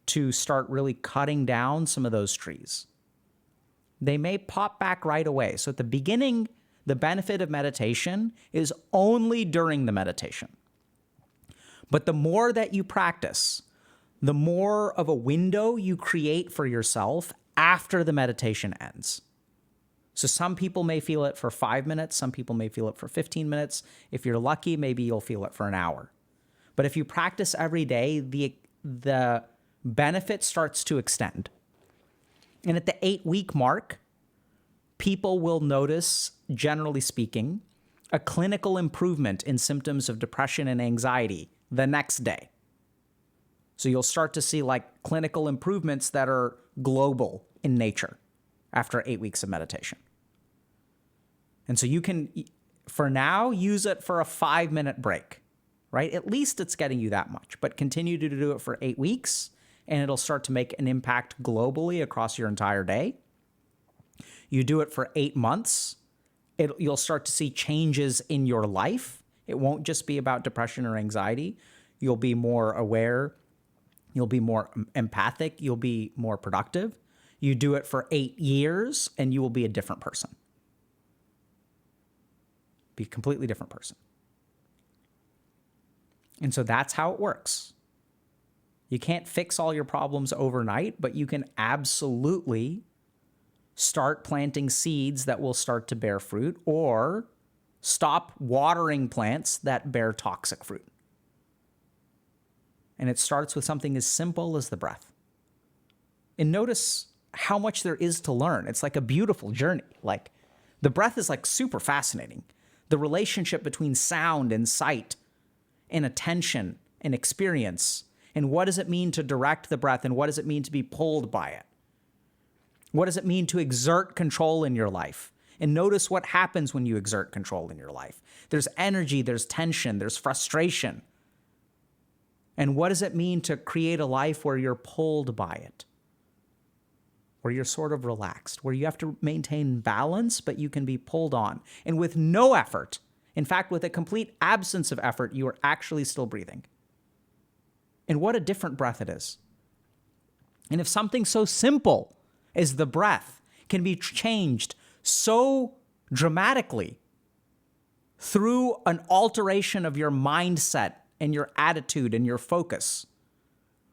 to start really cutting down some of those trees. They may pop back right away. So at the beginning, the benefit of meditation is only during the meditation. But the more that you practice, the more of a window you create for yourself after the meditation ends. So some people may feel it for 5 minutes. Some people may feel it for 15 minutes. If you're lucky, maybe you'll feel it for an hour. But if you practice every day, the benefit starts to extend. And at the 8-week mark, people will notice, generally speaking, a clinical improvement in symptoms of depression and anxiety the next day. So you'll start to see like clinical improvements that are global in nature after 8 weeks of meditation. And so you can, for now, use it for a 5-minute break, right? At least it's getting you that much, but continue to do it for 8 weeks and it'll start to make an impact globally across your entire day. You do it for 8 months, you'll start to see changes in your life. It won't just be about depression or anxiety. You'll be more aware. You'll be more empathic. You'll be more productive. You do it for 8 years and you will be a different person. Be a completely different person. And so that's how it works. You can't fix all your problems overnight, but you can absolutely start planting seeds that will start to bear fruit, or stop watering plants that bear toxic fruit. And it starts with something as simple as the breath. And notice how much there is to learn. It's like a beautiful journey. Like the breath is like super fascinating. The relationship between sound and sight and attention and experience. And what does it mean to direct the breath? And what does it mean to be pulled by it? What does it mean to exert control in your life? And notice what happens when you exert control in your life. There's energy, there's tension, there's frustration. And what does it mean to create a life where you're pulled by it? Where you're sort of relaxed, where you have to maintain balance, but you can be pulled on. And with no effort, in fact, with a complete absence of effort, you are actually still breathing. And what a different breath it is. And if something so simple as the breath can be changed so dramatically through an alteration of your mindset and your attitude and your focus,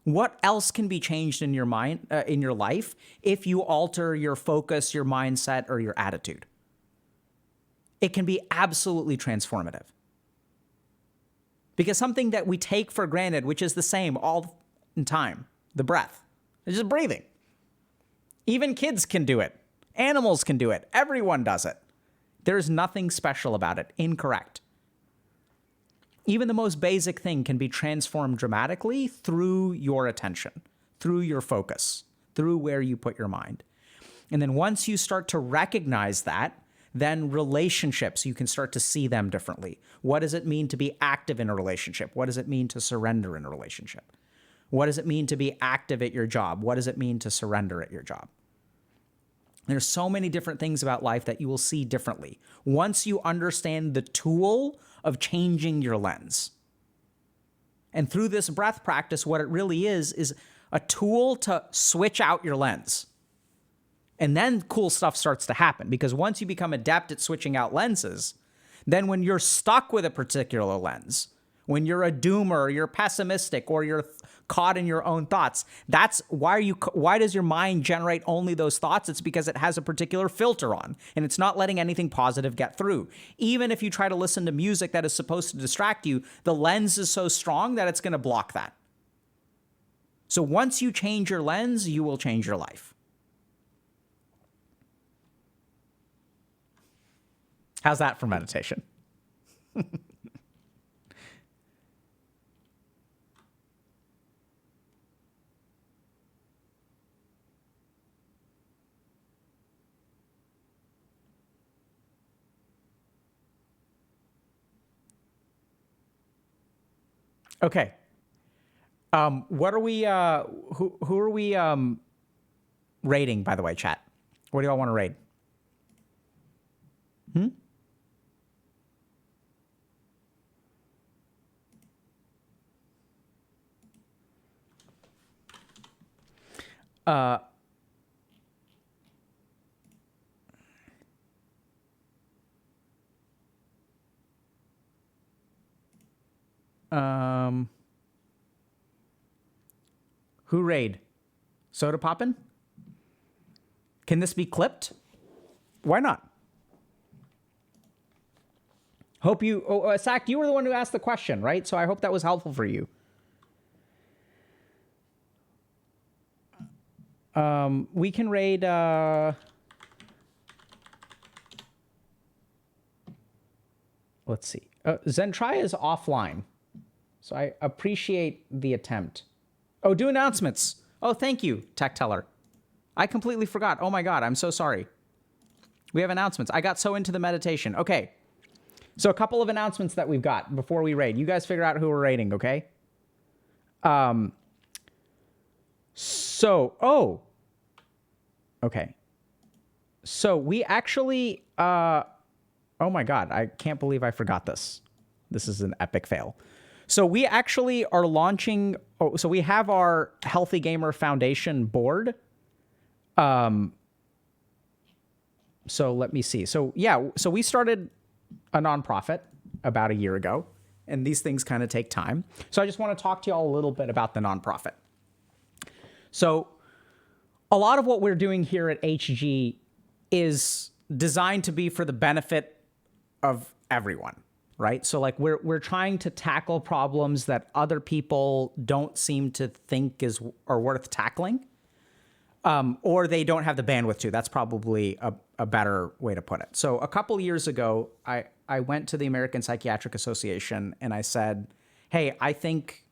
what else can be changed in your mind, in your life, if you alter your focus, your mindset, or your attitude? It can be absolutely transformative. Because something that we take for granted, which is the same all the time, the breath, it's just breathing. Even kids can do it. Animals can do it. Everyone does it. There's nothing special about it. Incorrect. Even the most basic thing can be transformed dramatically through your attention, through your focus, through where you put your mind. And then once you start to recognize that, then relationships, you can start to see them differently. What does it mean to be active in a relationship? What does it mean to surrender in a relationship? What does it mean to be active at your job? What does it mean to surrender at your job? There's so many different things about life that you will see differently once you understand the tool of changing your lens. And through this breath practice, what it really is a tool to switch out your lens. And then cool stuff starts to happen, because once you become adept at switching out lenses, then when you're stuck with a particular lens, when you're a doomer, you're pessimistic, or you're caught in your own thoughts, that's why does your mind generate only those thoughts? It's because it has a particular filter on, and it's not letting anything positive get through. Even if you try to listen to music that is supposed to distract you, the lens is so strong that it's going to block that. So once you change your lens, you will change your life. How's that for meditation? Okay. What are we, who are we rating, by the way, chat? What do y'all want to rate? Uh, Who raid? Soda poppin'? Can this be clipped? Why not? Hope you... Oh, Sack, you were the one who asked the question, right? So I hope that was helpful for you. We can raid... Let's see. Zentria is offline. So I appreciate the attempt. Oh, do announcements. Oh, thank you, Tech Teller. I completely forgot. Oh my God, I'm so sorry. We have announcements. I got so into the meditation. Okay. So a couple of announcements that we've got before we raid. You guys figure out who we're raiding, okay? Okay. So we actually, oh my God, I can't believe I forgot this. This is an epic fail. So we actually are launching, so we have our Healthy Gamer Foundation board. So let me see. So yeah, so we started a nonprofit about a year ago, and these things kind of take time. So I just want to talk to y'all a little bit about the nonprofit. So a lot of what we're doing here at HG is designed to be for the benefit of everyone, right? So like we're trying to tackle problems that other people don't seem to think are worth tackling, or they don't have the bandwidth to. That's probably a better way to put it. So a couple years ago, I went to the American Psychiatric Association and I said, hey, I think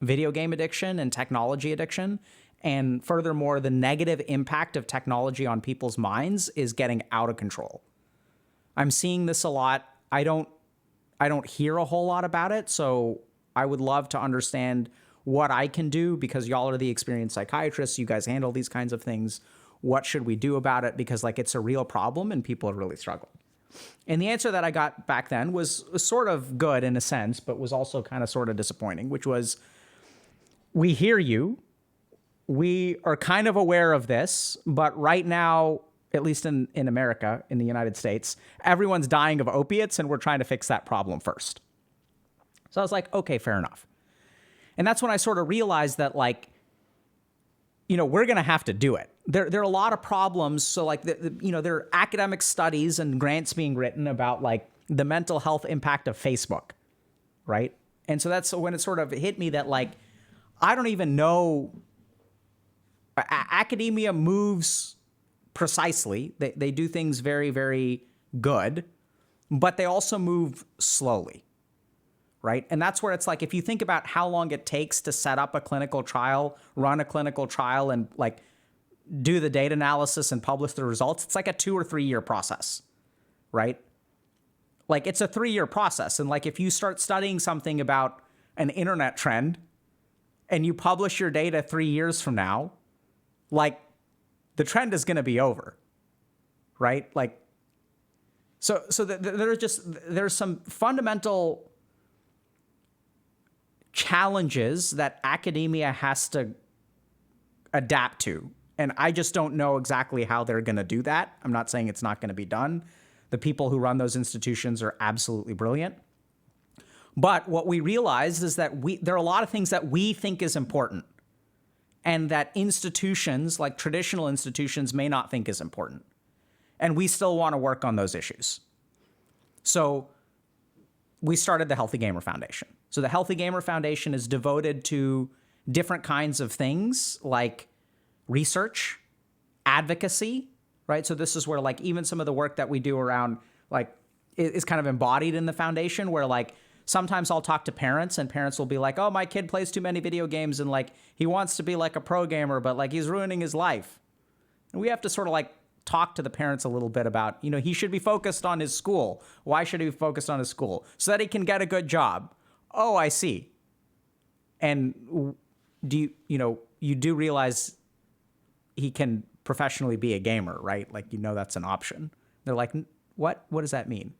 video game addiction and technology addiction, and furthermore, the negative impact of technology on people's minds is getting out of control. I'm seeing this a lot. I don't hear a whole lot about it, so I would love to understand what I can do, because y'all are the experienced psychiatrists. You guys handle these kinds of things. What should we do about it? Because like it's a real problem and people are really struggling. And the answer that I got back then was sort of good in a sense, but was also kind of sort of disappointing, which was, we hear you. We are kind of aware of this, but right now, at least in America, in the United States, everyone's dying of opiates and we're trying to fix that problem first. So I was like, okay, fair enough. And that's when I sort of realized that, like, you know, we're going to have to do it. There are a lot of problems. So like, there are academic studies and grants being written about like the mental health impact of Facebook, right? And so that's when it sort of hit me that like, I don't even know, academia moves precisely. They do things very, very good, but they also move slowly. Right? And that's where it's like, if you think about how long it takes to set up a clinical trial, run a clinical trial, and like do the data analysis and publish the results, it's like a 2 or 3 year process, right? Like it's a 3-year process. And like, if you start studying something about an internet trend and you publish your data 3 years from now, like the trend is going to be over, right? Like, so there's some fundamental challenges that academia has to adapt to. And I just don't know exactly how they're going to do that. I'm not saying it's not going to be done. The people who run those institutions are absolutely brilliant. But what we realized is that there are a lot of things that we think is important and that institutions, like traditional institutions, may not think is important. And we still want to work on those issues. So we started the Healthy Gamer Foundation. So the Healthy Gamer Foundation is devoted to different kinds of things like research, advocacy, right? So this is where like even some of the work that we do around like is kind of embodied in the foundation, where like sometimes I'll talk to parents and parents will be like, oh, my kid plays too many video games and like he wants to be like a pro gamer, but like he's ruining his life. And we have to sort of like talk to the parents a little bit about, you know, he should be focused on his school. Why should he be focused on his school? So that he can get a good job. Oh, I see. And you do realize he can professionally be a gamer, right? Like, you know, that's an option. They're like, what does that mean?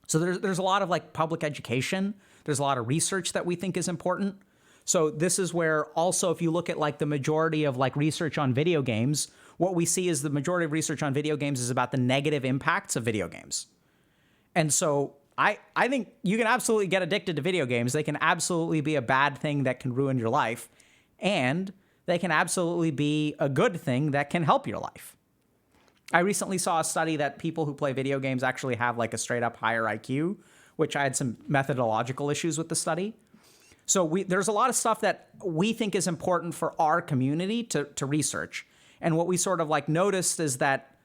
So there's a lot of like public education. There's a lot of research that we think is important. So this is where also, if you look at like the majority of like research on video games, what we see is the majority of research on video games is about the negative impacts of video games. And so I think you can absolutely get addicted to video games. They can absolutely be a bad thing that can ruin your life. and they can absolutely be a good thing that can help your life. I recently saw a study that people who play video games actually have like a straight up higher IQ, which I had some methodological issues with the study. So there's a lot of stuff that we think is important for our community to research. And what we sort of like noticed is that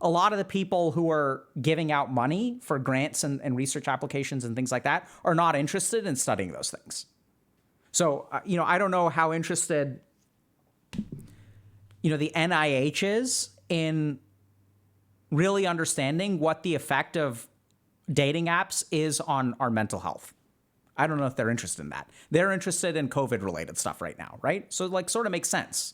a lot of the people who are giving out money for grants and research applications and things like that are not interested in studying those things. So, I don't know how interested, the NIH is in really understanding what the effect of dating apps is on our mental health. I don't know if they're interested in that. They're interested in COVID-related stuff right now, right? So, sort of makes sense.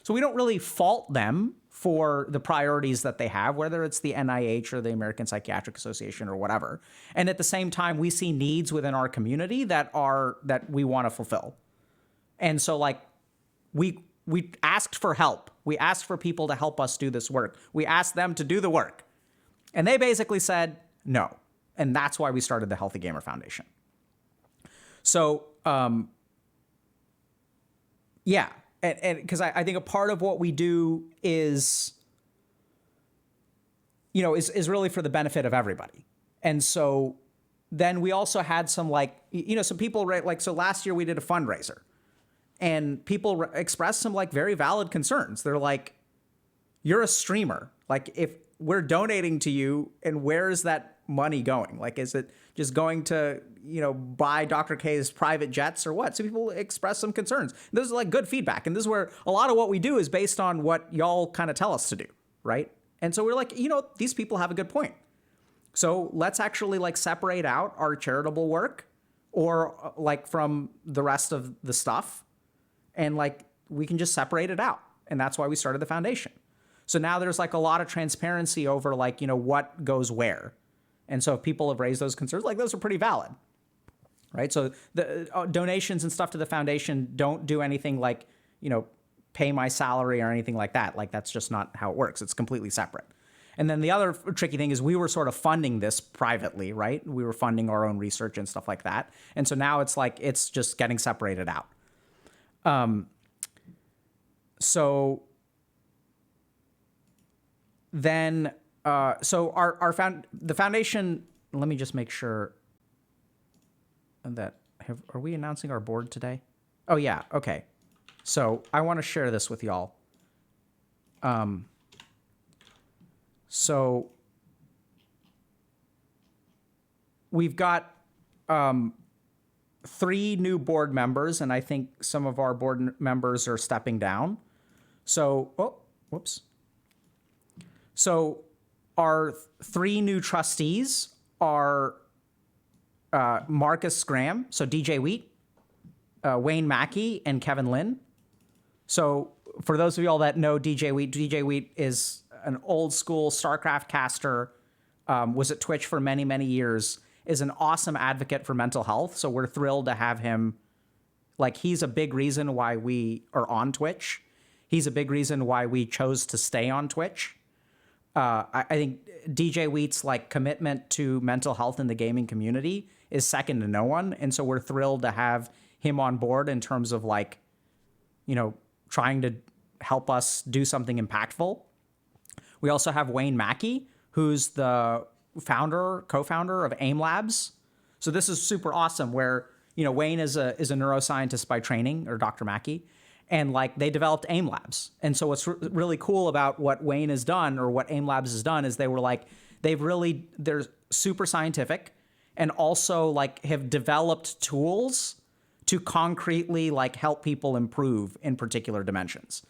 So we don't really fault them for the priorities that they have, whether it's the NIH or the American Psychiatric Association or whatever. And at the same time, we see needs within our community that we want to fulfill. And so we asked for help. We asked for people to help us do this work. We asked them to do the work. And they basically said no. And that's why we started the Healthy Gamer Foundation. So, yeah. And because I think a part of what we do is really for the benefit of everybody. And so then we also had some some people, right? So last year we did a fundraiser and people expressed some very valid concerns. They're like, you're a streamer. If we're donating to you, and where is that money going? Is it just going to, buy Dr. K's private jets or what? So people express some concerns. This is good feedback. And this is where a lot of what we do is based on what y'all kind of tell us to do, right? And so we're like, these people have a good point. So let's actually separate out our charitable work or from the rest of the stuff. And we can just separate it out. And that's why we started the foundation. So now there's a lot of transparency over what goes where. And so if people have raised those concerns, those are pretty valid, right? So the donations and stuff to the foundation don't do anything pay my salary or anything like that. That's just not how it works. It's completely separate. And then the other tricky thing is we were sort of funding this privately, right? We were funding our own research and stuff like that. And so now it's just getting separated out. So then, so the foundation, let me just make sure that, are we announcing our board today? Oh yeah. Okay. So I want to share this with y'all. So we've got, 3 new board members, and I think some of our board members are stepping down. So, whoops. So our 3 new trustees are Marcus Graham, so DJ Wheat, Wayne Mackey, and Kevin Lynn. So for those of y'all that know DJ Wheat is an old school StarCraft caster, was at Twitch for many, many years, is an awesome advocate for mental health. So we're thrilled to have him. He's a big reason why we are on Twitch. He's a big reason why we chose to stay on Twitch. I think DJ Wheat's commitment to mental health in the gaming community is second to no one. And so we're thrilled to have him on board in terms of trying to help us do something impactful. We also have Wayne Mackey, who's the co-founder of AIM Labs. So this is super awesome where, Wayne is a neuroscientist by training, or Dr. Mackey, and they developed AIM Labs. And so what's really cool about what Wayne has done, or what AIM Labs has done, is they're super scientific and also have developed tools to concretely help people improve in particular dimensions.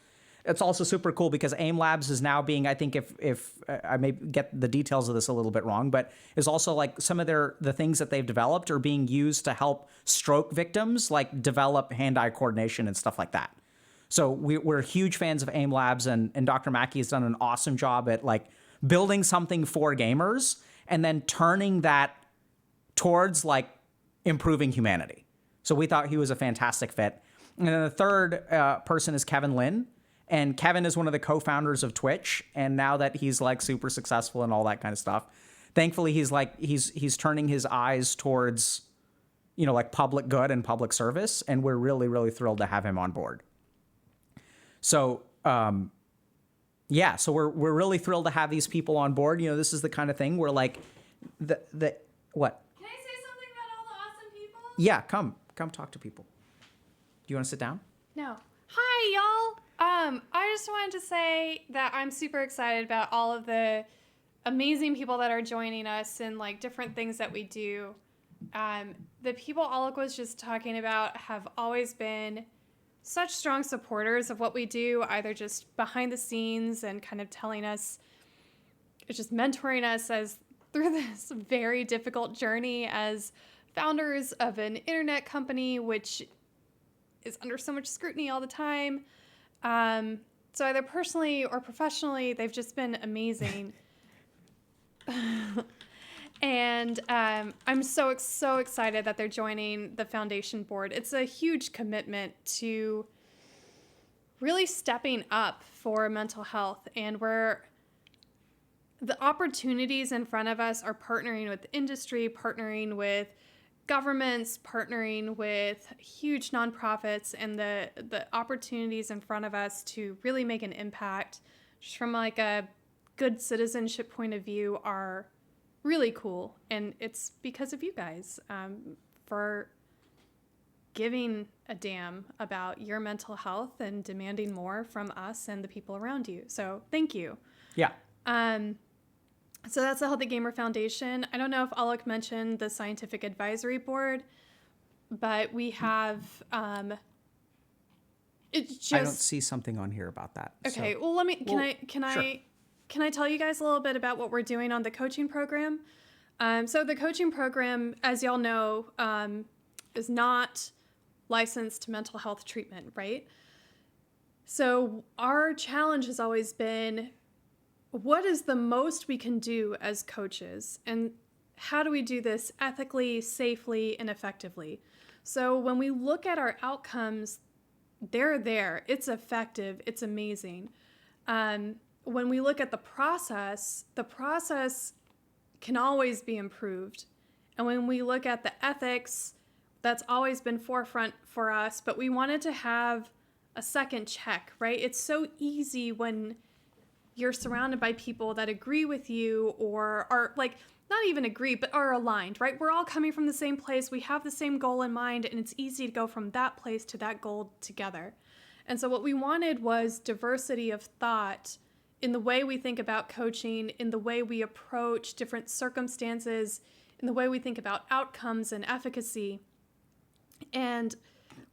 It's also super cool because AIM Labs is now being, I think if I may get the details of this a little bit wrong, but is also some of the things that they've developed are being used to help stroke victims develop hand-eye coordination and stuff like that. So we're huge fans of AIM Labs, and Dr. Mackey has done an awesome job at building something for gamers and then turning that towards improving humanity. So we thought he was a fantastic fit. And then the third person is Kevin Lynn. And Kevin is one of the co-founders of Twitch. And now that he's super successful and all that kind of stuff, thankfully he's turning his eyes towards, public good and public service. And we're really, really thrilled to have him on board. So, yeah, so we're really thrilled to have these people on board. You know, this is the kind of thing where like the what? Can I say something about all the awesome people? Yeah, come talk to people. Do you want to sit down? No. Hi, y'all. I just wanted to say that I'm super excited about all of the amazing people that are joining us and like different things that we do. The people Alok was just talking about have always been such strong supporters of what we do, either just behind the scenes and kind of telling us, just mentoring us as through this very difficult journey as founders of an internet company, which is under so much scrutiny all the time. So either personally or professionally, they've just been amazing. And I'm so excited that they're joining the foundation board. It's a huge commitment to really stepping up for mental health, and where the opportunities in front of us are partnering with industry, partnering with governments, partnering with huge nonprofits, and the opportunities in front of us to really make an impact just from like a good citizenship point of view are really cool. And it's because of you guys for giving a damn about your mental health and demanding more from us and the people around you. So thank you. Yeah. So that's the Healthy Gamer Foundation. I don't know if Alok mentioned the Scientific Advisory Board, but we have it's just. I don't see something on here about that. Okay, So. well let me Sure. can I tell you guys a little bit about what we're doing on the coaching program? So the coaching program, as y'all know, is not licensed mental health treatment, right? So our challenge has always been, what is the most we can do as coaches? And how do we do this ethically, safely, and effectively? So when we look at our outcomes, they're there. It's effective. It's amazing. When we look at the process can always be improved. And when we look at the ethics, that's always been forefront for us, but we wanted to have a second check, right? It's so easy when you're surrounded by people that agree with you or are like, not even agree, but are aligned, right? We're all coming from the same place. We have the same goal in mind, and it's easy to go from that place to that goal together. And so what we wanted was diversity of thought in the way we think about coaching, in the way we approach different circumstances, in the way we think about outcomes and efficacy. And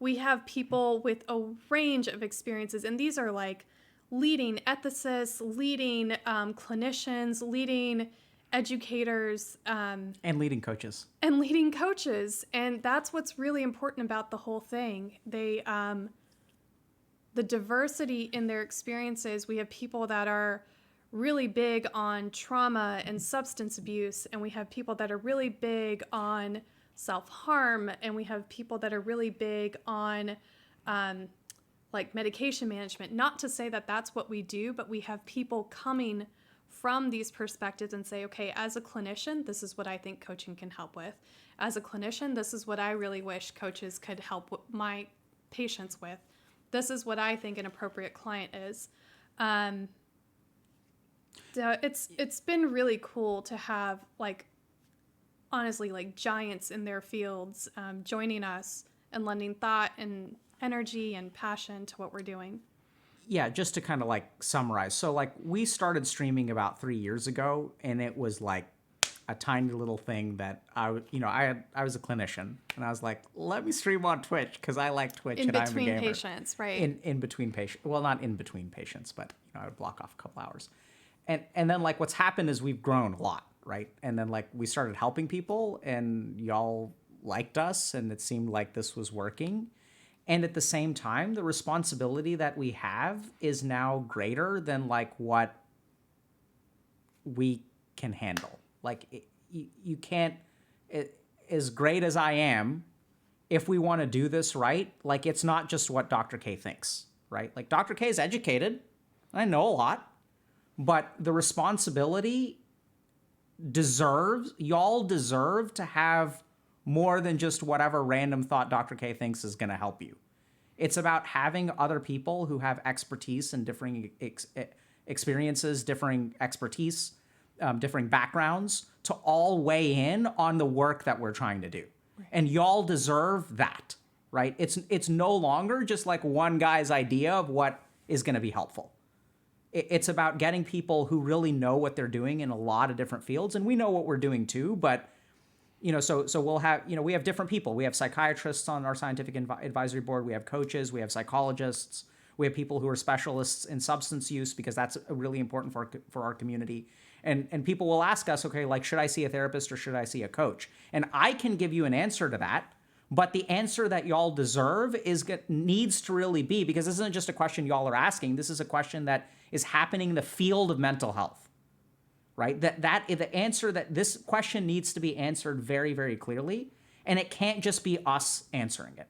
we have people with a range of experiences, and these are like leading ethicists, leading clinicians, leading educators, And leading coaches. And that's what's really important about the whole thing. The diversity in their experiences. We have people that are really big on trauma and substance abuse, and we have people that are really big on self-harm, and we have people that are really big on like medication management. Not to say that that's what we do, but we have people coming from these perspectives and say, okay, as a clinician, this is what I think coaching can help with. As a clinician, this is what I really wish coaches could help my patients with. This is what I think an appropriate client is. So it's been really cool to have, like, honestly, like giants in their fields joining us and lending thought and energy and passion to what we're doing. Yeah, just to kind of like summarize. So like we started streaming about 3 years ago, and it was like a tiny little thing that I was a clinician, and I was like, let me stream on Twitch because I like Twitch In and I'm a between gamer. patients, right? In between patients. Well, not in between patients, but I would block off a couple hours. And then like what's happened is we've grown a lot, right? And then like we started helping people, and y'all liked us, and it seemed like this was working. And at the same time, the responsibility that we have is now greater than like what we can handle. Like you can't, as great as I am, if we want to do this right, like it's not just what Dr. K thinks, right? Like Dr. K is educated. I know a lot, but the responsibility y'all deserve to have more than just whatever random thought Dr. K thinks is going to help you. It's about having other people who have expertise and differing experiences, differing expertise, differing backgrounds to all weigh in on the work that we're trying to do. And y'all deserve that, right? It's no longer just like one guy's idea of what is going to be helpful. It's about getting people who really know what they're doing in a lot of different fields. And we know what we're doing too, but so we'll have, we have different people. We have psychiatrists on our scientific advisory board. We have coaches, we have psychologists, we have people who are specialists in substance use, because that's really important for our community. And people will ask us, okay, like, should I see a therapist or should I see a coach? And I can give you an answer to that, but the answer that y'all deserve needs to really be, because this isn't just a question y'all are asking. This is a question that is happening in the field of mental health, right? The answer that this question needs to be answered very, very clearly, and it can't just be us answering it.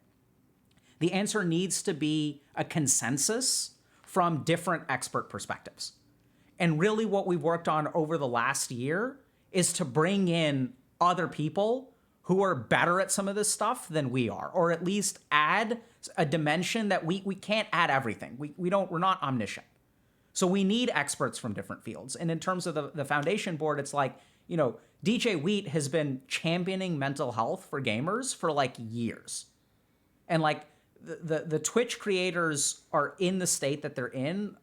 The answer needs to be a consensus from different expert perspectives. And really what we've worked on over the last year is to bring in other people who are better at some of this stuff than we are, or at least add a dimension that we can't add everything. We're not omniscient. So we need experts from different fields. And in terms of the foundation board, it's like, DJ Wheat has been championing mental health for gamers for like years. And like the Twitch creators are in the state that they're in,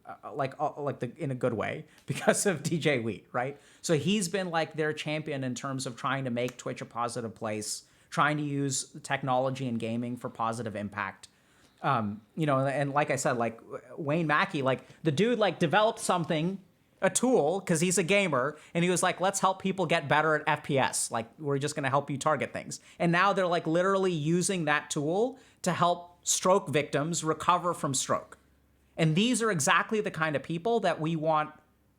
in a good way, because of DJ Wheat, right? So he's been like their champion in terms of trying to make Twitch a positive place, trying to use technology and gaming for positive impact. And like I said, like Wayne Mackey, like the dude like developed something, a tool, because he's a gamer, and he was like, let's help people get better at FPS. Like, we're just going to help you target things. And now they're like literally using that tool to help stroke victims recover from stroke. And these are exactly the kind of people that we want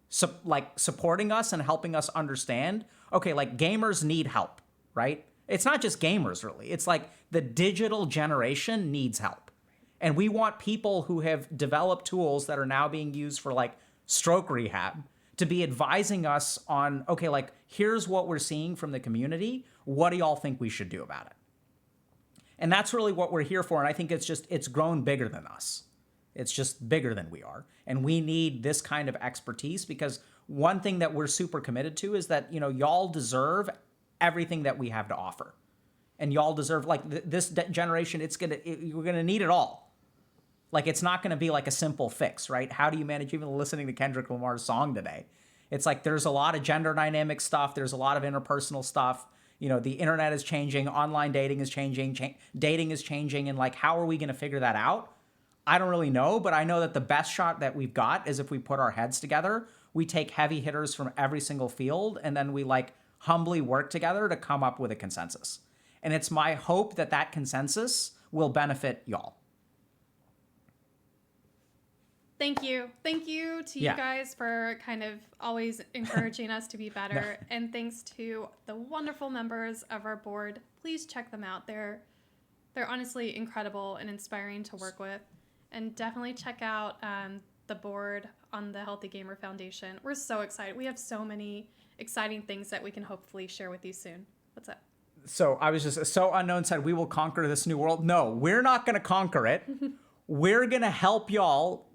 supporting us and helping us understand, okay, like gamers need help, right? It's not just gamers really. It's like the digital generation needs help. And we want people who have developed tools that are now being used for like stroke rehab to be advising us on, okay, like here's what we're seeing from the community. What do y'all think we should do about it? And that's really what we're here for. And I think it's grown bigger than us. It's just bigger than we are. And we need this kind of expertise, because one thing that we're super committed to is that, y'all deserve everything that we have to offer. And y'all deserve, like, this generation, we're going to need it all. Like, it's not going to be like a simple fix, right? How do you manage even listening to Kendrick Lamar's song today? It's like there's a lot of gender dynamic stuff. There's a lot of interpersonal stuff. The internet is changing. Online dating is changing. Dating is changing. And like, how are we going to figure that out? I don't really know, but I know that the best shot that we've got is if we put our heads together, we take heavy hitters from every single field, and then we like humbly work together to come up with a consensus. And it's my hope that that consensus will benefit y'all. Thank you. Thank you to you guys for kind of always encouraging us to be better. And thanks to the wonderful members of our board. Please check them out. They're honestly incredible and inspiring to work with. And definitely check out the board on the Healthy Gamer Foundation. We're so excited. We have so many exciting things that we can hopefully share with you soon. What's up? So I was just, So Unknown said, we will conquer this new world. No, we're not going to conquer it. We're going to help y'all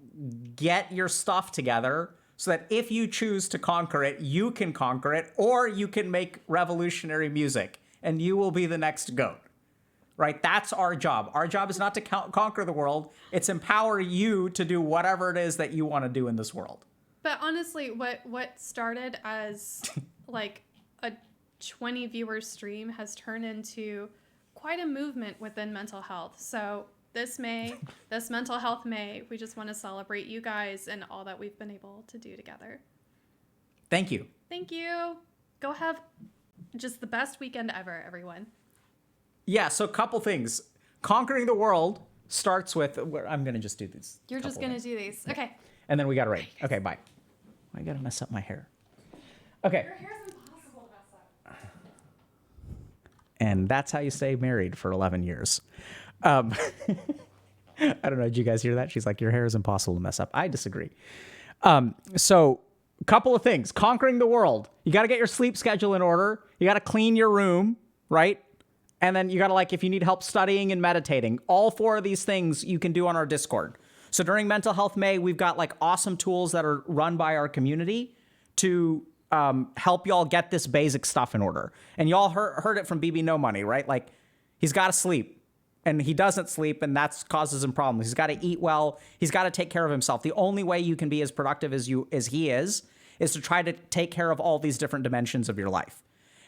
get your stuff together so that if you choose to conquer it, you can conquer it, or you can make revolutionary music and you will be the next GOAT, right? That's our job. Our job is not to conquer the world. It's empower you to do whatever it is that you want to do in this world. But honestly, what started as like a 20 viewer stream has turned into quite a movement within mental health. So this Mental Health May, we just want to celebrate you guys and all that we've been able to do together. Thank you. Thank you. Go have just the best weekend ever, everyone. Yeah, so a couple things. Conquering the world starts with, I'm going to just do these. You're just going to do these. Okay. And then we got to rate. Okay, bye. I got to mess up my hair. Okay. Your hair's impossible to mess up. And that's how you stay married for 11 years. I don't know. Did you guys hear that? She's like, your hair is impossible to mess up. I disagree. So a couple of things. Conquering the world. You got to get your sleep schedule in order. You got to clean your room, right? And then you got to like, if you need help studying and meditating, all 4 of these things you can do on our Discord. So during Mental Health May, we've got like awesome tools that are run by our community to help y'all get this basic stuff in order. And y'all heard it from BB No Money, right? Like he's got to sleep and he doesn't sleep and that causes him problems. He's got to eat well. He's got to take care of himself. The only way you can be as productive as he is to try to take care of all these different dimensions of your life.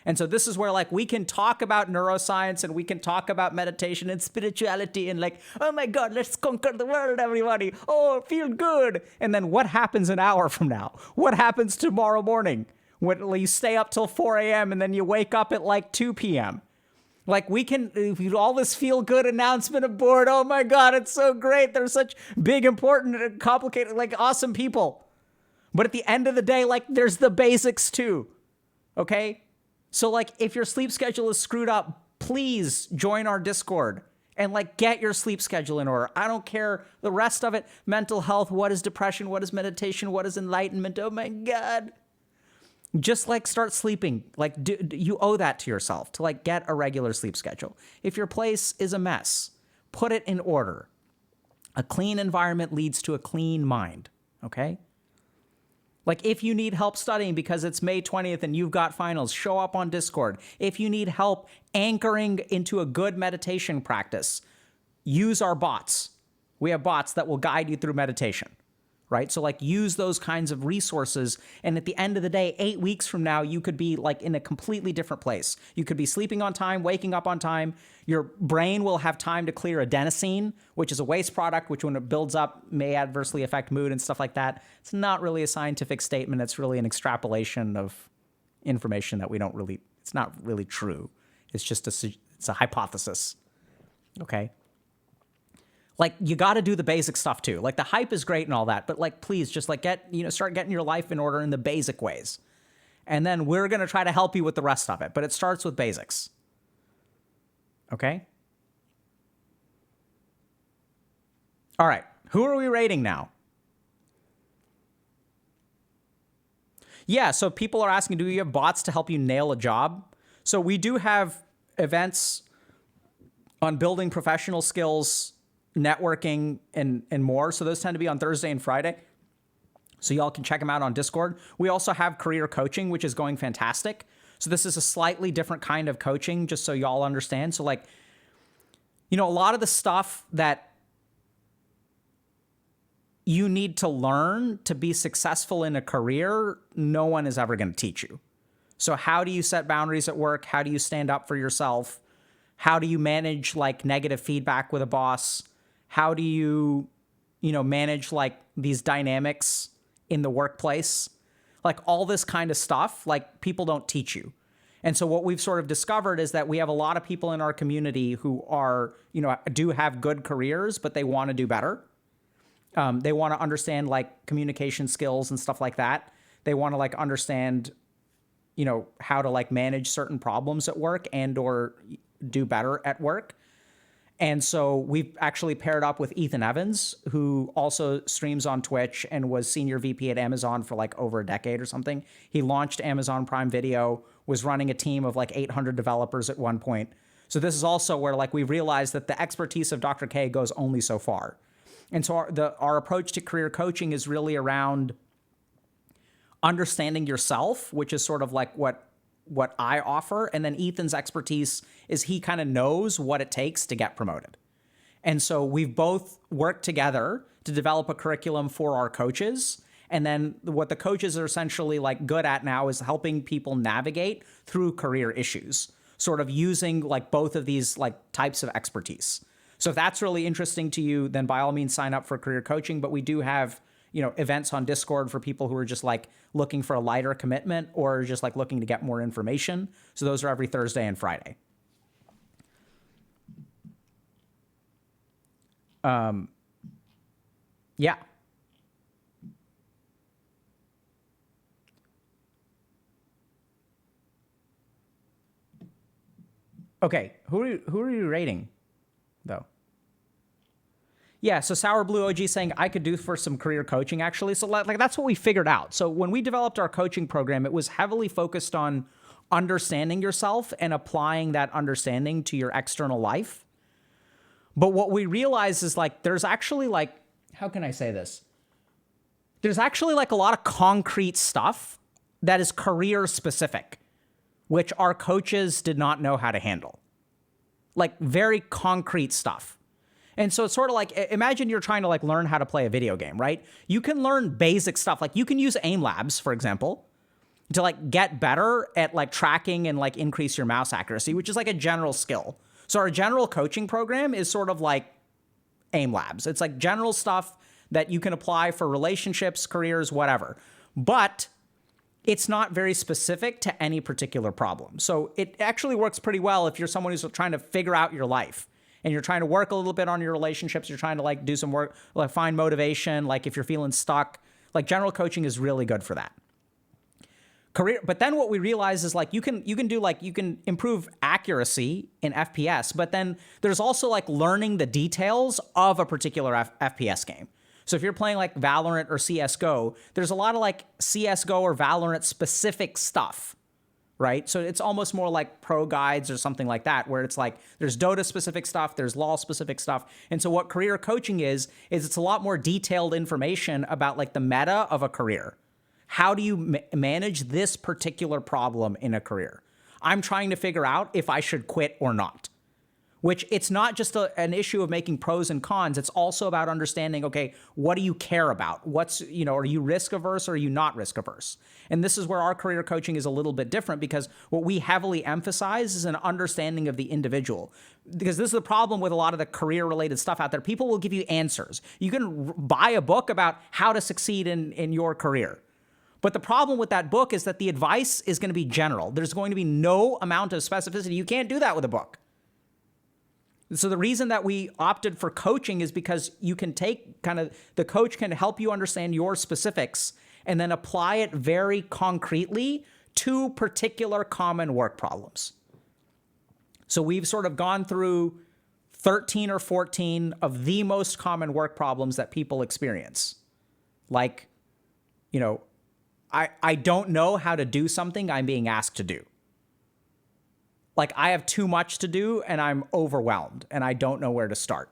And so this is where like we can talk about neuroscience and we can talk about meditation and spirituality and like, oh my God, let's conquer the world, everybody. Oh, feel good. And then what happens an hour from now? What happens tomorrow morning? When you stay up till 4 a.m. and then you wake up at like 2 p.m. Like we can, all this feel good announcement of board. Oh my God, it's so great. They're such big, important, and complicated, like awesome people. But at the end of the day, like there's the basics too. Okay? So like if your sleep schedule is screwed up, please join our Discord and like get your sleep schedule in order. I don't care the rest of it. Mental health, what is depression? What is meditation? What is enlightenment? Oh my God. Just like start sleeping. Like you owe that to yourself to like get a regular sleep schedule. If your place is a mess, put it in order. A clean environment leads to a clean mind. Okay? Like if you need help studying because it's May 20th and you've got finals, show up on Discord. If you need help anchoring into a good meditation practice, use our bots. We have bots that will guide you through meditation, right? So like use those kinds of resources. And at the end of the day, 8 weeks from now, you could be like in a completely different place. You could be sleeping on time, waking up on time. Your brain will have time to clear adenosine, which is a waste product, which when it builds up may adversely affect mood and stuff like that. It's not really a scientific statement. It's really an extrapolation of information that it's not really true. It's just it's a hypothesis. Okay. Like you got to do the basic stuff too. Like the hype is great and all that, but like, please just like start getting your life in order in the basic ways. And then we're going to try to help you with the rest of it, but it starts with basics. Okay. All right. Who are we rating now? Yeah. So people are asking, do you have bots to help you nail a job? So we do have events on building professional skills, networking, and more. So those tend to be on Thursday and Friday. So y'all can check them out on Discord. We also have career coaching, which is going fantastic. So this is a slightly different kind of coaching, just so y'all understand. So like, a lot of the stuff that you need to learn to be successful in a career, no one is ever going to teach you. So how do you set boundaries at work? How do you stand up for yourself? How do you manage like negative feedback with a boss? How do you, manage like these dynamics in the workplace? Like all this kind of stuff, like people don't teach you. And so what we've sort of discovered is that we have a lot of people in our community who are, do have good careers, but they want to do better. They want to understand like communication skills and stuff like that. They want to like understand, how to like manage certain problems at work and or do better at work. And so we've actually paired up with Ethan Evans, who also streams on Twitch and was senior VP at Amazon for like over a decade or something. He launched Amazon Prime Video, was running a team of like 800 developers at one point. So this is also where like we realized that the expertise of Dr. K goes only so far. And so our approach to career coaching is really around understanding yourself, which is sort of like what I offer. And then Ethan's expertise is he kind of knows what it takes to get promoted. And so we've both worked together to develop a curriculum for our coaches. And then what the coaches are essentially like good at now is helping people navigate through career issues, sort of using like both of these like types of expertise. So if that's really interesting to you, then by all means sign up for career coaching. But we do have, events on Discord for people who are just like looking for a lighter commitment or just like looking to get more information. So those are every Thursday and Friday. Yeah. Okay, who are you rating, though? Yeah, so Sour Blue OG saying I could do for some career coaching, actually. So like that's what we figured out. So when we developed our coaching program, it was heavily focused on understanding yourself and applying that understanding to your external life. But what we realize is like, there's actually like, how can I say this? There's actually like a lot of concrete stuff that is career specific, which our coaches did not know how to handle. Like very concrete stuff. And so it's sort of like, imagine you're trying to like learn how to play a video game, right? You can learn basic stuff. Like you can use aim labs, for example, to like get better at like tracking and like increase your mouse accuracy, which is like a general skill. So our general coaching program is sort of like aim labs. It's like general stuff that you can apply for relationships, careers, whatever. But it's not very specific to any particular problem. So it actually works pretty well if you're someone who's trying to figure out your life and you're trying to work a little bit on your relationships, you're trying to like do some work, like find motivation, like if you're feeling stuck, like general coaching is really good for that. Career, but then what we realize is like you can improve accuracy in FPS, but then there's also like learning the details of a particular FPS game. So if you're playing like Valorant or CSGO, there's a lot of like CSGO or Valorant specific stuff, right? So it's almost more like pro guides or something like that, where it's like there's Dota specific stuff, there's LoL specific stuff. And so what career coaching is it's a lot more detailed information about like the meta of a career. How do you manage this particular problem in a career? I'm trying to figure out if I should quit or not. Which it's not just an issue of making pros and cons. It's also about understanding, okay, what do you care about? What's, are you risk averse or are you not risk averse? And this is where our career coaching is a little bit different, because what we heavily emphasize is an understanding of the individual. Because this is the problem with a lot of the career related stuff out there. People will give you answers. You can buy a book about how to succeed in your career. But the problem with that book is that the advice is going to be general. There's going to be no amount of specificity. You can't do that with a book. So the reason that we opted for coaching is because you can take the coach can help you understand your specifics and then apply it very concretely to particular common work problems. So we've sort of gone through 13 or 14 of the most common work problems that people experience. Like, I don't know how to do something I'm being asked to do. Like I have too much to do and I'm overwhelmed and I don't know where to start.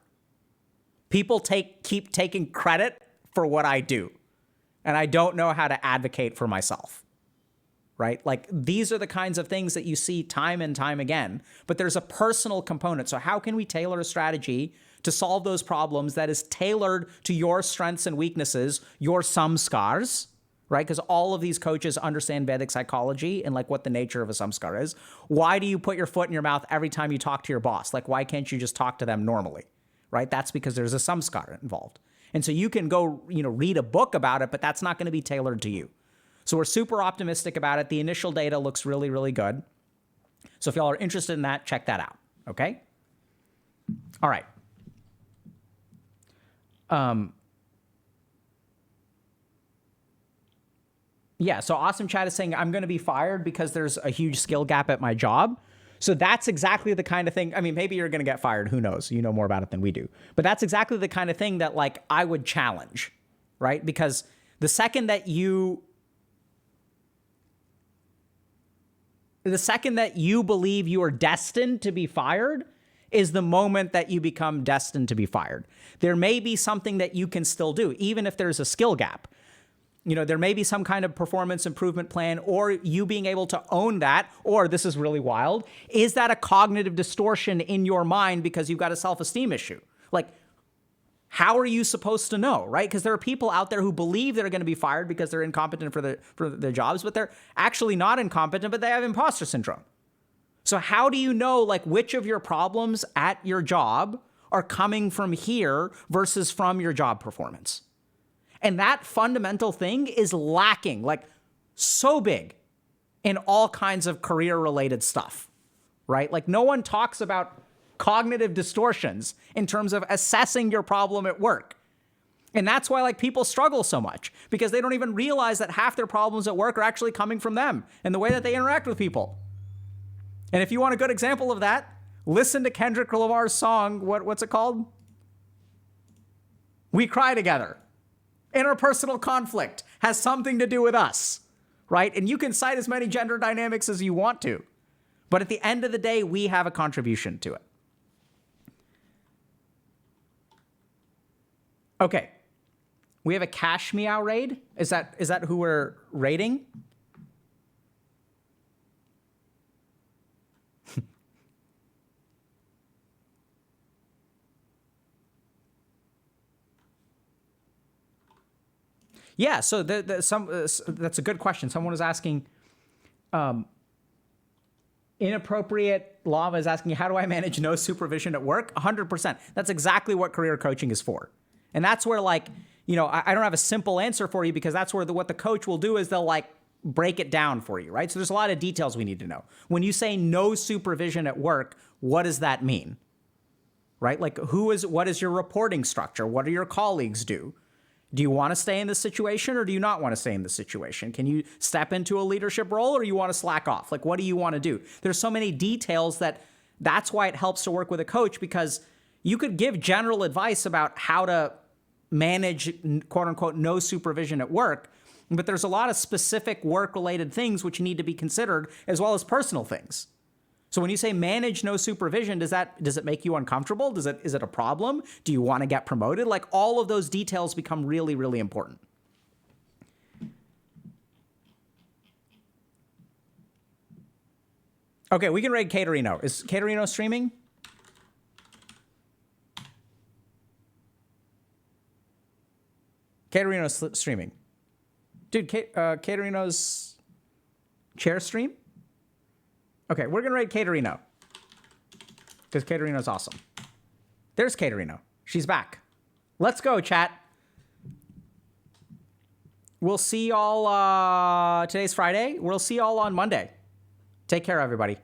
People keep taking credit for what I do and I don't know how to advocate for myself, right? Like these are the kinds of things that you see time and time again, but there's a personal component. So how can we tailor a strategy to solve those problems that is tailored to your strengths and weaknesses, your samskars, right? Because all of these coaches understand Vedic psychology and like what the nature of a samskar is. Why do you put your foot in your mouth every time you talk to your boss? Like, why can't you just talk to them normally, right? That's because there's a samskar involved. And so you can go, read a book about it, but that's not going to be tailored to you. So we're super optimistic about it. The initial data looks really, really good. So if y'all are interested in that, check that out, okay? All right. Yeah, so Awesome Chat is saying, I'm going to be fired because there's a huge skill gap at my job. So that's exactly the kind of thing, I mean, maybe you're going to get fired, who knows? You know more about it than we do. But that's exactly the kind of thing that like I would challenge, right? Because the second that you believe you are destined to be fired is the moment that you become destined to be fired. There may be something that you can still do, even if there's a skill gap. There may be some kind of performance improvement plan, or you being able to own that, or this is really wild, is that a cognitive distortion in your mind because you've got a self-esteem issue? Like, how are you supposed to know, right? Because there are people out there who believe they're going to be fired because they're incompetent for their jobs, but they're actually not incompetent, but they have imposter syndrome. So how do you know, like, which of your problems at your job are coming from here versus from your job performance? And that fundamental thing is lacking, like so big in all kinds of career-related stuff, right? Like no one talks about cognitive distortions in terms of assessing your problem at work. And that's why like people struggle so much, because they don't even realize that half their problems at work are actually coming from them and the way that they interact with people. And if you want a good example of that, listen to Kendrick Lamar's song, what's it called? We Cry Together. Interpersonal conflict has something to do with us, right? And you can cite as many gender dynamics as you want to. But at the end of the day, we have a contribution to it. Okay. We have a Cash Meow raid. Is that who we're raiding? Yeah, so that's a good question. Someone was asking, inappropriate llama is asking, how do I manage no supervision at work? 100%. That's exactly what career coaching is for. And that's where, like, you know, I don't have a simple answer for you, because that's where what the coach will do is they'll, like, break it down for you, right? So there's a lot of details we need to know. When you say no supervision at work, what does that mean? Right? Like, what is your reporting structure? What do your colleagues do? Do you want to stay in this situation, or do you not want to stay in this situation? Can you step into a leadership role, or you want to slack off? Like, what do you want to do? There's so many details that's why it helps to work with a coach, because you could give general advice about how to manage, quote unquote, no supervision at work, but there's a lot of specific work related things which need to be considered, as well as personal things. So when you say manage no supervision, does it make you uncomfortable? Is it a problem? Do you want to get promoted? Like, all of those details become really, really important. Okay, we can raid Caterino. Is Caterino streaming? Caterino's streaming. Dude, Caterino's chair stream? Okay, we're going to raid Caterino, because Caterino's awesome. There's Caterino. She's back. Let's go, chat. We'll see y'all, today's Friday. We'll see y'all on Monday. Take care, everybody.